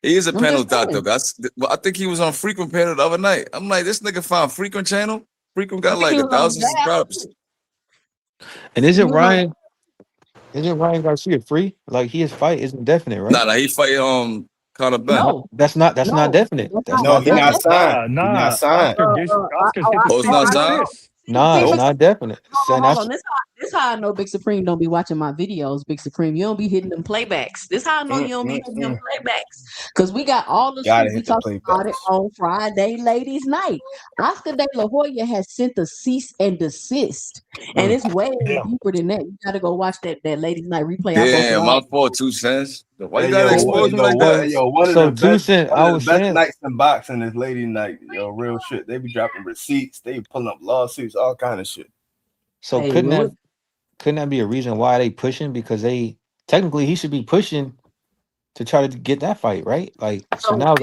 Speaker 5: He is a
Speaker 1: I'm
Speaker 5: panel
Speaker 1: just
Speaker 5: dot
Speaker 1: saying.
Speaker 5: though. I think he was on Frequent Panel the other night. I'm like, this nigga found Frequent channel. Frequent got
Speaker 1: I think
Speaker 5: like
Speaker 1: he was on
Speaker 5: 1,000
Speaker 1: Zap.
Speaker 5: subscribers.
Speaker 10: And
Speaker 1: He was on-
Speaker 10: isn't Ryan Garcia free? Like his fight is indefinite, right?
Speaker 5: Nah, he fight Conor Ben.
Speaker 1: No.
Speaker 10: That's not definite. That's
Speaker 9: No,
Speaker 10: not
Speaker 9: he not
Speaker 10: definite.
Speaker 9: signed. He not signed.
Speaker 8: Oscar's hit the
Speaker 5: Oh, it's not signed?
Speaker 10: Nah, it's not definite. So
Speaker 1: Hold
Speaker 10: that's
Speaker 1: on. This how I know Big Supreme don't be watching my videos. Big Supreme, you don't be hitting them playbacks. This how I know you don't be hitting them playbacks. Because we got all the
Speaker 9: Gotta
Speaker 1: shit we
Speaker 9: hit the
Speaker 1: talked about it
Speaker 9: playbacks.
Speaker 1: on Friday, ladies' night. Oscar De La Hoya has sent a cease and desist, and it's way deeper than that. You gotta go watch that ladies' night replay. I broke it
Speaker 5: Damn,
Speaker 1: all.
Speaker 5: my fault, 2 cents. Why you
Speaker 9: Hey,
Speaker 5: gotta
Speaker 9: yo,
Speaker 5: expose him like that?
Speaker 9: one
Speaker 10: So
Speaker 9: of
Speaker 10: 2
Speaker 9: the
Speaker 10: Cent,
Speaker 9: best,
Speaker 10: I
Speaker 9: one of
Speaker 10: was
Speaker 9: the best
Speaker 10: saying,
Speaker 9: nights in boxing is lady night. Yo, real shit. They be dropping receipts. They be pulling up lawsuits, all kind of shit.
Speaker 10: so
Speaker 1: Hey,
Speaker 10: couldn't
Speaker 1: what-
Speaker 10: that be a reason why they pushing? Because they technically he should be pushing to try to get that fight, right? Like so now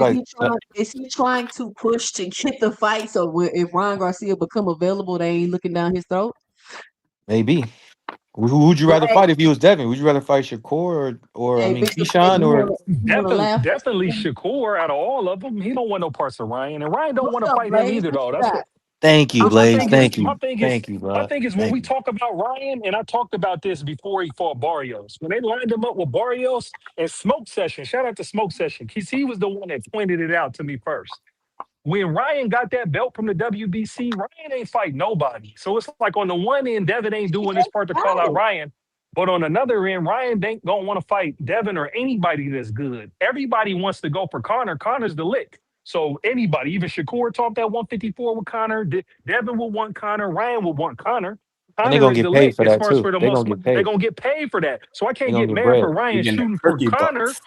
Speaker 1: is he trying to push to get the fight? So if Ryan Garcia become available, they ain't looking down his throat.
Speaker 10: maybe. Who would you rather
Speaker 1: Right.
Speaker 10: fight if he was Devin? Would you rather fight Shakur or I
Speaker 1: Hey,
Speaker 10: mean
Speaker 1: Big Supreme,
Speaker 10: Keyshawn
Speaker 1: you
Speaker 10: or
Speaker 1: wanna laugh?
Speaker 16: Definitely Shakur out of all of them. He don't want no parts of Ryan, and Ryan don't
Speaker 1: What's
Speaker 16: want to
Speaker 1: up,
Speaker 16: fight him
Speaker 1: Blaze?
Speaker 16: either,
Speaker 1: What
Speaker 16: though.
Speaker 1: you
Speaker 16: That's
Speaker 1: got?
Speaker 16: what
Speaker 10: Thank you,
Speaker 16: my
Speaker 10: Blaze.
Speaker 16: thing
Speaker 10: Thank
Speaker 16: is.
Speaker 10: you.
Speaker 16: My thing
Speaker 10: Thank you,
Speaker 16: is.
Speaker 10: bro.
Speaker 16: My thing is when
Speaker 10: Thank
Speaker 16: we
Speaker 10: you.
Speaker 16: talk about Ryan, and I talked about this before he fought Barrios. When they lined him up with Barrios and Smoke Session, shout out to Smoke Session, because he was the one that pointed it out to me first. When Ryan got that belt from the WBC, Ryan ain't fight nobody. So it's like on the one end, Devin ain't doing his part to call out Ryan. But on another end, Ryan ain't gonna want to fight Devin or anybody that's good. Everybody wants to go for Conor. Conor's the lick. So anybody, even Shakur talked at 154 with Conor. Devin will want Conor. Ryan will want Conor.
Speaker 10: And they're
Speaker 16: Conor
Speaker 10: gonna
Speaker 16: is the
Speaker 10: get paid
Speaker 16: lick
Speaker 10: for
Speaker 16: as
Speaker 10: that
Speaker 16: far as
Speaker 10: too.
Speaker 16: for the
Speaker 10: They're
Speaker 16: most.
Speaker 10: gonna get
Speaker 16: They're
Speaker 10: paid.
Speaker 16: gonna get paid for that. So I
Speaker 10: They're
Speaker 16: can't
Speaker 10: gonna
Speaker 16: get
Speaker 10: get
Speaker 16: mad for
Speaker 10: bread.
Speaker 16: Ryan
Speaker 9: You getting the
Speaker 16: shooting for
Speaker 9: turkey
Speaker 16: Conor.
Speaker 9: bucks.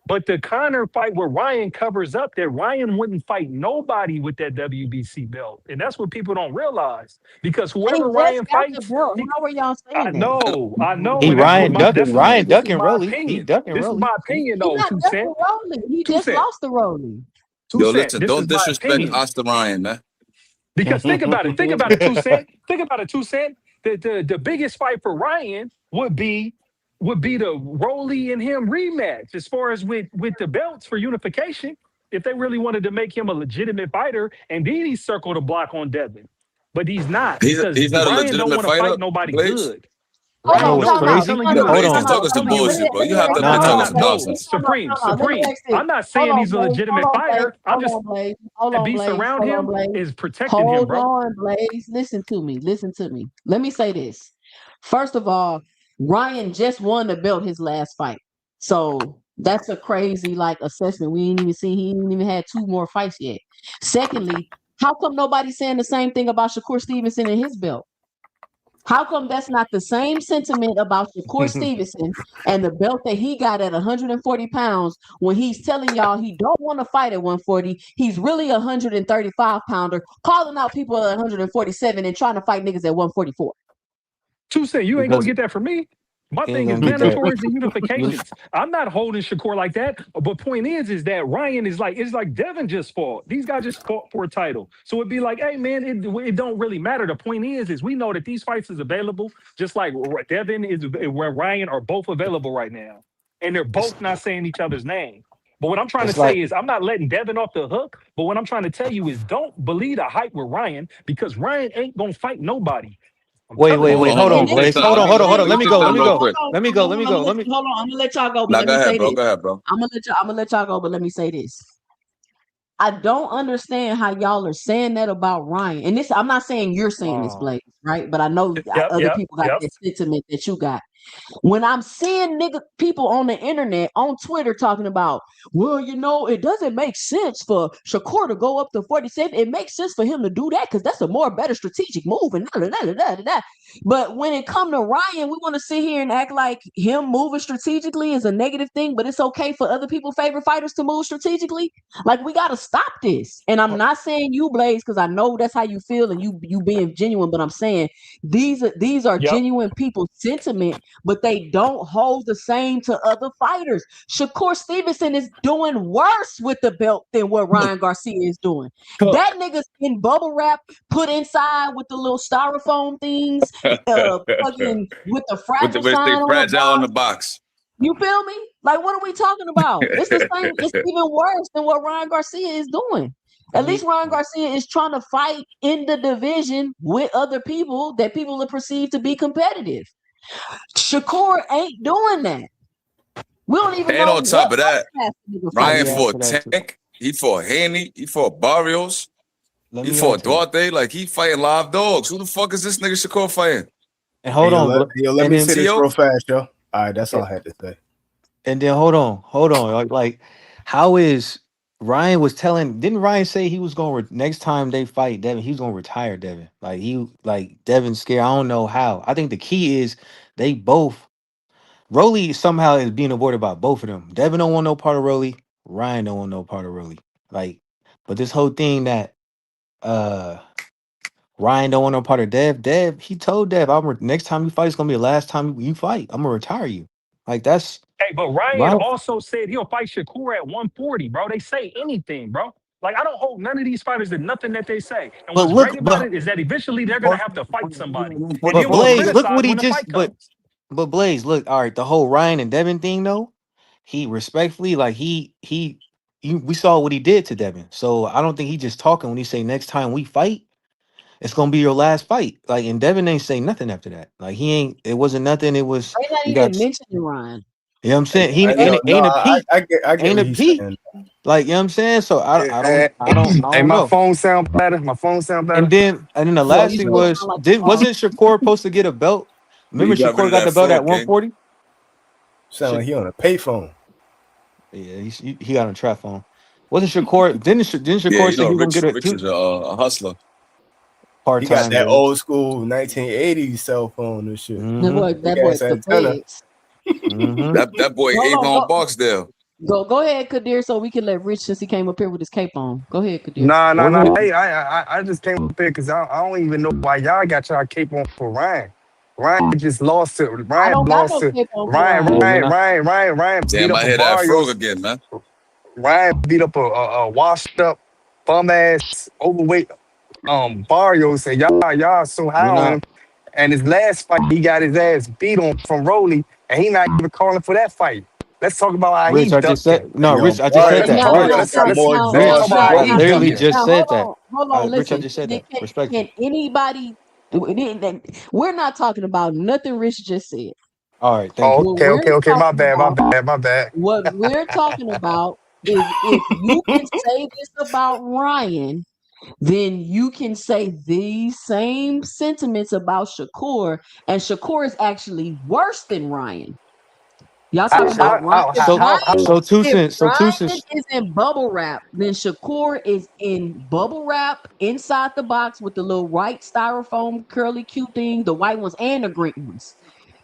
Speaker 16: But the Conor fight where Ryan covers up that Ryan wouldn't fight nobody with that WBC belt. And that's what people don't realize. Because
Speaker 1: They
Speaker 16: whoever
Speaker 1: just
Speaker 16: Ryan
Speaker 1: got the
Speaker 16: fights,
Speaker 1: belt. How are y'all
Speaker 16: I
Speaker 1: saying that?
Speaker 16: know,
Speaker 10: He
Speaker 16: and that's what
Speaker 10: Ryan
Speaker 16: my
Speaker 10: ducking
Speaker 16: this is my
Speaker 10: Rolly. He
Speaker 16: opinion.
Speaker 10: ducking
Speaker 16: This is
Speaker 10: Rolly.
Speaker 16: my opinion
Speaker 1: He's
Speaker 16: though,
Speaker 1: not
Speaker 16: 2
Speaker 1: ducking
Speaker 16: Cent.
Speaker 1: Rolling. He
Speaker 16: 2
Speaker 1: just
Speaker 16: Cent.
Speaker 1: lost to Rolling.
Speaker 16: 2
Speaker 5: Yo,
Speaker 16: Cent.
Speaker 5: listen,
Speaker 16: This
Speaker 5: don't
Speaker 16: is my
Speaker 5: disrespect
Speaker 16: opinion.
Speaker 5: Asta Ryan, man.
Speaker 16: Because think about it. Think about it, 2 Cent. Think about it, 2 Cent. The biggest fight for Ryan would be the Rolly and him rematch as far as with the belts for unification. If they really wanted to make him a legitimate fighter, and then he circled the block on Devin. But he's not because
Speaker 5: He's not a
Speaker 16: Ryan don't
Speaker 5: legitimate
Speaker 16: want to fight
Speaker 5: fighter,
Speaker 16: nobody
Speaker 5: Blaze.
Speaker 16: good.
Speaker 1: Hold
Speaker 10: You know
Speaker 1: on,
Speaker 10: what's
Speaker 16: No,
Speaker 1: time
Speaker 16: what I'm
Speaker 1: out.
Speaker 10: crazy?
Speaker 16: telling
Speaker 1: No,
Speaker 16: you
Speaker 1: no,
Speaker 16: is,
Speaker 10: Hold
Speaker 5: Blaze,
Speaker 1: time
Speaker 5: he's
Speaker 10: on.
Speaker 1: out.
Speaker 5: talking some
Speaker 16: telling
Speaker 1: Hold on.
Speaker 16: you
Speaker 1: Let
Speaker 16: is,
Speaker 5: bullshit,
Speaker 1: me
Speaker 5: bro. You
Speaker 1: let me
Speaker 5: have
Speaker 1: ask
Speaker 5: to
Speaker 1: you.
Speaker 5: admit
Speaker 1: Hold
Speaker 5: talking
Speaker 1: on,
Speaker 5: some
Speaker 1: Blaze.
Speaker 16: no,
Speaker 5: nonsense.
Speaker 16: Supreme,
Speaker 1: Let me ask this.
Speaker 16: I'm not
Speaker 1: Hold
Speaker 16: saying
Speaker 1: on,
Speaker 16: he's a
Speaker 1: Blaze. Hold
Speaker 16: legitimate
Speaker 1: on, Blaze.
Speaker 16: fighter. I'm
Speaker 1: Hold
Speaker 16: just
Speaker 1: on, Blaze. Hold
Speaker 16: that
Speaker 1: on,
Speaker 16: beast
Speaker 1: Blaze.
Speaker 16: around
Speaker 1: Hold on,
Speaker 16: him
Speaker 1: Blaze.
Speaker 16: is protecting him,
Speaker 1: Hold
Speaker 16: bro.
Speaker 1: on, Blaze. Listen to me. Listen to me. Let me say this. First of all, Ryan just won the belt his last fight. So that's a crazy like assessment. We ain't even seen he ain't even had 2 more fights yet. Secondly, how come nobody's saying the same thing about Shakur Stevenson and his belt? How come that's not the same sentiment about Shakur Stevenson and the belt that he got at 140 pounds when he's telling y'all he don't want to fight at 140? He's really a 135 pounder, calling out people at 147 and trying to fight niggas at 144.
Speaker 16: Tuesday, you ain't gonna get that from me. My
Speaker 10: He
Speaker 16: thing
Speaker 10: ain't
Speaker 16: is
Speaker 10: gonna get that.
Speaker 16: mandatories and unifications. I'm not holding Shakur like that. But point is that Ryan is like, it's like Devin just fought. These guys just fought for a title. So it'd be like, hey man, it don't really matter. The point is we know that these fights is available, just like Devin is where Ryan are both available right now. And they're both not saying each other's name. But what I'm trying to
Speaker 10: It's
Speaker 16: say
Speaker 10: like
Speaker 16: is I'm not letting Devin off the hook. But what I'm trying to tell you is don't believe the hype with Ryan because Ryan ain't gonna fight nobody.
Speaker 10: wait,
Speaker 16: telling you.
Speaker 10: hold on, Blaze. Hold on. Let me go.
Speaker 5: Real quick.
Speaker 1: Hold on. I'm gonna let y'all go, but
Speaker 5: Nah,
Speaker 1: let
Speaker 5: go
Speaker 1: me
Speaker 5: ahead,
Speaker 1: say
Speaker 5: bro.
Speaker 1: this.
Speaker 5: Go ahead, bro.
Speaker 1: I'm gonna let y'all go, but let me say this. I don't understand how y'all are saying that about Ryan. And this, I'm not saying you're saying this, Blaze, right? But I know other people got this sentiment that you got. When I'm seeing people on the internet, on Twitter talking about, well, you know, it doesn't make sense for Shakur to go up to 47. It makes sense for him to do that because that's a more better strategic move. And But when it come to Ryan, we want to sit here and act like him moving strategically is a negative thing, but it's okay for other people's favorite fighters to move strategically. Like, we got to stop this. And I'm not saying you, Blaze, because I know that's how you feel and you being genuine, but I'm saying these are genuine people's sentiment, but they don't hold the same to other fighters. Shakur Stevenson is doing worse with the belt than what Ryan Garcia is doing. That nigga's in bubble wrap, put inside with the little styrofoam things, fucking with the fragile sign
Speaker 5: on the box.
Speaker 1: You feel me? Like, what are we talking about? It's the same. It's even worse than what Ryan Garcia is doing. At least Ryan Garcia is trying to fight in the division with other people that people are perceived to be competitive. Shakur ain't doing that. We don't even
Speaker 5: And
Speaker 1: know.
Speaker 5: on top of that, Ryan
Speaker 10: fight.
Speaker 5: fought Tank. He fought Haney. He fought Barrios. He fought Duarte. Like, he fighting live dogs. Who the fuck is this nigga Shakur fighting?
Speaker 10: And hold on.
Speaker 9: Let me say this real fast, yo. All right, that's all I had to say.
Speaker 10: And then hold on. Like, how is Ryan was telling? Didn't Ryan say he was going next time they fight Devin? He's going to retire Devin. Like Devin's scared. I don't know how. I think the key is they both. Rolly somehow is being avoided by both of them. Devin don't want no part of Rolly. Ryan don't want no part of Rolly. Like, but this whole thing that Ryan don't want no part of Dev, he told Dev, next time you fight, it's gonna be the last time you fight. I'm gonna retire you. Like, that's
Speaker 16: Hey, but Ryan also said he'll fight Shakur at 140, bro. They say anything, bro. Like, I don't hold none of these fighters to nothing that they say. And what's great about it is that eventually they're gonna have to fight somebody. And
Speaker 10: But
Speaker 16: then we'll
Speaker 10: Blaze, look what
Speaker 16: criticize
Speaker 10: he
Speaker 16: when the
Speaker 10: just
Speaker 16: fight comes.
Speaker 10: but Blaze, look, all right, the whole Ryan and Devin thing though, he respectfully, like we saw what he did to Devin. So I don't think he just talking when he say next time we fight, it's gonna be your last fight. Like, and Devin ain't say nothing after that. Like, it wasn't nothing. It was
Speaker 1: They're not even mentioning Ryan.
Speaker 10: You know what I'm saying? He ain't a peak. Ain't a peak. Like, you know what I'm saying? So I don't
Speaker 13: Hey, my
Speaker 10: know.
Speaker 13: phone sound better. My phone sound better.
Speaker 10: And then the last thing was, wasn't Shakur supposed to get a belt? Remember, Shakur got the belt at 140.
Speaker 9: Sound like he on a payphone.
Speaker 10: Yeah, he got on a trap phone. Wasn't Shakur? Didn't Shakur say he was gonna get
Speaker 5: Rich is a hustler.
Speaker 10: Part
Speaker 9: He got
Speaker 10: time.
Speaker 9: that old school 1980s cell phone and shit.
Speaker 1: That boy's the
Speaker 5: That boy Avon Barksdale.
Speaker 1: Go ahead, Kadir, so we can let Rich, since he came up here with his cape on. Go ahead, Kadir.
Speaker 13: Nah. Hey, I just came up here because I don't even know why y'all got y'all cape on for Ryan. Ryan just lost to Ryan. Ryan beat
Speaker 5: Damn,
Speaker 13: up
Speaker 5: I
Speaker 13: a
Speaker 5: hear that frog
Speaker 13: Barrios.
Speaker 5: again, man.
Speaker 13: Ryan beat up a washed up, bum ass, overweight Barrios, and y'all so high on him. And his last fight, he got his ass beat on from Rolly, and he not even calling for that fight. Let's talk about how
Speaker 10: Rich,
Speaker 13: he
Speaker 10: I just said
Speaker 13: ducking.
Speaker 10: Rich, I just said that.
Speaker 13: Let's talk about how
Speaker 10: I
Speaker 13: he
Speaker 10: literally
Speaker 13: ducking.
Speaker 10: just said that.
Speaker 1: Hold on,
Speaker 10: Rich, I
Speaker 1: listen.
Speaker 10: just said that.
Speaker 1: Can
Speaker 10: Respectfully.
Speaker 1: anybody? We're not talking about nothing Rich just said.
Speaker 10: All right, thank you.
Speaker 13: Okay. My bad.
Speaker 1: What we're talking about is, if you can say this about Ryan, then you can say these same sentiments about Shakur, and Shakur is actually worse than Ryan. Y'all talking about Ryan.
Speaker 10: So two
Speaker 1: If
Speaker 10: cents. So two
Speaker 1: Ryan
Speaker 10: cents.
Speaker 1: is in bubble wrap, then Shakur is in bubble wrap inside the box with the little white styrofoam curly cute thing, the white ones and the green ones.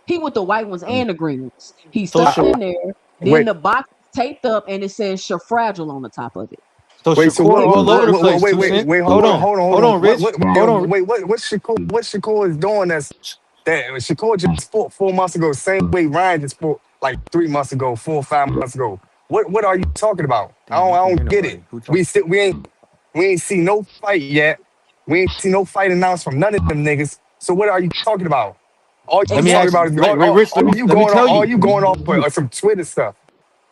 Speaker 1: He with the white ones and the green ones. He's
Speaker 10: So
Speaker 1: stuffed
Speaker 10: Sha-
Speaker 1: in there. Then the box is taped up and it says Fragile on the top of it.
Speaker 10: So
Speaker 9: Wait, so
Speaker 10: Shakur all over the place.
Speaker 9: wait,
Speaker 10: 2
Speaker 9: wait,
Speaker 10: cent.
Speaker 9: wait,
Speaker 10: Hold on, Rich. Hold on.
Speaker 9: What Shakur is doing that Shakur just fought 4 months ago, same way Ryan just fought like 3 months ago, 4 or 5 months ago. What are you talking about? I don't get it. We ain't see no fight yet. We ain't see no fight announced from none of them niggas. So what are you talking about? All you
Speaker 10: Let me
Speaker 9: talking
Speaker 10: ask
Speaker 9: about is
Speaker 10: Rich. Let me tell
Speaker 9: all
Speaker 10: you.
Speaker 9: you going off for some Twitter stuff.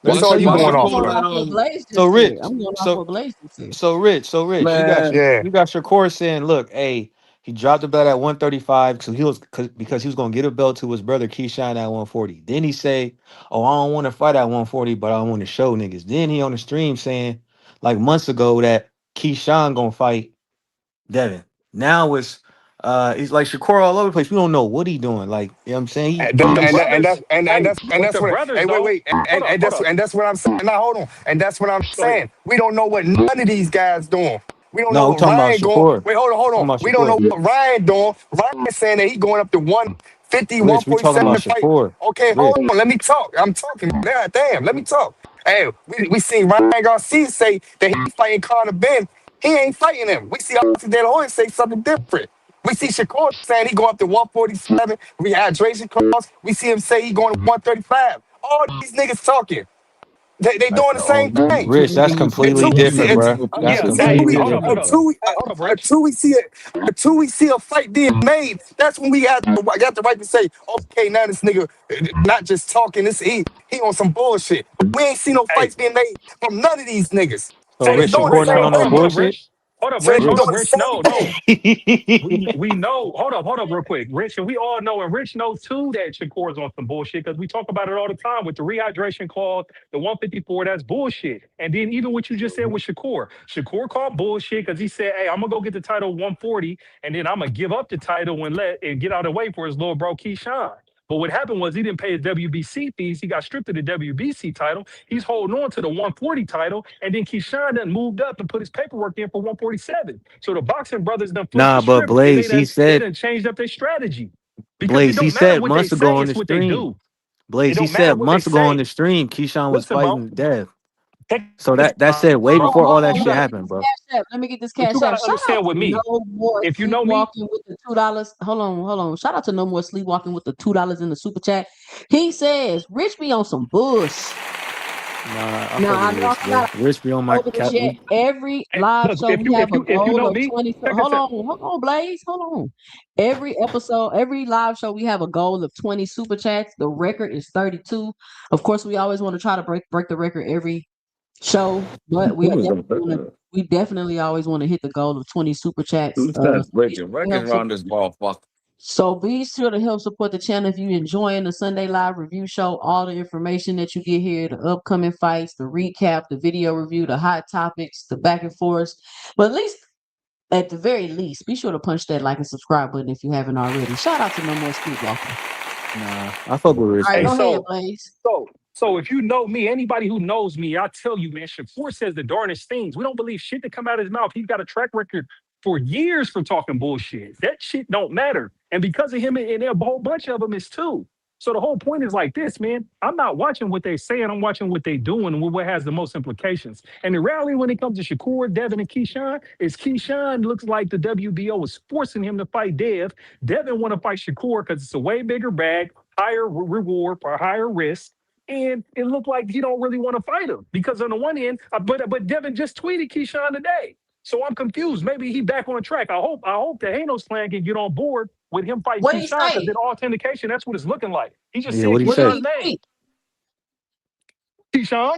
Speaker 10: Let me
Speaker 9: That's all
Speaker 10: tell
Speaker 9: you
Speaker 10: you.
Speaker 9: going off
Speaker 1: I'm going off
Speaker 9: for.
Speaker 1: what Blaze
Speaker 10: So
Speaker 1: just said.
Speaker 10: Rich.
Speaker 1: I'm going off what Blaze just said.
Speaker 10: So Rich. You got
Speaker 9: Yeah.
Speaker 10: Shakur saying, look, hey, he dropped the belt at 135 because he was gonna get a belt to his brother Keyshawn at 140. Then he say, oh, I don't want to fight at 140, but I want to show niggas. Then he on the stream saying, like months ago, that Keyshawn gonna fight Devin. Now it's like Shakur all over the place. We don't know what he doing. Like, you know what I'm saying?
Speaker 16: But the
Speaker 9: That's what.
Speaker 16: brothers
Speaker 9: Hey,
Speaker 16: though.
Speaker 9: wait,
Speaker 16: Hold up, hold up.
Speaker 9: and that's what I'm saying. Now hold on, and that's what I'm
Speaker 16: Go ahead.
Speaker 9: saying. We don't know what none of these guys doing. We don't know
Speaker 10: No, I'm
Speaker 9: what
Speaker 10: talking about
Speaker 9: Ryan going.
Speaker 10: Shakur.
Speaker 9: Wait, hold
Speaker 10: Talking
Speaker 9: on.
Speaker 10: about
Speaker 9: We don't know
Speaker 10: Shakur.
Speaker 9: what Ryan doing. Ryan saying that he going up to 150,
Speaker 10: Rich, we talking
Speaker 9: 147
Speaker 10: about
Speaker 9: to fight.
Speaker 10: Shakur.
Speaker 9: Okay,
Speaker 10: Rich.
Speaker 9: hold on. Let me talk. I'm talking. God damn, let me talk. Hey, we seen Ryan Garcia say that he fighting Conor Ben. He ain't fighting him. We see Austin De La Hoya say something different. We see Shakur saying he going up to 147, rehydration clause. We see him say he going to 135. All these niggas talking. They doing the same thing.
Speaker 10: Rich, that's completely different, bro. That's completely
Speaker 16: Hold up, hold
Speaker 10: different,
Speaker 16: up.
Speaker 10: bro.
Speaker 16: Hey, hold up, Rich.
Speaker 9: Until we see a fight being made, that's when we got the right to say, okay, now this nigga not just talking, he on some bullshit. We ain't seen no fights being made from none of these niggas.
Speaker 10: So
Speaker 9: So they
Speaker 10: Rich
Speaker 9: doing the
Speaker 10: Shakur
Speaker 16: Rich,
Speaker 10: not
Speaker 9: same
Speaker 10: on
Speaker 16: hold
Speaker 10: no
Speaker 16: up,
Speaker 9: thing.
Speaker 16: hold up,
Speaker 10: bullshit?
Speaker 16: Rich. Hold up,
Speaker 9: So
Speaker 16: Rich.
Speaker 9: they
Speaker 16: Hold
Speaker 9: doing
Speaker 16: up,
Speaker 9: the
Speaker 16: Rich.
Speaker 9: same
Speaker 16: No,
Speaker 9: thing.
Speaker 16: no. We know. Hold up, real quick, Rich, and we all know, and Rich knows too that Shakur's on some bullshit because we talk about it all the time with the rehydration clause, the 154. That's bullshit. And then even what you just said with Shakur called bullshit because he said, "Hey, I'm gonna go get the title 140, and then I'm gonna give up the title and get out of the way for his little bro Keyshawn." But what happened was he didn't pay his WBC fees. He got stripped of the WBC title. He's holding on to the 140 title, and then Keyshawn done moved up and put his paperwork in for 147. So the boxing brothers done flipped the
Speaker 10: Nah, but
Speaker 16: script, and
Speaker 10: Blaze, he
Speaker 16: they
Speaker 10: said,
Speaker 16: done changed up their strategy because it don't matter
Speaker 10: said
Speaker 16: what they
Speaker 10: months ago
Speaker 16: say;
Speaker 10: on the
Speaker 16: it's what they
Speaker 10: stream.
Speaker 16: do. It
Speaker 10: Blaze, he
Speaker 16: don't matter
Speaker 10: said
Speaker 16: what they
Speaker 10: months ago on the
Speaker 16: say.
Speaker 10: stream, Keyshawn was
Speaker 16: Listen, bro.
Speaker 10: fighting Dev.
Speaker 16: Take
Speaker 10: So
Speaker 16: this,
Speaker 10: that said way
Speaker 1: Hold
Speaker 10: before
Speaker 1: on,
Speaker 10: all
Speaker 1: hold
Speaker 10: that
Speaker 1: on.
Speaker 16: you
Speaker 10: shit
Speaker 1: Let me
Speaker 16: got,
Speaker 1: get
Speaker 10: happened,
Speaker 1: this
Speaker 10: bro.
Speaker 1: cash app. Let me get this
Speaker 16: but
Speaker 1: cash
Speaker 16: you got
Speaker 1: app.
Speaker 16: to
Speaker 1: Shout out
Speaker 16: understand with
Speaker 1: to
Speaker 16: me.
Speaker 1: No More
Speaker 16: If you know me,
Speaker 1: Sleepwalking with the $2. Hold on. Shout out to No More Sleepwalking with the $2 in the super chat. He says, Rich be on some bush.
Speaker 10: Nah, I
Speaker 1: Now,
Speaker 10: fuck
Speaker 1: I
Speaker 10: with
Speaker 1: know
Speaker 10: Rich,
Speaker 1: I'm not
Speaker 10: bro. Rich be on my
Speaker 1: over this
Speaker 10: cap.
Speaker 1: yet. Every
Speaker 16: hey,
Speaker 1: live
Speaker 16: look,
Speaker 1: show, we have a
Speaker 16: if you
Speaker 1: goal
Speaker 16: know
Speaker 1: of
Speaker 16: me,
Speaker 1: 20.
Speaker 16: check this out.
Speaker 1: Hold on, Blaze. Hold on. Every episode, every live show, we have a goal of 20 super chats. The record is 32. Of course, we always want to try to break the record every show, but we definitely always want to hit the goal of 20 super chats.
Speaker 5: Who's that
Speaker 1: Be
Speaker 5: breaking
Speaker 1: sure to
Speaker 5: records around this motherfucker?
Speaker 1: so be sure to help support the channel if you enjoying the Sunday Live Review Show. All the information that you get here, the upcoming fights, the recap, the video review, the hot topics, the back and forth. But at the very least, be sure to punch that like and subscribe button if you haven't already. Shout out to No More Sleepwalking.
Speaker 10: Nah, I fuck with Rich,
Speaker 1: All right,
Speaker 10: bro.
Speaker 16: Hey,
Speaker 1: go ahead,
Speaker 16: so
Speaker 1: Blaze.
Speaker 16: So if you know me, anybody who knows me, I tell you, man, Shakur says the darnest things. We don't believe shit that come out of his mouth. He's got a track record for years for talking bullshit. That shit don't matter. And because of him, and a whole bunch of them is too. So the whole point is like this, man. I'm not watching what they're saying. I'm watching what they're doing and what has the most implications. And the reality when it comes to Shakur, Devin, and Keyshawn is Keyshawn looks like the WBO was forcing him to fight Dev. Devin want to fight Shakur because it's a way bigger bag, higher reward or higher risk. And it looked like he don't really want to fight him because on the one end, but Devin just tweeted Keyshawn today. So I'm confused. Maybe he back on track. I hope the Hanos clan can get on board with him fighting
Speaker 1: What did he
Speaker 16: Keyshawn because
Speaker 1: say?
Speaker 16: in all authentication, that's what it's looking like. He just
Speaker 10: Yeah,
Speaker 16: said
Speaker 10: what do you
Speaker 1: What did
Speaker 10: say?
Speaker 16: Keyshawn's
Speaker 1: he
Speaker 16: name.
Speaker 1: tweet?
Speaker 16: Keyshawn,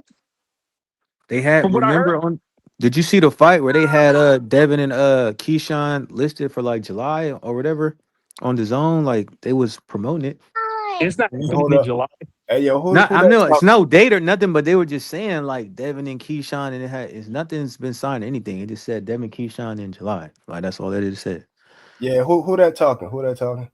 Speaker 10: They had
Speaker 16: from what I heard.
Speaker 10: remember on. Did you see the fight where they had Devin and Keyshawn listed for like July or whatever on the zone? Like they was promoting it.
Speaker 16: It's not going to
Speaker 9: Hold
Speaker 16: be
Speaker 9: up.
Speaker 16: July.
Speaker 9: Hey yo,
Speaker 10: Not
Speaker 9: who
Speaker 10: I
Speaker 9: that
Speaker 10: know it's
Speaker 9: talk?
Speaker 10: no date or nothing, but they were just saying like Devin and Keyshawn, and it's nothing's been signed or anything. It just said Devin Keyshawn in July. Like that's all that it said.
Speaker 9: Yeah, who that talking? Who that talking?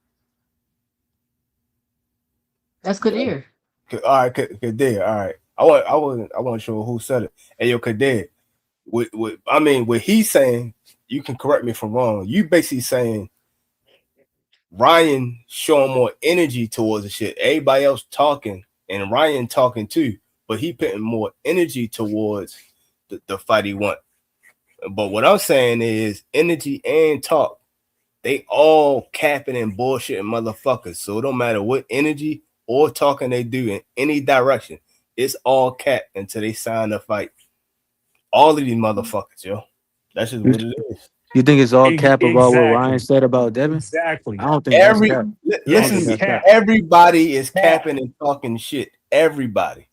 Speaker 1: That's Kadir.
Speaker 9: All right, Kadir. All right. I wasn't sure who said it. Hey, yo, Kadir. What he's saying, you can correct me if I'm wrong. You basically saying Ryan showing more energy towards the shit. Everybody else talking and Ryan talking too, but he putting more energy towards the fight he want. But what I'm saying is energy and talk, they all capping and bullshitting motherfuckers. So it don't matter what energy or talking they do in any direction. It's all cap until they sign the fight. All of these motherfuckers, yo. That's just what it is.
Speaker 10: You think it's all cap about what Ryan
Speaker 16: Exactly.
Speaker 10: said about Devin?
Speaker 16: Exactly.
Speaker 10: I don't think that's cap.
Speaker 9: Listen,
Speaker 16: cap.
Speaker 9: everybody is capping and talking shit. Everybody.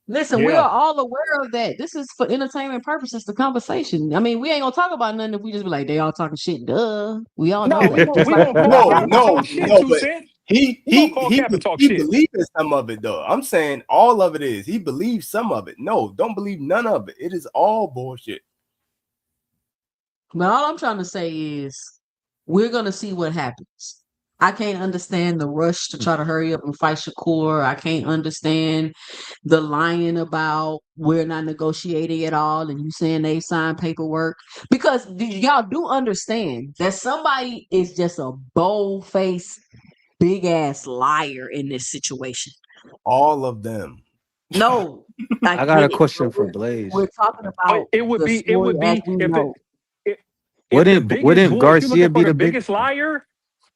Speaker 1: Listen, we
Speaker 16: Yeah.
Speaker 1: are all aware of that. This is for entertainment purposes, the conversation. I mean, we ain't gonna talk about nothing if we just be like, they all talking shit. Duh. We all know
Speaker 16: No,
Speaker 1: that. Just
Speaker 16: we
Speaker 1: like
Speaker 16: gonna call Cap and
Speaker 9: No,
Speaker 16: talk shit,
Speaker 9: but
Speaker 16: 2 Cent.
Speaker 9: he
Speaker 16: We gonna call Cap and talk shit.
Speaker 9: believes in some of it though. I'm saying all of it is. He believes some of it. No, don't believe none of it. It is all bullshit.
Speaker 1: But all I'm trying to say is we're gonna see what happens. I can't understand the rush to try to hurry up and fight Shakur. I can't understand the lying about we're not negotiating at all and you saying they signed paperwork. Because y'all do understand that somebody is just a bold-faced, big-ass liar in this situation.
Speaker 9: All of them.
Speaker 1: No.
Speaker 10: I got a question for Blaze.
Speaker 1: We're talking about
Speaker 16: It would be if
Speaker 10: Wouldn't
Speaker 16: if you look
Speaker 10: Garcia
Speaker 16: for
Speaker 10: be
Speaker 16: the
Speaker 10: the big?
Speaker 16: biggest liar,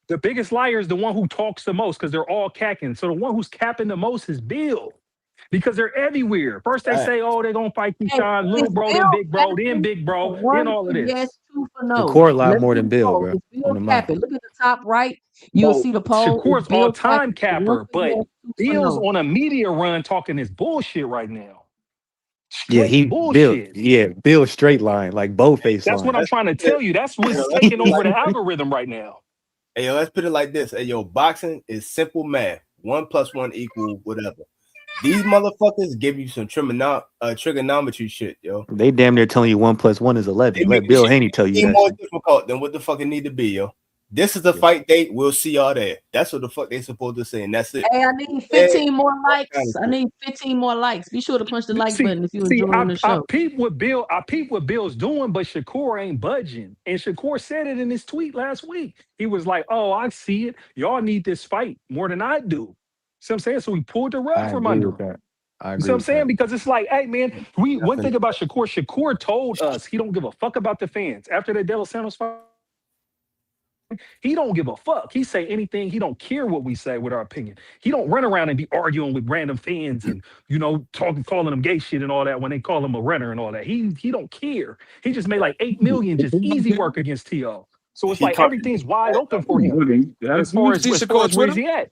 Speaker 16: the biggest liar is the one who talks the most because they're all capping. So the one who's capping the most is Bill. Because they're everywhere. First they say, oh, they're gonna fight Keyshawn, little bro, then big bro, then big bro, then all of this.
Speaker 1: Yes, 2 for no.
Speaker 10: Shakur a lot
Speaker 1: Let's
Speaker 10: more
Speaker 1: do
Speaker 10: than
Speaker 1: the
Speaker 10: Bill,
Speaker 1: poll.
Speaker 10: bro.
Speaker 1: Is Bill
Speaker 10: On the
Speaker 1: capping? Look at the top right. You'll see the poll.
Speaker 16: Shakur's
Speaker 1: Is Bill
Speaker 16: all-time
Speaker 1: capping?
Speaker 16: capper, but
Speaker 1: Yes, 2 for
Speaker 16: Bill's
Speaker 1: no.
Speaker 16: on a media run talking his bullshit right now.
Speaker 10: Yeah,
Speaker 16: Straight bullshit.
Speaker 10: Bill straight line, like bow-face
Speaker 16: That's
Speaker 10: line.
Speaker 16: what I'm trying to tell you. That's what's taking over the algorithm right now.
Speaker 9: Hey, yo, let's put it like this. Hey, yo, boxing is simple math. 1 + 1 = whatever. These motherfuckers give you some trigonometry shit, yo.
Speaker 10: They damn near telling you 1 + 1 is 11.
Speaker 9: They
Speaker 10: Let
Speaker 9: make
Speaker 10: Bill
Speaker 9: shit
Speaker 10: Haney tell you that.
Speaker 9: more
Speaker 10: shit.
Speaker 9: difficult than what the fuck it need to be, yo. This is the fight date. We'll see y'all there. That's what the fuck they supposed to say, and that's it.
Speaker 1: Hey, I need 15 more likes. I need 15 more likes. Be sure to punch the like button if you're enjoying the
Speaker 16: I
Speaker 1: show.
Speaker 16: peep what Bill's doing, but Shakur ain't budging. And Shakur said it in his tweet last week. He was like, "Oh, I see it. Y'all need this fight more than I do." See what I'm saying? So he pulled the rug
Speaker 10: I
Speaker 16: from
Speaker 10: agree
Speaker 16: under
Speaker 10: with
Speaker 16: him.
Speaker 10: that. I
Speaker 16: You
Speaker 10: agree
Speaker 16: see what I'm
Speaker 10: with
Speaker 16: saying?
Speaker 10: that.
Speaker 16: Because it's like, hey man, one thing about Shakur told us he don't give a fuck about the fans. After the De Los Santos fight, he don't give a fuck. He say anything. He don't care what we say with our opinion. He don't run around and be arguing with random fans and calling them gay shit and all that when they call him a runner and all that. He don't care. He just made like 8 million just easy work against T.O. So it's like everything's wide open for him as far as where's he at.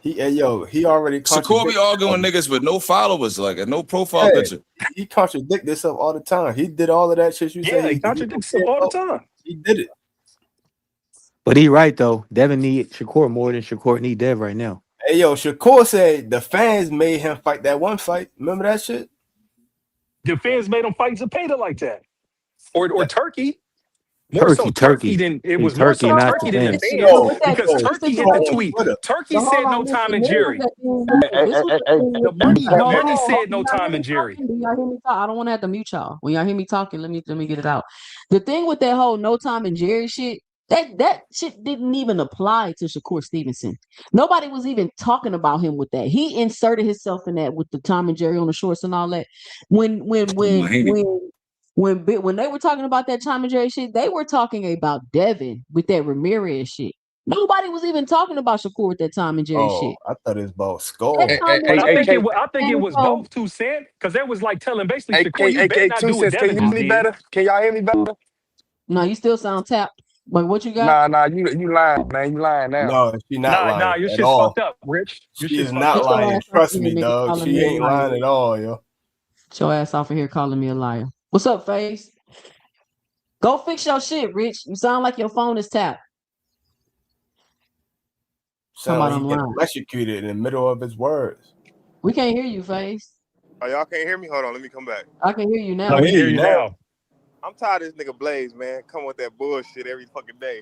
Speaker 9: He already
Speaker 5: Shakur be arguing niggas with no followers, like no profile picture.
Speaker 9: He contradict himself all the time. He did all of that shit.
Speaker 16: He contradicts himself all the time.
Speaker 9: He did it.
Speaker 10: But he right though. Devin need Shakur more than Shakur need Dev right now.
Speaker 9: Hey yo, Shakur said the fans made him fight that one fight. Remember that shit?
Speaker 16: The fans made him fight Zepeda like that, or Turkey. More so
Speaker 10: Turkey.
Speaker 16: than it was more so Turkey than the fans because Turkey hit the tweet. Turkey said no Tom and Jerry. The money said no Tom and Jerry.
Speaker 1: Do y'all hear me talk? I don't want to have to mute y'all. When y'all hear me talking, let me get it out. The thing with that whole no Tom and Jerry shit, that shit didn't even apply to Shakur Stevenson. Nobody was even talking about him with that. He inserted himself in that with the Tom and Jerry on the shorts and all that. When they were talking about that Tom and Jerry shit, they were talking about Devin with that Ramirez shit. Nobody was even talking about Shakur with that Tom and Jerry shit.
Speaker 9: I thought it was about Skull.
Speaker 16: I think it was both 2 Cent because they was like telling basically Shakur, you better not do what Devin did.
Speaker 13: Can y'all hear me better?
Speaker 1: No, you still sound tapped. But what you got?
Speaker 13: Nah, you lying, man. You lying now.
Speaker 9: No, she not lying.
Speaker 16: Nah, your
Speaker 9: at
Speaker 16: shit's
Speaker 9: all.
Speaker 16: fucked up, Rich. Your
Speaker 9: She
Speaker 16: shit's
Speaker 9: is not lying.
Speaker 1: up.
Speaker 9: Trust me, dog. She ain't lying at all, yo.
Speaker 1: Get your ass off of here calling me a liar. What's up, Face? Go fix your shit, Rich. You sound like your phone is tapped.
Speaker 9: Sound like he get electrocuted in the middle of his words.
Speaker 1: We can't hear you, Face.
Speaker 19: Oh, y'all can't hear me? Hold on, let me come back.
Speaker 1: I can hear you now.
Speaker 16: I can hear you now.
Speaker 19: I'm tired of this nigga Blaze, man. Come with that bullshit every fucking day.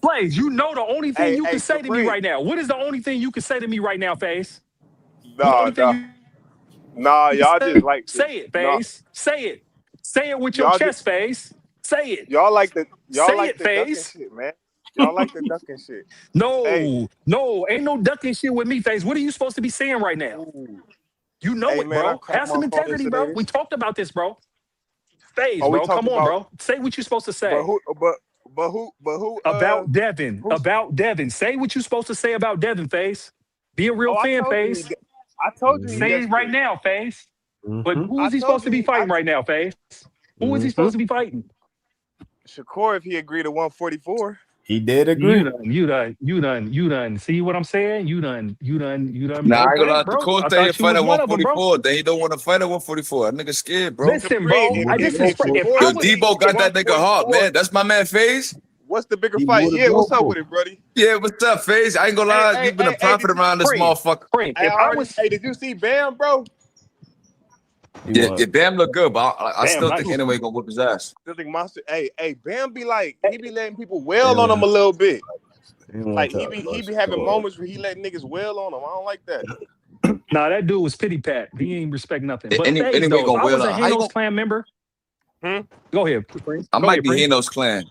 Speaker 16: Blaze, you know the only thing
Speaker 19: Hey,
Speaker 16: you
Speaker 19: hey,
Speaker 16: can say to me
Speaker 19: Supreme.
Speaker 16: right now. What is the only thing you can say to me right now, Face?
Speaker 19: Nah, y'all just like
Speaker 16: say it,
Speaker 19: nah,
Speaker 16: Face. Say it. Say it with your
Speaker 19: y'all
Speaker 16: chest, Face. Say it.
Speaker 19: y'all like the
Speaker 16: Say
Speaker 19: ducking
Speaker 16: Face.
Speaker 19: shit, man. Y'all like the ducking shit.
Speaker 16: No,
Speaker 19: Hey.
Speaker 16: no, ain't no ducking shit with me, Face. What are you supposed to be saying right now?
Speaker 19: Ooh.
Speaker 16: You know
Speaker 19: Hey,
Speaker 16: it,
Speaker 19: man, I
Speaker 16: bro.
Speaker 19: cracked
Speaker 16: Have some
Speaker 19: my phone
Speaker 16: integrity, bro.
Speaker 19: yesterday.
Speaker 16: We talked about this, bro. Face,
Speaker 19: Oh, we
Speaker 16: bro.
Speaker 19: talked
Speaker 16: Come on,
Speaker 19: about-
Speaker 16: bro. Say what you're supposed to say.
Speaker 19: But who?
Speaker 16: About Devin. About Devin. Say what you're supposed to say about Devin, Face. Be a real fan, Face.
Speaker 19: I told you.
Speaker 16: Say it right now, Face. But who is he supposed to be fighting right now, Face? Who is he supposed to be fighting?
Speaker 19: Shakur, if he agreed to 144.
Speaker 9: He did agree.
Speaker 16: You done. See what I'm saying? You done.
Speaker 5: Nah, I ain't gonna
Speaker 16: Okay,
Speaker 5: lie.
Speaker 16: bro.
Speaker 5: The coach
Speaker 16: I
Speaker 5: say he
Speaker 16: thought you
Speaker 5: fight
Speaker 16: was
Speaker 5: at
Speaker 16: one of them, bro.
Speaker 5: 144. Then he don't want to fight at 144. That nigga scared, bro.
Speaker 16: Listen, bro. This is if I
Speaker 5: Yo,
Speaker 16: was
Speaker 5: Debo got that nigga hard, man. That's my man, FaZe.
Speaker 19: What's the bigger fight? Yeah, what's up with it, buddy?
Speaker 5: Yeah, what's up, FaZe? I ain't gonna lie. You've been a prophet around this motherfucker.
Speaker 19: Hey, did you see Bam, bro?
Speaker 5: Yeah, Bam look good, but I still
Speaker 19: nice.
Speaker 5: think anyway gonna whip his ass.
Speaker 19: Still think Monster. Hey, Bam be like, he be letting people wail on him a little bit. Like he be having moments where he let niggas wail on him. I don't like that.
Speaker 16: Nah, that dude was pity pat. He ain't respect nothing. But
Speaker 5: Anyway,
Speaker 16: FaZe, though, if
Speaker 5: gonna
Speaker 16: I
Speaker 5: wail
Speaker 16: was a
Speaker 5: on. How you
Speaker 16: Halos
Speaker 5: gonna-
Speaker 16: Clan member, go ahead.
Speaker 5: I
Speaker 16: Go
Speaker 5: might
Speaker 16: ahead,
Speaker 5: be
Speaker 16: Prince.
Speaker 5: Halo's clan.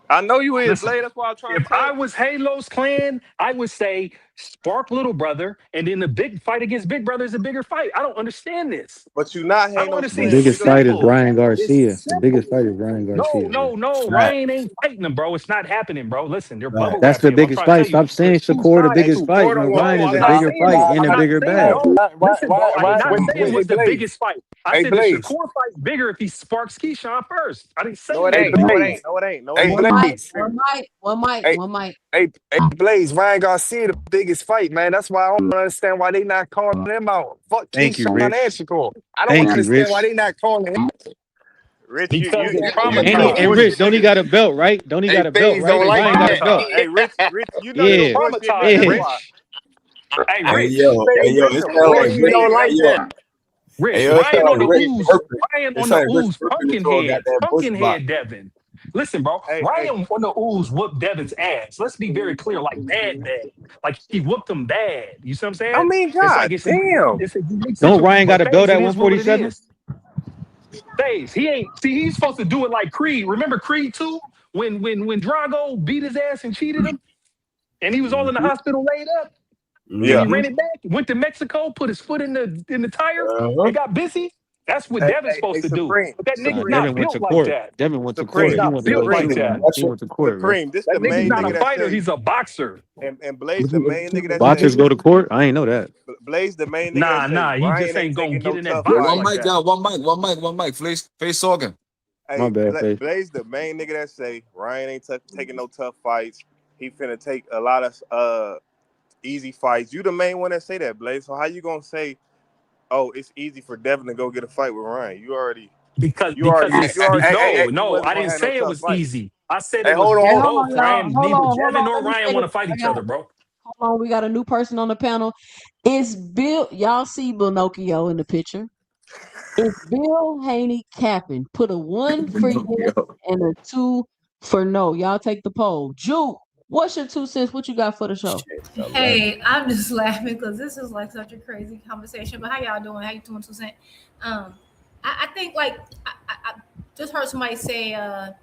Speaker 19: I know you is,
Speaker 16: Listen,
Speaker 19: Blade. That's why I'm trying
Speaker 16: if
Speaker 19: to tell
Speaker 16: I
Speaker 19: you.
Speaker 16: was Halo's Clan, I would say Spark Little Brother, and then the big fight against Big Brother is a bigger fight. I don't understand this.
Speaker 19: But you not
Speaker 16: I don't
Speaker 19: Halo's
Speaker 16: understand.
Speaker 3: The
Speaker 19: Clan.
Speaker 3: biggest fight is
Speaker 16: Simple.
Speaker 3: Ryan Garcia.
Speaker 16: It's
Speaker 3: The
Speaker 16: simple.
Speaker 3: biggest fight is Ryan Garcia.
Speaker 16: No. Ryan ain't fighting him, bro. It's not happening, bro. Listen, they're bubble
Speaker 3: That's
Speaker 16: wrapping
Speaker 3: the
Speaker 16: him. I'm
Speaker 3: biggest
Speaker 16: trying to
Speaker 3: fight.
Speaker 16: tell you.
Speaker 3: Stop saying
Speaker 16: There's two
Speaker 3: Shakur the
Speaker 16: sides.
Speaker 3: biggest fight when Ryan is a bigger fight in a bigger bag.
Speaker 16: Listen, bro, I'm not saying what's the
Speaker 13: Blaze.
Speaker 16: biggest fight. I
Speaker 13: Hey,
Speaker 16: said the
Speaker 13: Blaze.
Speaker 16: Shakur fight's bigger if he sparks Keyshawn first. I didn't say
Speaker 19: No, it
Speaker 16: that.
Speaker 19: ain't. No, it ain't. No, it ain't. No, it
Speaker 13: Hey,
Speaker 19: ain't.
Speaker 13: Blaze.
Speaker 1: One mic.
Speaker 13: Hey, Blaze, Ryan Garcia, the biggest fight, man. That's why I don't understand why they not calling them out. Fuck
Speaker 3: Thank you,
Speaker 13: Keyshawn and
Speaker 3: Rich.
Speaker 13: Shakur. I don't
Speaker 3: Thank you,
Speaker 13: understand
Speaker 3: Rich.
Speaker 13: why they not calling him.
Speaker 19: Rich,
Speaker 16: Because they're
Speaker 3: And
Speaker 16: traumatized.
Speaker 3: Rich, don't he got a belt, right? Don't he got a belt,
Speaker 13: FaZe
Speaker 3: right?
Speaker 13: don't like
Speaker 3: Ryan got a
Speaker 13: that.
Speaker 3: belt.
Speaker 19: Hey, Rich, you know
Speaker 3: Yeah.
Speaker 19: you bullshit, man.
Speaker 16: Traumatized,
Speaker 19: That's
Speaker 3: Yeah.
Speaker 19: why.
Speaker 16: Rich. Hey,
Speaker 5: Hey
Speaker 16: Rich.
Speaker 5: yo, it sound like
Speaker 13: FaZe don't like that.
Speaker 16: Rich.
Speaker 5: it sound
Speaker 16: Ryan on
Speaker 5: like
Speaker 16: the
Speaker 5: Rick
Speaker 16: ooze.
Speaker 5: Burpin.
Speaker 16: Ryan
Speaker 5: It
Speaker 16: on
Speaker 5: sound
Speaker 16: the
Speaker 5: like Rick
Speaker 16: ooze.
Speaker 5: Burpin to throw a goddamn bush block.
Speaker 16: Pumpkinhead Devin. Listen, bro.
Speaker 19: Hey,
Speaker 16: Ryan on the ooze whooped Devin's ass. Let's be very clear, like bad. Like he whooped him bad. You see what I'm saying?
Speaker 19: I mean,
Speaker 16: It's like
Speaker 19: God
Speaker 16: it's
Speaker 19: damn.
Speaker 16: a unique
Speaker 3: Don't
Speaker 16: situation.
Speaker 3: Ryan got
Speaker 16: But
Speaker 3: a belt
Speaker 16: FaZe,
Speaker 3: at
Speaker 16: it is what it
Speaker 3: 147?
Speaker 16: is. FaZe, he ain't. See, he's supposed to do it like Creed. Remember Creed 2? When Drago beat his ass and cheated him, and he was all in the hospital laid up, and
Speaker 19: Yeah.
Speaker 16: he ran it back, went to Mexico, put his foot in the tire, and got busy. That's what Devin's supposed to do.
Speaker 19: Supreme.
Speaker 16: But that nigga's
Speaker 19: Supreme.
Speaker 16: not
Speaker 3: Devin went
Speaker 16: built
Speaker 3: to
Speaker 16: like
Speaker 3: court.
Speaker 16: that.
Speaker 3: Devin went to
Speaker 19: Supreme.
Speaker 3: court. He
Speaker 16: Not
Speaker 3: went to
Speaker 16: built
Speaker 3: go
Speaker 16: like
Speaker 3: cheat.
Speaker 16: that.
Speaker 3: He went to court, bro.
Speaker 19: Supreme. This
Speaker 16: That
Speaker 19: the
Speaker 16: nigga's
Speaker 19: main
Speaker 16: not
Speaker 19: nigga
Speaker 16: a
Speaker 19: that
Speaker 16: fighter.
Speaker 19: say,
Speaker 16: He's a boxer.
Speaker 19: and Blaze the main nigga that
Speaker 3: Boxers
Speaker 19: say,
Speaker 3: go to court? I ain't know that.
Speaker 19: Blaze the main nigga that say
Speaker 16: Nah. He
Speaker 19: Ryan
Speaker 16: just
Speaker 19: ain't
Speaker 16: ain't gonna
Speaker 19: taking
Speaker 16: get
Speaker 19: no
Speaker 16: in that
Speaker 19: tough
Speaker 5: Yo,
Speaker 16: box
Speaker 19: fight.
Speaker 16: like that.
Speaker 5: one mic. Face talking.
Speaker 19: Hey,
Speaker 3: My bad, Faith.
Speaker 19: Blaze the main nigga that say Ryan ain't taking no tough fights. He finna take a lot of easy fights. You the main one that say that, Blaze. So how you gonna say, oh, it's easy for Devin to go get a fight with Ryan? You already
Speaker 16: Because
Speaker 19: said
Speaker 16: no,
Speaker 19: wasn't
Speaker 16: I
Speaker 19: gonna
Speaker 16: didn't
Speaker 19: have no
Speaker 16: say it
Speaker 19: tough
Speaker 16: was
Speaker 19: fights.
Speaker 16: easy. I said
Speaker 13: Hey,
Speaker 16: it was
Speaker 13: hold on.
Speaker 16: both. Ryan,
Speaker 1: Hold
Speaker 16: neither
Speaker 1: on.
Speaker 16: Devin nor
Speaker 1: Let me
Speaker 16: Ryan
Speaker 1: say
Speaker 16: want to
Speaker 1: this.
Speaker 16: fight each other, bro.
Speaker 1: Hold on. We got a new person on the panel. It's Bill. Y'all see Pinocchio in the picture. It's Bill Haney capping. Put a 1 for yes and a 2 for no. Y'all take the poll. Juke, what's your 2 cents? What you got for the show?
Speaker 20: Hey, I'm just laughing because this is like such a crazy conversation. But how y'all doing? How you doing, 2 cents? I think like I just heard somebody say the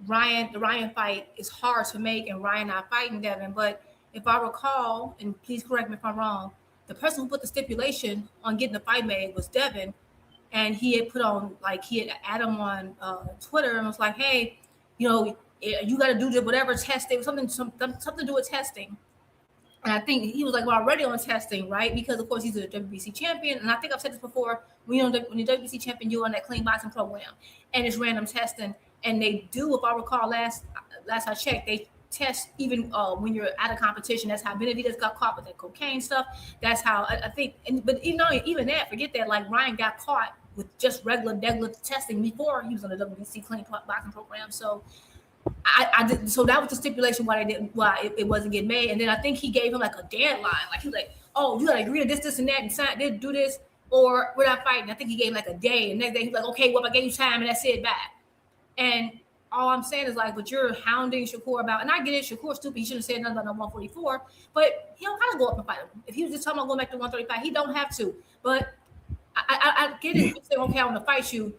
Speaker 20: Ryan fight is hard to make, and Ryan not fighting Devin. But if I recall, and please correct me if I'm wrong, the person who put the stipulation on getting the fight made was Devin, and he had put on he had added him on Twitter and was like, hey, you got to do whatever testing, something to do with testing. And I think he was like, well, already on testing, right? Because of course he's a WBC champion, and I think I've said this before. When you're WBC champion, you're on that clean boxing program, and it's random testing. And they do, if I recall, last I checked, they test even when you're at a competition. That's how Benavidez got caught with that cocaine stuff. That's how I think. But even that, forget that. Like Ryan got caught with just regular testing before he was on the WBC clean boxing program. So. I did, so that was the stipulation why it wasn't getting made. And then I think he gave him like a deadline. Like he was like, oh, you gotta agree to this, and that, and sign, do this, or we're not fighting. I think he gave him like a day. And next day he was like, okay, well, if I gave you time and that's it, bye. And all I'm saying is like, but you're hounding Shakur about, and I get it, Shakur's stupid. He shouldn't have said nothing about no 144, but he don't gotta go up and fight him. If he was just talking about going back to 135, he don't have to. But I get it. You say, okay, I want to fight you,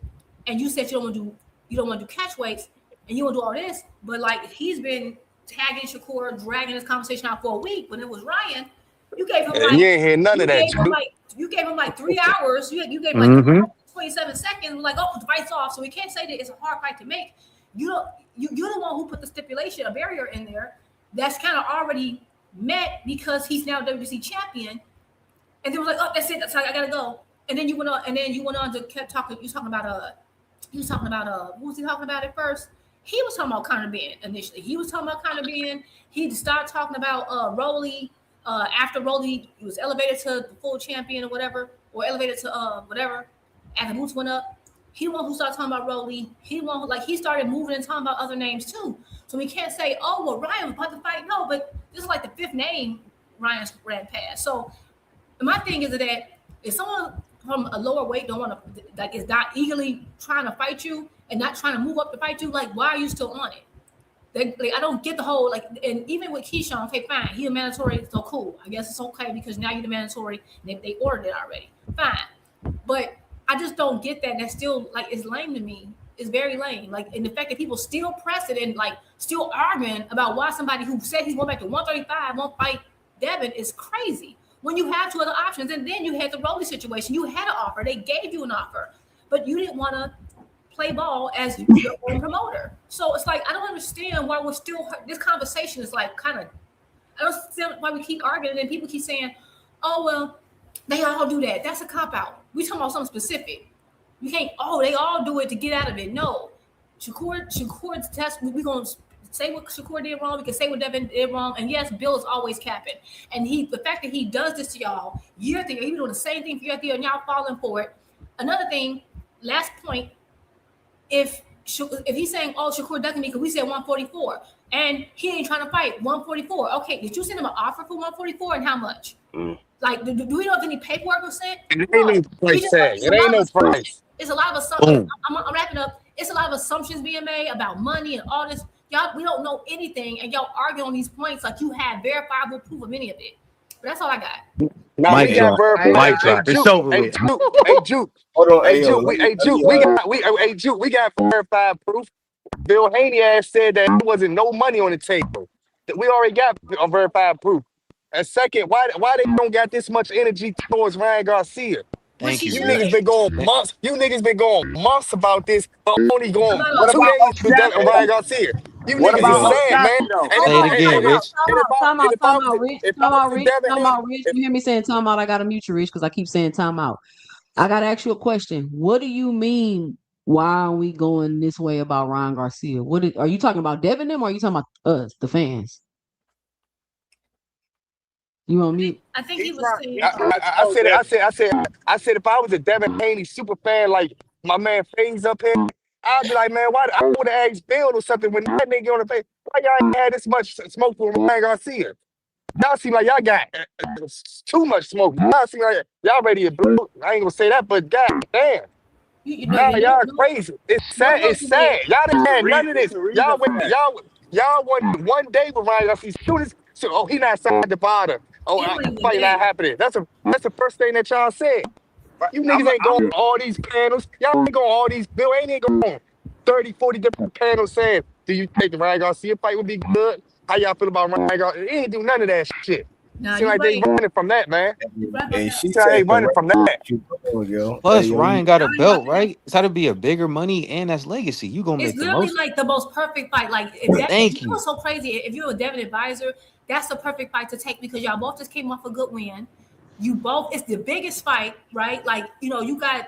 Speaker 20: and you said you don't want to do catch weights, and you want to do all this, but like he's been tagging Shakur, dragging this conversation out for a week. When it was Ryan, you gave him like
Speaker 13: you ain't hear none of that.
Speaker 20: You gave him like 3 hours. You gave him like 27 seconds. We're like, oh, the fight's off. So we can't say that it's a hard fight to make. You're the one who put the stipulation, a barrier in there that's kind of already met because he's now WBC champion. And they were like, oh, that's it. That's how I gotta go. And then you went on to kept talking. He was talking about what was he talking about at first? He was talking about Conor Benn initially. He was talking about Conor Benn. He started talking about Rolly. After Rolly was elevated to the full champion or whatever, or elevated to whatever, and the boots went up. He one who started talking about Rolly. He one who, like, he started moving and talking about other names too. So we can't say, oh well, Ryan was about to fight. No, but this is like the 5th name Ryan's ran past. So my thing is that if someone from a lower weight don't want to, like, is not eagerly trying to fight you and not trying to move up to fight you, like, why are you still on it? Like, I don't get the whole, like, and even with Keyshawn, okay, fine, he a mandatory, so cool. I guess it's okay because now you're the mandatory. They ordered it already, fine. But I just don't get that. That's still, like, it's lame to me. It's very lame. Like, and the fact that people still press it and like still arguing about why somebody who said he's going back to 135 won't fight Devin is crazy. When you have 2 other options, and then you had the Rolly situation, you had an offer. They gave you an offer, but you didn't want to play ball as your own promoter. So it's like, I don't understand why we're still, this conversation is like kind of, I don't understand why we keep arguing and people keep saying, oh, well, they all do that. That's a cop-out. We talking about something specific. You can't, oh, they all do it to get out of it. No. Shakur's test, we're going to say what Shakur did wrong. We can say what Devin did wrong. And yes, Bill is always capping. And the fact that he does this to y'all year after year, he doing the same thing for year after year, and y'all falling for it. Another thing, last point, if he's saying, oh, Shakur ducking me because we said 144 and he ain't trying to fight 144. Okay, did you send him an offer for 144 and how much? Like, do we know if any paperwork was sent?
Speaker 13: It ain't no price tag. It ain't no price.
Speaker 20: It's a lot of assumptions. I'm wrapping up. It's a lot of assumptions being made about money and all this. Y'all, we don't know anything, and y'all argue on these points like you have verifiable proof of any of it. But that's all I got.
Speaker 13: Mic drop. It's over with. Hey, Juke. Hold on. Hey, Juke. We got verified proof. Bill Haney ass said that there wasn't no money on the table. We already got verified proof. And second, why they don't got this much energy towards Ryan Garcia?
Speaker 10: Thank you.
Speaker 13: You niggas been going months. You niggas been going months about this, but only going 2 days to Ryan Garcia. You niggas is sad, man.
Speaker 10: Say it again, Rich.
Speaker 1: Time out, Rich. You hear me saying time out? I gotta mute you, Rich, because I keep saying time out. I gotta ask you a question. What do you mean? Why are we going this way about Ryan Garcia? Are you talking about Devin them, or are you talking about us, the fans? You on mute?
Speaker 20: I think he was saying.
Speaker 13: I said, if I was a Devin Haney super fan like my man FaZe up here, I'd be like, man, why? I would have asked Bill or something when that nigga on the face. Why y'all ain't had this much smoke for Ryan Garcia? Y'all seem like y'all got too much smoke. Y'all seem like y'all ready to blow. I ain't gonna say that, but god damn. Y'all crazy. It's sad. It's sad. Y'all didn't have none of this. Y'all won 1 day with Ryan Garcia. So, he not signed the bottom. Oh, fight not happening. That's the first thing that y'all said. You niggas ain't going to all these panels. Y'all ain't going to all these. Bill ain't going on 30, 40 different panels saying, do you think the Ryan Garcia fight would be good? How y'all feel about Ryan Garcia? He ain't do none of that shit. Seem like they running from that, man.
Speaker 9: And she
Speaker 13: they running from that.
Speaker 10: Plus, Ryan got a belt, right? It's got to be a bigger money, and that's legacy. You gonna make
Speaker 20: it's
Speaker 10: the
Speaker 20: literally
Speaker 10: most.
Speaker 20: like the most perfect fight. Like,
Speaker 10: Thank you.
Speaker 20: It's so crazy. If you're a Devin advisor, that's the perfect fight to take because y'all both just came off a good win. It's the biggest fight, right? Like, you got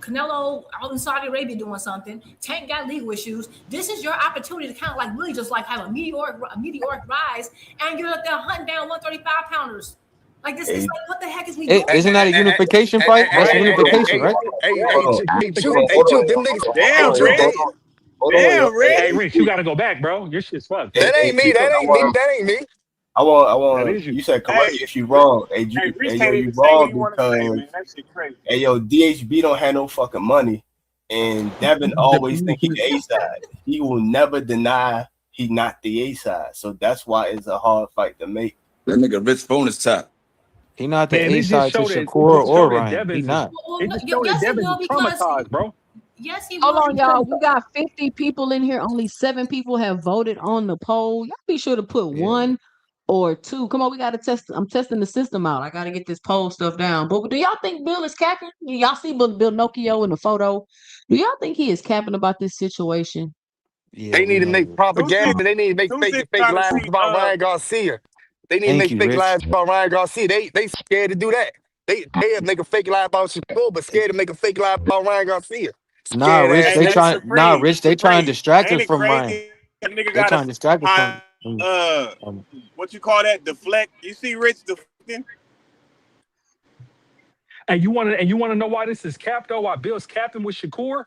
Speaker 20: Canelo out in Saudi Arabia doing something. Tank got legal issues. This is your opportunity to kind of like really just like have a meteoric rise, and you're up there hunting down 135 pounders. Like this is like, what the heck is we doing?
Speaker 10: Isn't that a unification fight? That's a unification, right?
Speaker 13: Hey, Juke, them niggas.
Speaker 16: Damn, Rick. Hey, Rick, you gotta go back, bro. Your shit's fucked.
Speaker 13: That ain't me. That ain't me.
Speaker 9: I want. You said correct if you wrong. Hey, you wrong because DHB don't have no fucking money, And Devin always think he's the A side. He will never deny he not the A side. So that's why it's a hard fight to make.
Speaker 5: That nigga Rich bonus top.
Speaker 10: He not the
Speaker 16: Man,
Speaker 10: A
Speaker 16: it just
Speaker 10: side to
Speaker 16: showed that it
Speaker 10: Shakur
Speaker 16: just
Speaker 10: or
Speaker 16: showed that
Speaker 10: Ryan. He
Speaker 16: Devin
Speaker 10: not.
Speaker 20: Well,
Speaker 16: it just showed that
Speaker 20: yes, he
Speaker 16: Devin
Speaker 20: will
Speaker 16: is
Speaker 20: because
Speaker 16: traumatized, bro.
Speaker 20: yes, he
Speaker 1: Hold
Speaker 20: will
Speaker 1: on, y'all.
Speaker 20: because
Speaker 1: We got 50 people in here. Only 7 people have voted on the poll. Y'all be sure to put
Speaker 10: Yeah.
Speaker 1: 1 or 2. Come on, we gotta test. I'm testing the system out. I gotta get this poll stuff down. But do y'all think Bill is capping? Y'all see Bill Nokia in the photo? Do y'all think he is capping about this situation?
Speaker 10: Yeah,
Speaker 13: They
Speaker 10: we
Speaker 13: need to
Speaker 10: know
Speaker 13: make
Speaker 10: this.
Speaker 13: propaganda. They need to make
Speaker 19: Tusi
Speaker 13: fake
Speaker 19: trying to
Speaker 13: lives
Speaker 19: see
Speaker 13: about Ryan Garcia. They need to
Speaker 10: Thank
Speaker 13: make
Speaker 10: you,
Speaker 13: fake
Speaker 10: Rich.
Speaker 13: lives about Ryan Garcia. They scared to do that. They make a fake lie about Shakur, but scared to make a fake lie about Ryan Garcia.
Speaker 10: Nah,
Speaker 13: Scared
Speaker 10: Rich,
Speaker 13: ass
Speaker 10: they
Speaker 19: hey,
Speaker 13: niggas.
Speaker 10: trying. Nah,
Speaker 19: Supreme,
Speaker 10: Rich, they trying to distract
Speaker 19: ain't
Speaker 10: us
Speaker 19: it
Speaker 10: from Ryan.
Speaker 19: crazy? That nigga
Speaker 10: They
Speaker 19: got
Speaker 10: trying to distract us from.
Speaker 19: what you call that? Deflect. You see Rich deflecting?
Speaker 16: And you want to know why this is capped though? Why Bill's capping with Shakur?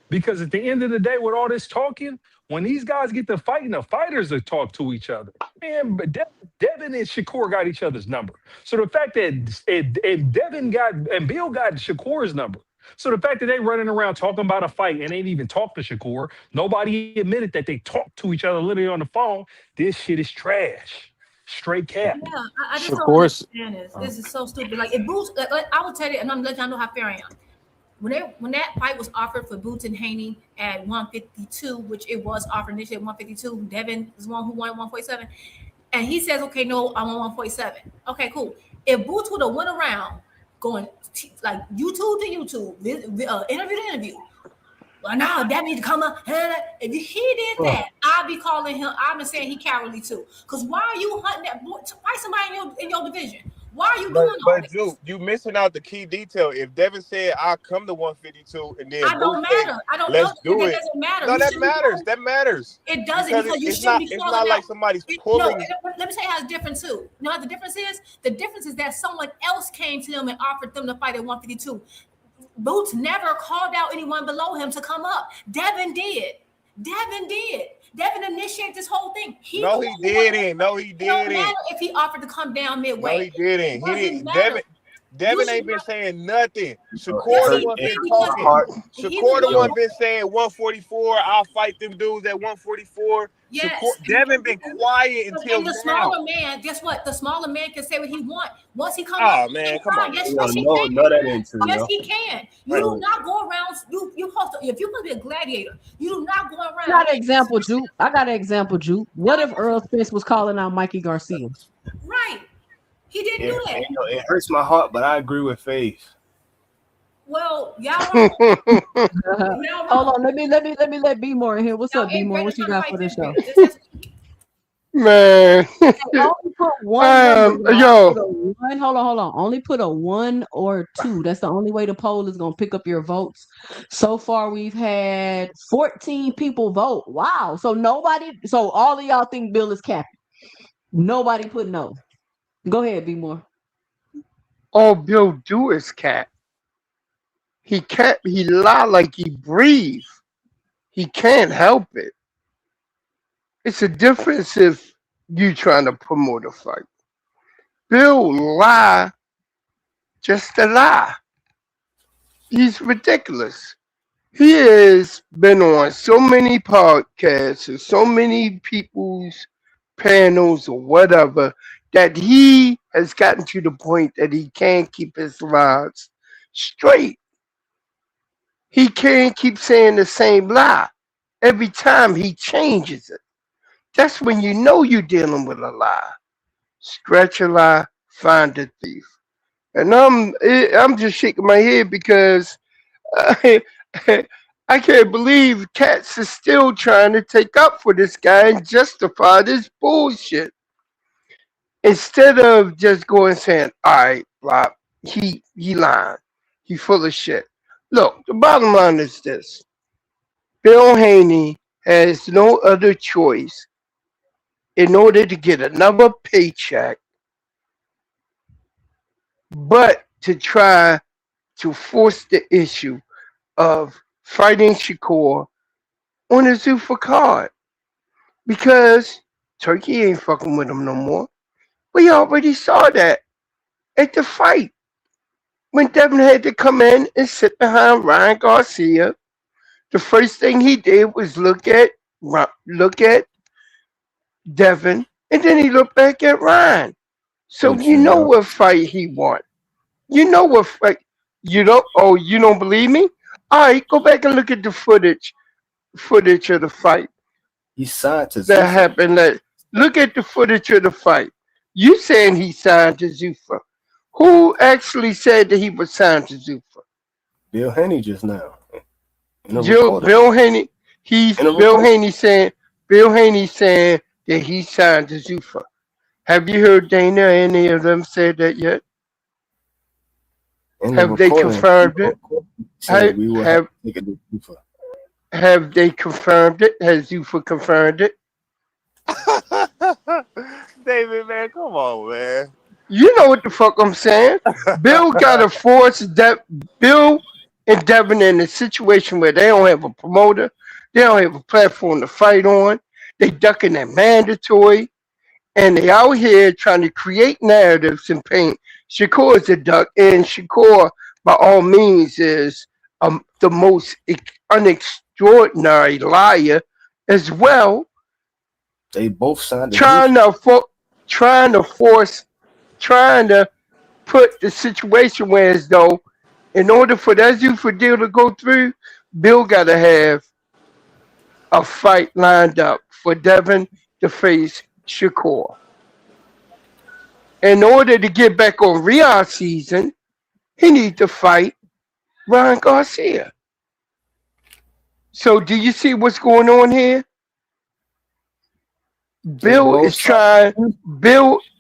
Speaker 16: Because at the end of the day, with all this talking, when these guys get to fighting, the fighters will talk to each other. Man, but Devin and Shakur got each other's number. So the fact that and Devin got and Bill got Shakur's number. So the fact that they running around talking about a fight and ain't even talk to Shakur, nobody admitted that they talked to each other literally on the phone. This shit is trash. Straight cap.
Speaker 20: yeah, I just don't
Speaker 10: Shakur's.
Speaker 20: understand this. This is so stupid. Like it Boots, like, I will tell you, and I'm letting y'all know how fair I am. When that fight was offered for Boots and Haney at 152, which it was offered initially at 152, Devin is one who won 147, and he says, "Okay, no, I want 147." Okay, cool. If Boots would have went around going like YouTube to YouTube, interview to interview, well, now that needs to come up. If he did that, I'd be calling him. I've been saying he cowardly too. Because why are you hunting that boy? Fight somebody in your division. Why are you doing all
Speaker 19: But
Speaker 20: this?
Speaker 19: Juke, you missing out the key detail. If Devin said I'll come to 152 and then
Speaker 20: I don't
Speaker 19: Boots said,
Speaker 20: matter. I don't
Speaker 19: let's
Speaker 20: know.
Speaker 19: do
Speaker 20: That
Speaker 19: it.
Speaker 20: doesn't matter.
Speaker 19: No,
Speaker 20: You
Speaker 19: that
Speaker 20: shouldn't be
Speaker 19: matters.
Speaker 20: calling-
Speaker 19: That matters.
Speaker 20: It doesn't
Speaker 19: Because
Speaker 20: because you
Speaker 19: it's
Speaker 20: shouldn't
Speaker 19: not.
Speaker 20: be
Speaker 19: It's
Speaker 20: calling
Speaker 19: not like
Speaker 20: out.
Speaker 19: somebody's
Speaker 20: No,
Speaker 19: pulling.
Speaker 20: let me tell you how it's different too. You know what the difference is? The difference is that someone else came to them and offered them to fight at 152. Boots never called out anyone below him to come up. Devin did. Devin initiated this whole thing.
Speaker 19: No, he didn't. No, he
Speaker 20: It don't
Speaker 19: didn't.
Speaker 20: matter if he offered to come down midway.
Speaker 19: No, he didn't.
Speaker 20: It
Speaker 19: He
Speaker 20: doesn't
Speaker 19: didn't.
Speaker 20: matter.
Speaker 19: Devin ain't been saying nothing. Shakur
Speaker 20: Yes,
Speaker 19: the
Speaker 20: he
Speaker 19: one
Speaker 20: did
Speaker 19: been
Speaker 20: because
Speaker 19: talking.
Speaker 20: he was
Speaker 19: Shakur the
Speaker 20: the
Speaker 19: one
Speaker 20: one.
Speaker 19: been saying 144. I'll fight them dudes at 144.
Speaker 20: Yes.
Speaker 19: Devin been quiet until
Speaker 20: And the
Speaker 19: now.
Speaker 20: smaller man, guess what? The smaller man can say what he wants. Once he comes
Speaker 19: Oh
Speaker 20: up,
Speaker 19: man,
Speaker 20: he's
Speaker 19: come
Speaker 20: fine.
Speaker 19: on.
Speaker 20: Yes,
Speaker 9: Yo,
Speaker 20: he
Speaker 9: no,
Speaker 20: can.
Speaker 9: that ain't true,
Speaker 20: Yes,
Speaker 9: yo.
Speaker 20: he can. You
Speaker 9: Right.
Speaker 20: do not go around. You supposed to. If you're supposed to be a gladiator, you do not go
Speaker 1: I
Speaker 20: around.
Speaker 1: got an example, Juke. What if Earl Spence was calling out Mikey Garcia?
Speaker 20: Right. He didn't do that.
Speaker 9: It hurts my heart, but I agree with Faith.
Speaker 20: Well, y'all wrong.
Speaker 1: Hold on, let B more in here. What's up, B more? What you got for this show?
Speaker 21: Man.
Speaker 1: Only put one number,
Speaker 21: yo.
Speaker 1: Put a one. Hold on. Only put a 1 or 2. That's the only way the poll is gonna pick up your votes. So far, we've had 14 people vote. Wow. So all of y'all think Bill is capping. Nobody put no. Go ahead, B more.
Speaker 21: All Bill do is cap. He lie like he breathe. He can't help it. It's a difference if you trying to promote a fight. Bill lie just to lie. He's ridiculous. He has been on so many podcasts and so many people's panels or whatever that he has gotten to the point that he can't keep his lies straight. He can't keep saying the same lie. Every time he changes it. That's when you know you're dealing with a lie. Scratch a lie, find a thief. And I'm just shaking my head because I can't believe Katz is still trying to take up for this guy and justify this bullshit. Instead of just going and saying, all right, Rob, he lying. He full of shit. Look, the bottom line is this. Bill Haney has no other choice in order to get another paycheck but to try to force the issue of fighting Shakur on a Zuffa card. Because Turkey ain't fucking with him no more. We already saw that at the fight when Devin had to come in and sit behind Ryan Garcia the first thing he did was look at Devin, and then he looked back at Ryan. So
Speaker 9: Which
Speaker 21: you know what fight he won. You know what fight. You don't. Oh, you don't believe me? All right, go back and look at the footage of the fight
Speaker 9: he signed to
Speaker 21: that
Speaker 9: Zuffa.
Speaker 21: happened. Look at the footage of the fight. You saying he signed to Zuffa? Who actually said that he was signed to Zuffa?
Speaker 9: Bill Haney just now.
Speaker 21: Bill Haney. Bill Haney saying that he signed to Zuffa. Have you heard Dana or any of them say that yet? Have they confirmed it? Have they confirmed it? Has Zuffa confirmed it?
Speaker 19: David, man, come on, man.
Speaker 21: You know what the fuck I'm saying. Bill gotta force Bill and Devin in a situation where they don't have a promoter, they don't have a platform to fight on, they ducking their mandatory, and they out here trying to create narratives and paint Shakur as a duck, and Shakur by all means is the most unextraordinary liar as well.
Speaker 9: They both signed.
Speaker 21: Trying to put the situation where as though in order for that Zuffa deal to go through, Bill got to have a fight lined up for Devin to face Shakur. In order to get back on Riyadh season, he needs to fight Ryan Garcia. So do you see what's going on here? Bill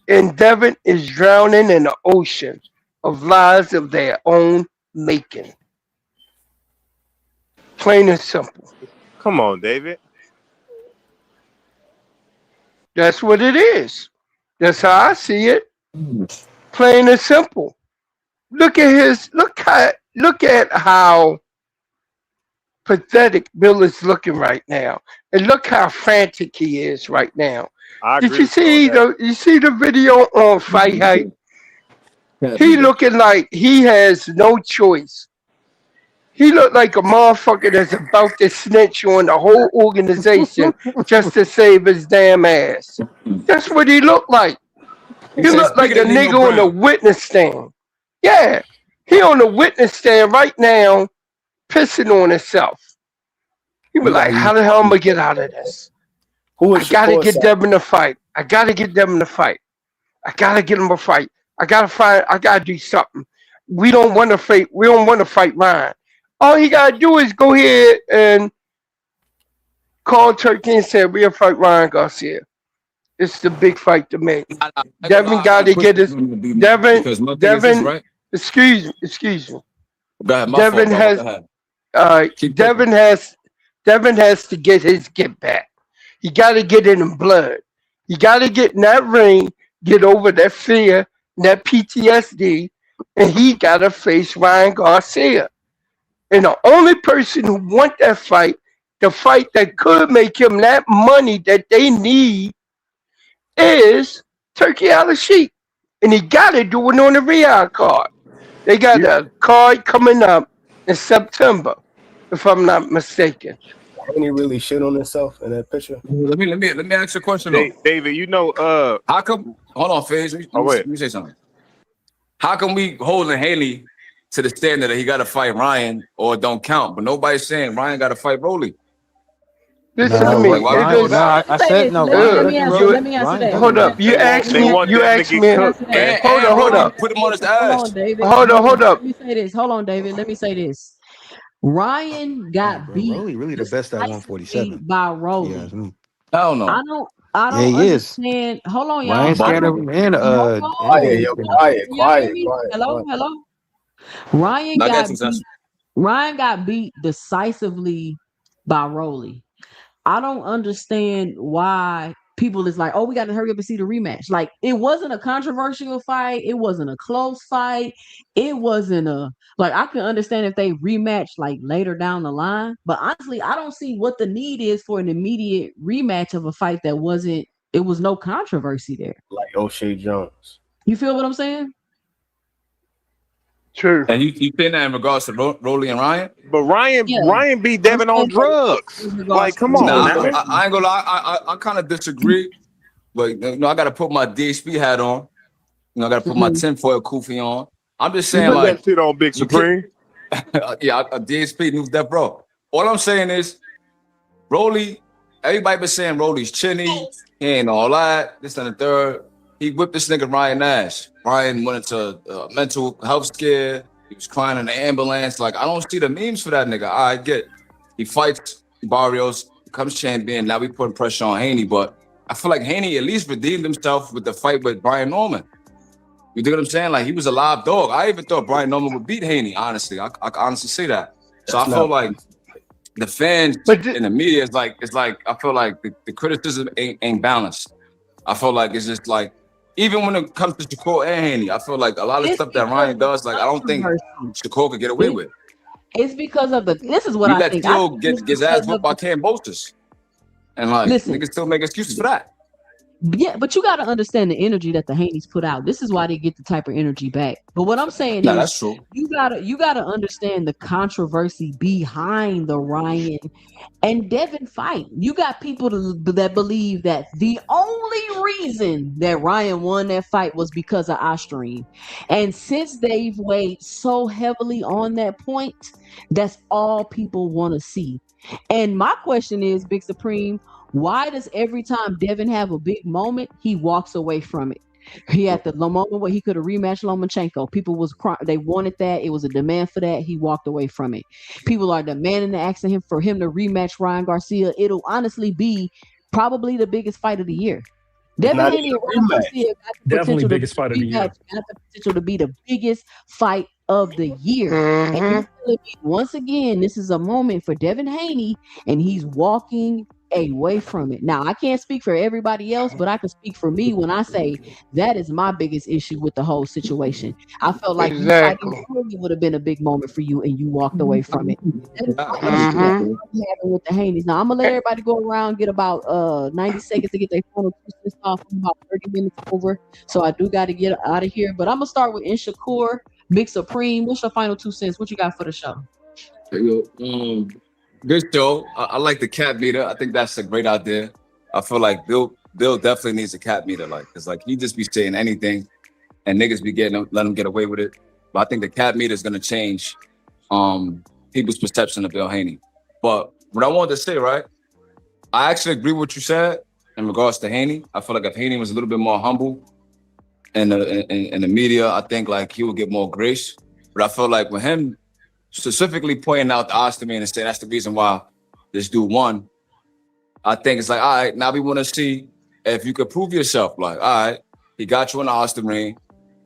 Speaker 21: and Devin is drowning in the ocean of lies of their own making. Plain and simple.
Speaker 19: Come on, David.
Speaker 21: That's what it is. That's how I see it. Plain and simple. Look at how pathetic Bill is looking right now, and look how frantic he is right now. Did you see the video on Fight Hype? He looking like he has no choice. He looked like a motherfucker that's about to snitch on the whole organization just to save his damn ass. That's what he looked like. He looked like a nigga on the witness stand. Yeah, he on the witness stand right now, pissing on himself. He was like, how the hell am I gonna get out of this? I gotta get Devin to fight. I gotta get Devin to fight. I gotta get him a fight. I gotta do something. We don't want to fight Ryan. All he gotta do is go ahead and call Turkey and say we'll fight Ryan Garcia. It's the big fight to make. Devin gotta get his Devin.
Speaker 5: Right?
Speaker 21: Excuse me.
Speaker 5: Go ahead,
Speaker 21: Devin has to get his get back. He got to get it in blood. He got to get in that ring, get over that fear, that PTSD, and he got to face Ryan Garcia. And the only person who want that fight, the fight that could make him that money that they need, is Turkey Al-Sheikh. And he got to do it on the Riyadh card. They got a card coming up in September, if I'm not mistaken.
Speaker 9: Ain't he really shit on himself in that picture?
Speaker 5: Let me ask you a question though.
Speaker 19: David, you know,
Speaker 5: how come? Hold on, Faze. Let me say something. How come we holding Haney to the standard that he got to fight Ryan or it don't count, but nobody's saying Ryan got to fight Rolly?
Speaker 21: Listen to me.
Speaker 10: I said no.
Speaker 1: Let me answer that.
Speaker 21: Hold up. You asked me. Hold up.
Speaker 5: Put him on his ass.
Speaker 1: Hold on, David.
Speaker 21: Hold up.
Speaker 1: Let me say this. Hold on, David. Let me say this. Ryan got beat.
Speaker 10: Rolly really the best at 147
Speaker 1: by Rolly.
Speaker 10: Yeah,
Speaker 5: Hell no.
Speaker 1: I don't
Speaker 10: Yeah, he is.
Speaker 1: understand. Hold on, y'all.
Speaker 10: Ryan scared of him and
Speaker 9: Quiet.
Speaker 1: Hello. Ryan got beat decisively by Rolly. I don't understand why people is like, oh, we got to hurry up and see the rematch. Like, it wasn't a controversial fight. It wasn't a close fight. It wasn't I can understand if they rematch like later down the line. But honestly, I don't see what the need is for an immediate rematch of a fight that it was no controversy there.
Speaker 9: Like O'Shea Jones.
Speaker 1: You feel what I'm saying?
Speaker 21: True.
Speaker 5: And you think that in regards to Rolly and Ryan?
Speaker 19: But Ryan beat Devin on drugs. Like, come on,
Speaker 5: Nah,
Speaker 19: man.
Speaker 5: I ain't gonna lie. I kind of disagree. But I got to put my DHP hat on. I got to put my tinfoil kufi on. I'm just saying,
Speaker 19: Put
Speaker 5: like,
Speaker 19: that shit on Big Supreme.
Speaker 5: yeah, a DHP News Death Bro. All I'm saying is, Rolly. Everybody been saying Rolly's chinny. He ain't all that. This and the third. He whipped this nigga Ryan Nash. Ryan went into mental health scare. He was crying in the ambulance. Like, I don't see the memes for that nigga. I get it. He fights Barrios, becomes champion. Now we putting pressure on Haney, but I feel like Haney at least redeemed himself with the fight with Brian Norman. You dig what I'm saying? Like, he was a live dog. I even thought Brian Norman would beat Haney, honestly. I honestly say that. So I feel like the fans and the media is like, I feel like the criticism ain't balanced. I feel like it's just like, even when it comes to Shakur and Haney, I feel like a lot of stuff that Ryan does, like, I don't think Shakur could get away with.
Speaker 1: It's because of this is what
Speaker 5: He
Speaker 1: I
Speaker 5: let
Speaker 1: think.
Speaker 5: Phil get his ass whooped by Cam Bostis. And like, niggas still make excuses for that.
Speaker 1: Yeah, but you got to understand the energy that the Haneys put out. This is why they get the type of energy back. But what I'm saying is,
Speaker 5: that's true.
Speaker 1: You gotta understand the controversy behind the Ryan and Devin fight. You got people that believe that the only reason that Ryan won that fight was because of Ostream, and since they've weighed so heavily on that point, that's all people want to see. And my question is, Big Supreme, why does every time Devin have a big moment, he walks away from it? He had the moment where he could have rematched Lomachenko. People was crying. They wanted that. It was a demand for that. He walked away from it. People are demanding to ask him for him to rematch Ryan Garcia. It'll honestly be probably the biggest fight of the year. Devin Haney and Ryan Garcia got the
Speaker 16: Definitely biggest fight of the year.
Speaker 1: Got the potential to be the biggest fight of the year. And you're telling me, once again, this is a moment for Devin Haney, and he's walking away from it. Now, I can't speak for everybody else, but I can speak for me when I say that is my biggest issue with the whole situation. I felt like you fighting Fury would have been a big moment for you, and you walked away from it. That is my issue that I'm having with the Haneys. Now, I'm gonna let everybody go around, get about 90 seconds to get their final 2 cents off. I'm about 30 minutes over, so I do got to get out of here. But I'm gonna start with Shakur, Big Supreme. What's your final 2 cents? What you got for the show?
Speaker 5: There you go. Good show. I like the cat meter. I think that's a great idea. I feel like Bill definitely needs a cat meter, like, cause like he just be saying anything, and niggas be let him get away with it. But I think the cat meter is gonna change people's perception of Bill Haney. But what I wanted to say, right? I actually agree with what you said in regards to Haney. I feel like if Haney was a little bit more humble in the media, I think like he would get more grace. But I feel like with him specifically pointing out the odds to me and saying that's the reason why this dude won, I think it's like, all right, now we want to see if you could prove yourself. Like, all right, he got you in the Austin ring.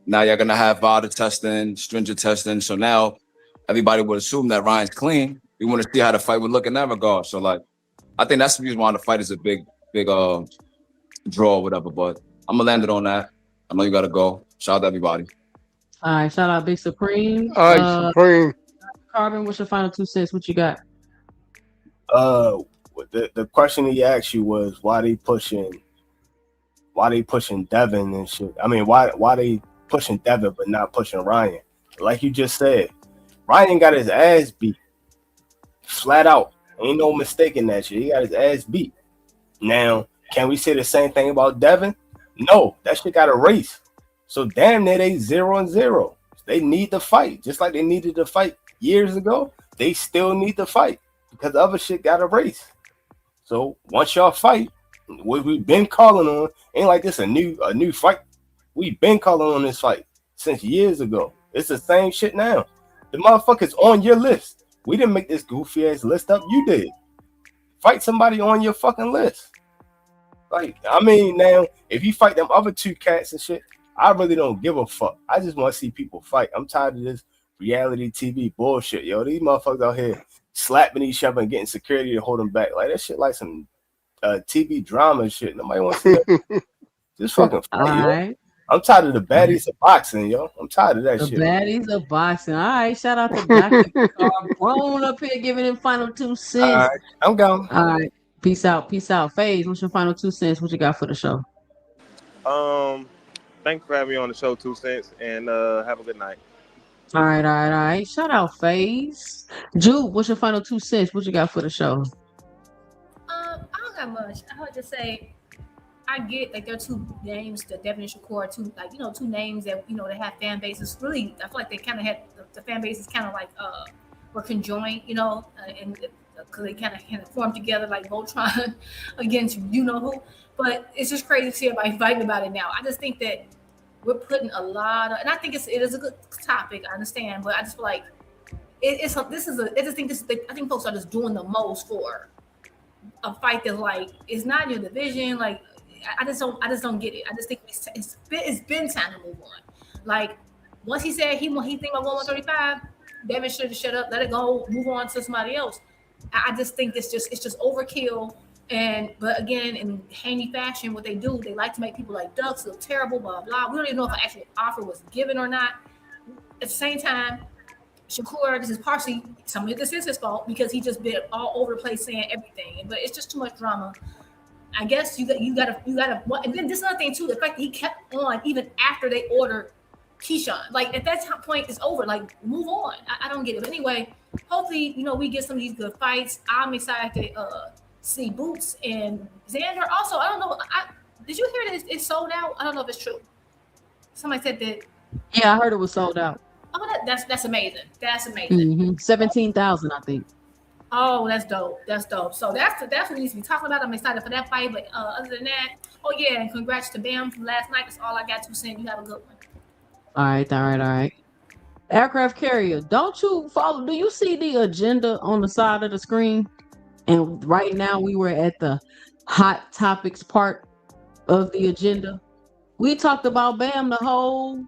Speaker 5: Now you're going to have VADA testing, stringent testing. So now everybody would assume that Ryan's clean. We want to see how the fight would look in that regard. So, like, I think that's the reason why the fight is a big draw or whatever. But I'm going to land it on that. I know you got to go. Shout out to everybody.
Speaker 1: All right, shout out Big Supreme.
Speaker 21: All right, Supreme.
Speaker 1: Carbon, what's your final 2 cents? What you got?
Speaker 9: The question he asked you was why they pushing Devin and shit. I mean, why they pushing Devin but not pushing Ryan? Like you just said, Ryan got his ass beat flat out. Ain't no mistaking that shit. He got his ass beat. Now, can we say the same thing about Devin? No, that shit got a race. So damn near they 0-0. They need to fight, just like they needed to fight years ago. They still need to fight because the other shit got a race. So once y'all fight, what we've been calling on, ain't like this a new fight. We've been calling on this fight since years ago. It's the same shit now. The motherfucker's on your list. We didn't make this goofy ass list up. You did. Fight somebody on your fucking list. Like, I mean, now if you fight them other two cats and shit, I really don't give a fuck. I just want to see people fight. I'm tired of this reality TV bullshit, yo. These motherfuckers out here slapping each other and getting security to hold them back. Like, that shit like some TV drama shit. Nobody wants to see that. Just fucking fight, yo.
Speaker 1: Right.
Speaker 9: I'm tired of the baddies of boxing, yo. I'm tired of that
Speaker 1: The
Speaker 9: shit.
Speaker 1: baddies of boxing. All right, shout out to Dr. Carbone up here giving him final 2 cents.
Speaker 9: All right, I'm gone.
Speaker 1: All right, peace out. FaZe, what's your final 2 cents? What you got for the show?
Speaker 19: Thanks for having me on the show, 2 cents, and have a good night.
Speaker 1: All right, all right, all right. Shout out FaZe. Jude, what's your final 2 cents? What you got for the show?
Speaker 20: I don't got much. I would just say I get like there are two names, the Devin and Shakur, two names that they have fan bases. Really, I feel like they kind of had the fan bases kind of like were conjoined, and because they kind of formed together like Voltron against who. But it's just crazy to see everybody fighting about it now. I just think that we're putting a lot of, and I think it is a good topic. I understand, but I just feel like I think folks are just doing the most for a fight that like is not in your division. Like I just don't get it. I just think it's been time to move on. Like once he said he think about 135, Devin should have shut up, let it go, move on to somebody else. I just think it's just overkill. But again, in handy fashion, what they do, they like to make people like ducks look terrible, blah blah. We don't even know if an actual offer was given or not. At the same time, Shakur, this is partially some of this is his fault because he just been all over the place saying everything, but it's just too much drama. I guess you gotta, and then this other thing too, the fact that he kept on even after they ordered Keyshawn. Like at that point, it's over. Like move on. I don't get it. But anyway, hopefully we get some of these good fights. I'm excited to see Boots and Xander. Also, I don't know. Did you hear that it's sold out? I don't know if it's true. Somebody said that.
Speaker 1: Yeah, I heard it was sold out.
Speaker 20: Oh, that's amazing. That's amazing.
Speaker 1: 17,000, I think.
Speaker 20: Oh, that's dope. That's dope. So that's what we need to be talking about. I'm excited for that fight. But other than that, oh yeah, and congrats to Bam from last night. That's all I got to say. You have a good one.
Speaker 1: All right. Aircraft carrier, don't you follow? Do you see the agenda on the side of the screen? And right now we were at the hot topics part of the agenda. We talked about Bam the whole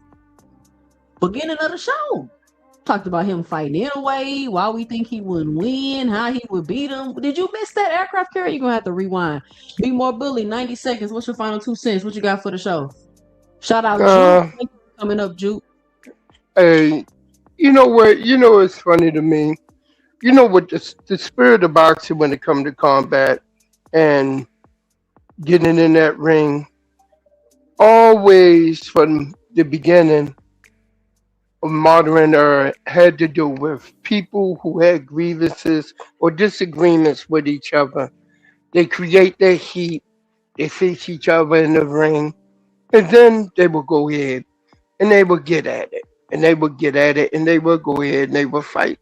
Speaker 1: beginning of the show. Talked about him fighting anyway, why we think he wouldn't win, how he would beat him. Did you miss that, aircraft carrier? You're going to have to rewind. Be more bully, 90 seconds. What's your final 2 cents? What you got for the show? Shout out Jude. Thank you for coming up, Jude.
Speaker 21: Hey, you know what? You know what's funny to me? You know what the spirit of boxing when it comes to combat and getting in that ring, always from the beginning, modern era had to do with people who had grievances or disagreements with each other. They create their heat, they face each other in the ring, and then they will go ahead and they will get at it. And they will get at it and they will go ahead and they will fight.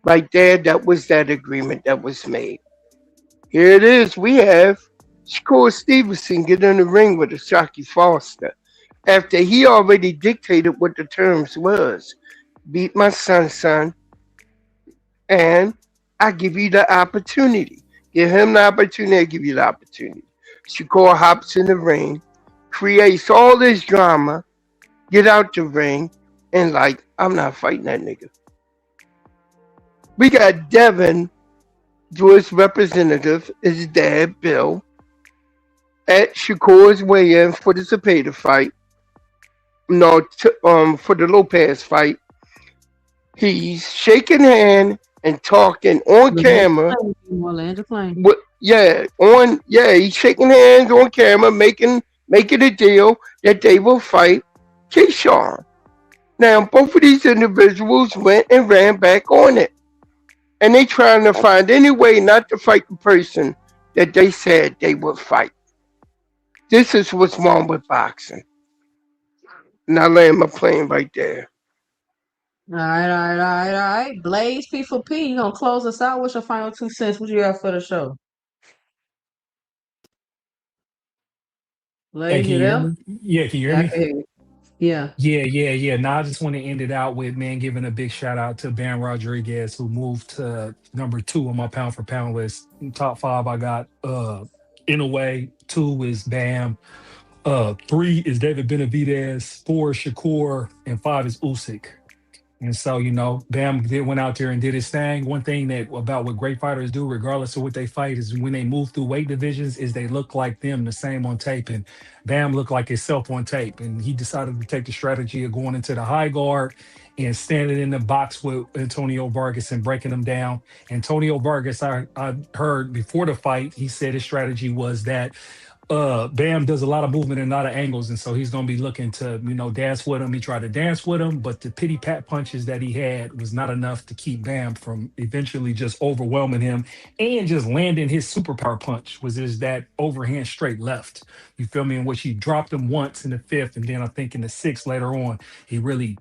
Speaker 21: Right there, that was that agreement that was made. Here it is. We have Shakur Stevenson get in the ring with Ashaki Foster after he already dictated what the terms was. Beat my son, and I give you the opportunity. Give him the opportunity, I give you the opportunity. Shakur hops in the ring, creates all this drama, get out the ring, and like, I'm not fighting that nigga. We got Devin, Jewish representative, his dad, Bill, at Shakur's weigh-in for the Zepeda fight. No, for the Lopez fight. He's shaking hand and talking on camera. He's shaking hands on camera, making a deal that they will fight Keyshawn. Now, both of these individuals went and ran back on it. And they trying to find any way not to fight the person that they said they would fight. This is what's wrong with boxing. And I land my plane right there.
Speaker 1: All right. Blaze P4P, you gonna close us out? What's your final 2 cents? What you got for the show? Blaze,
Speaker 16: Hey,
Speaker 1: you
Speaker 16: can you hear
Speaker 1: there?
Speaker 16: me? Yeah, can you hear
Speaker 1: I
Speaker 16: me?
Speaker 1: can hear you. Yeah.
Speaker 16: Yeah. Now I just want to end it out with giving a big shout out to Bam Rodriguez, who moved to number 2 on my pound for pound list. In top 5, I got Inoue. 2 is Bam. 3 is David Benavidez. 4 is Shakur, and 5 is Usyk. And so, Bam went out there and did his thing. One thing about what great fighters do, regardless of what they fight, is when they move through weight divisions, is they look like them, the same on tape. And Bam looked like himself on tape. And he decided to take the strategy of going into the high guard and standing in the box with Antonio Vargas and breaking him down. Antonio Vargas, I heard before the fight, he said his strategy was that Bam does a lot of movement and a lot of angles, and so he's gonna be looking to, dance with him. He tried to dance with him, but the pity pat punches that he had was not enough to keep Bam from eventually just overwhelming him and just landing his superpower punch, was is that overhand straight left. You feel me? In which he dropped him once in the fifth, and then I think in the sixth later on, he really,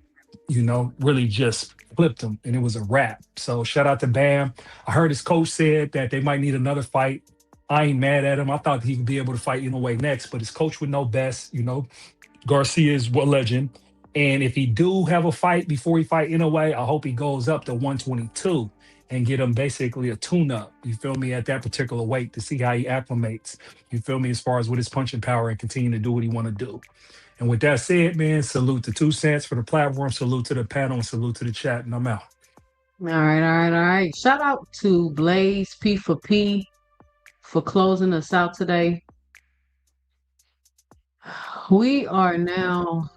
Speaker 16: really just flipped him, and it was a wrap. So shout out to Bam. I heard his coach said that they might need another fight. I ain't mad at him. I thought he could be able to fight Inoue next, but his coach would know best. Garcia is a legend. And if he do have a fight before he fight Inoue, I hope he goes up to 122 and get him basically a tune-up. You feel me? At that particular weight to see how he acclimates. You feel me? As far as with his punching power and continue to do what he want to do. And with that said, man, salute to 2 Cents for the platform. Salute to the panel and salute to the chat. And I'm out.
Speaker 1: All right. Shout out to Blaze P4P for closing us out today. We are now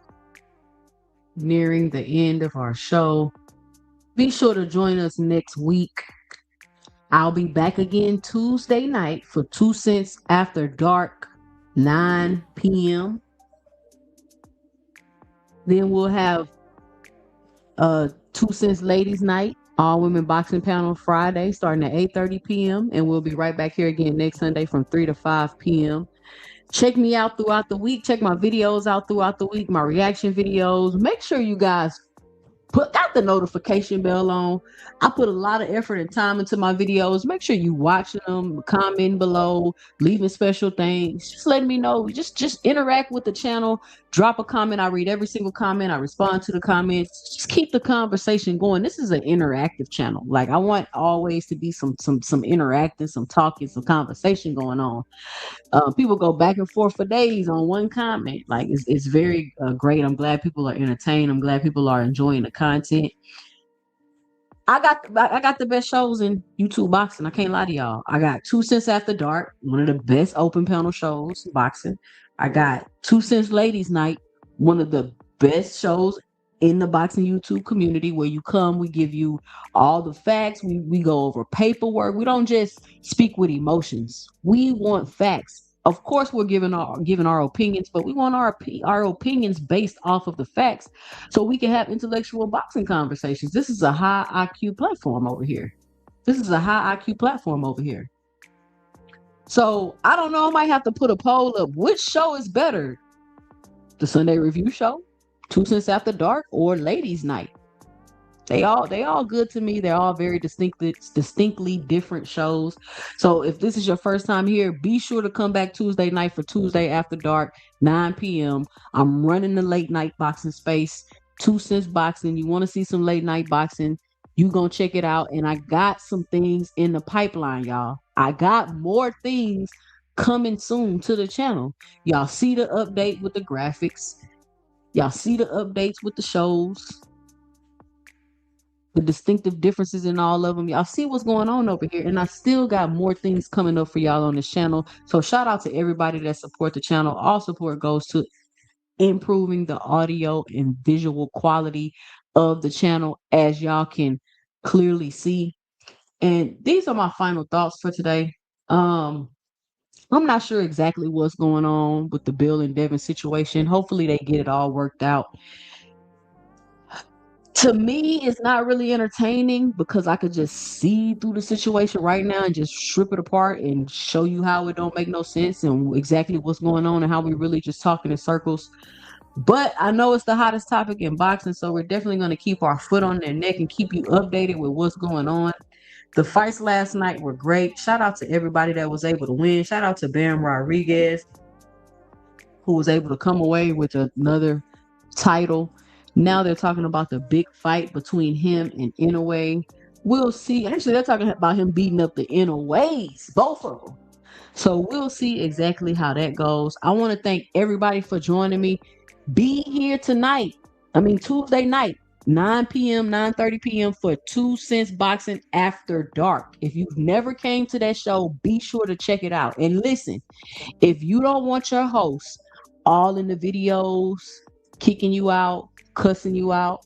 Speaker 1: nearing the end of our show. Be sure to join us next week. I'll be back again Tuesday night for 2 Cents After Dark, 9 p.m. Then we'll have 2 Cents Ladies Night, all women boxing panel Friday starting at 8:30 p.m. And we'll be right back here again next Sunday from 3 to 5 p.m. Check me out throughout the week. Check my videos out throughout the week, my reaction videos. Make sure you guys got the notification bell on. I put a lot of effort and time into my videos. Make sure you watch them, comment below, leaving special things. Just let me know. Just interact with the channel. Drop a comment. I read every single comment. I respond to the comments. Just keep the conversation going. This is an interactive channel. Like, I want always to be some interacting, some talking, some conversation going on. People go back and forth for days on one comment. Like, it's very great. I'm glad people are entertained. I'm glad people are enjoying the content. I got the best shows in YouTube boxing. I can't lie to y'all. I got 2 Cents After Dark, one of the best open panel shows boxing. I got 2 Cents Ladies Night, one of the best shows in the boxing YouTube community, where you come, we give you all the facts, we go over paperwork. We don't just speak with emotions. We want facts. Of course, we're giving our opinions, but we want our opinions based off of the facts, so we can have intellectual boxing conversations. This is a high IQ platform over here. So I don't know. I might have to put a poll up. Which show is better? The Sunday Review Show, 2 Cents After Dark, or Ladies Night? They all good to me. They're all very distinctly different shows. So if this is your first time here, be sure to come back Tuesday night for Tuesday After Dark, 9 p.m. I'm running the late night boxing space, 2 Cents Boxing. You want to see some late night boxing, you gonna check it out. And I got some things in the pipeline, y'all. I got more things coming soon to the channel. Y'all see the update with the graphics. Y'all see the updates with the shows, the distinctive differences in all of them. Y'all see what's going on over here. And I still got more things coming up for y'all on this channel. So shout out to everybody that support the channel. All support goes to improving the audio and visual quality of the channel, as y'all can clearly see. And these are my final thoughts for today. I'm not sure exactly what's going on with the Bill and Devin situation. Hopefully they get it all worked out. To me, it's not really entertaining because I could just see through the situation right now and just strip it apart and show you how it don't make no sense and exactly what's going on and how we really just talking in circles. But I know it's the hottest topic in boxing, so we're definitely going to keep our foot on their neck and keep you updated with what's going on. The fights last night were great. Shout out to everybody that was able to win. Shout out to Bam Rodriguez, who was able to come away with another title. Now they're talking about the big fight between him and Inoue. We'll see. Actually, they're talking about him beating up the Inoues, both of them. So we'll see exactly how that goes. I want to thank everybody for joining me. Be here tonight. Tuesday night, 9 p.m., 9:30 p.m. for 2 Cents Boxing After Dark. If you've never came to that show, be sure to check it out. And listen, if you don't want your host all in the videos, kicking you out, cussing you out,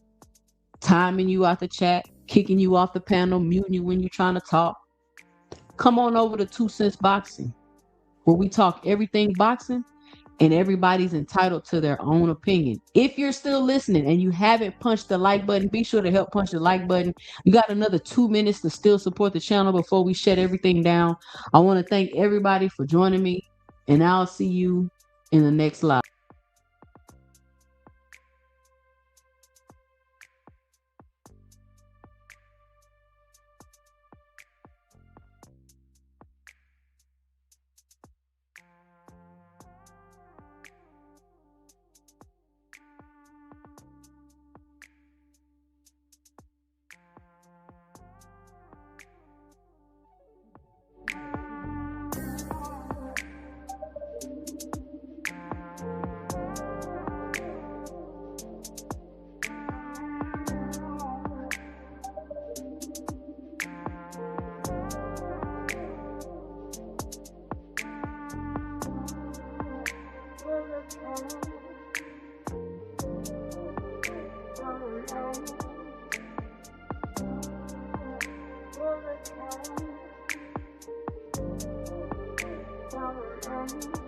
Speaker 1: timing you out the chat, kicking you off the panel, muting you when you're trying to talk, come on over to 2 Cents Boxing. where we talk everything boxing and everybody's entitled to their own opinion. If you're still listening and you haven't punched the like button, be sure to help punch the like button. You got another 2 minutes to still support the channel before we shut everything down. I want to thank everybody for joining me, and I'll see you in the next live.
Speaker 2: Thank you.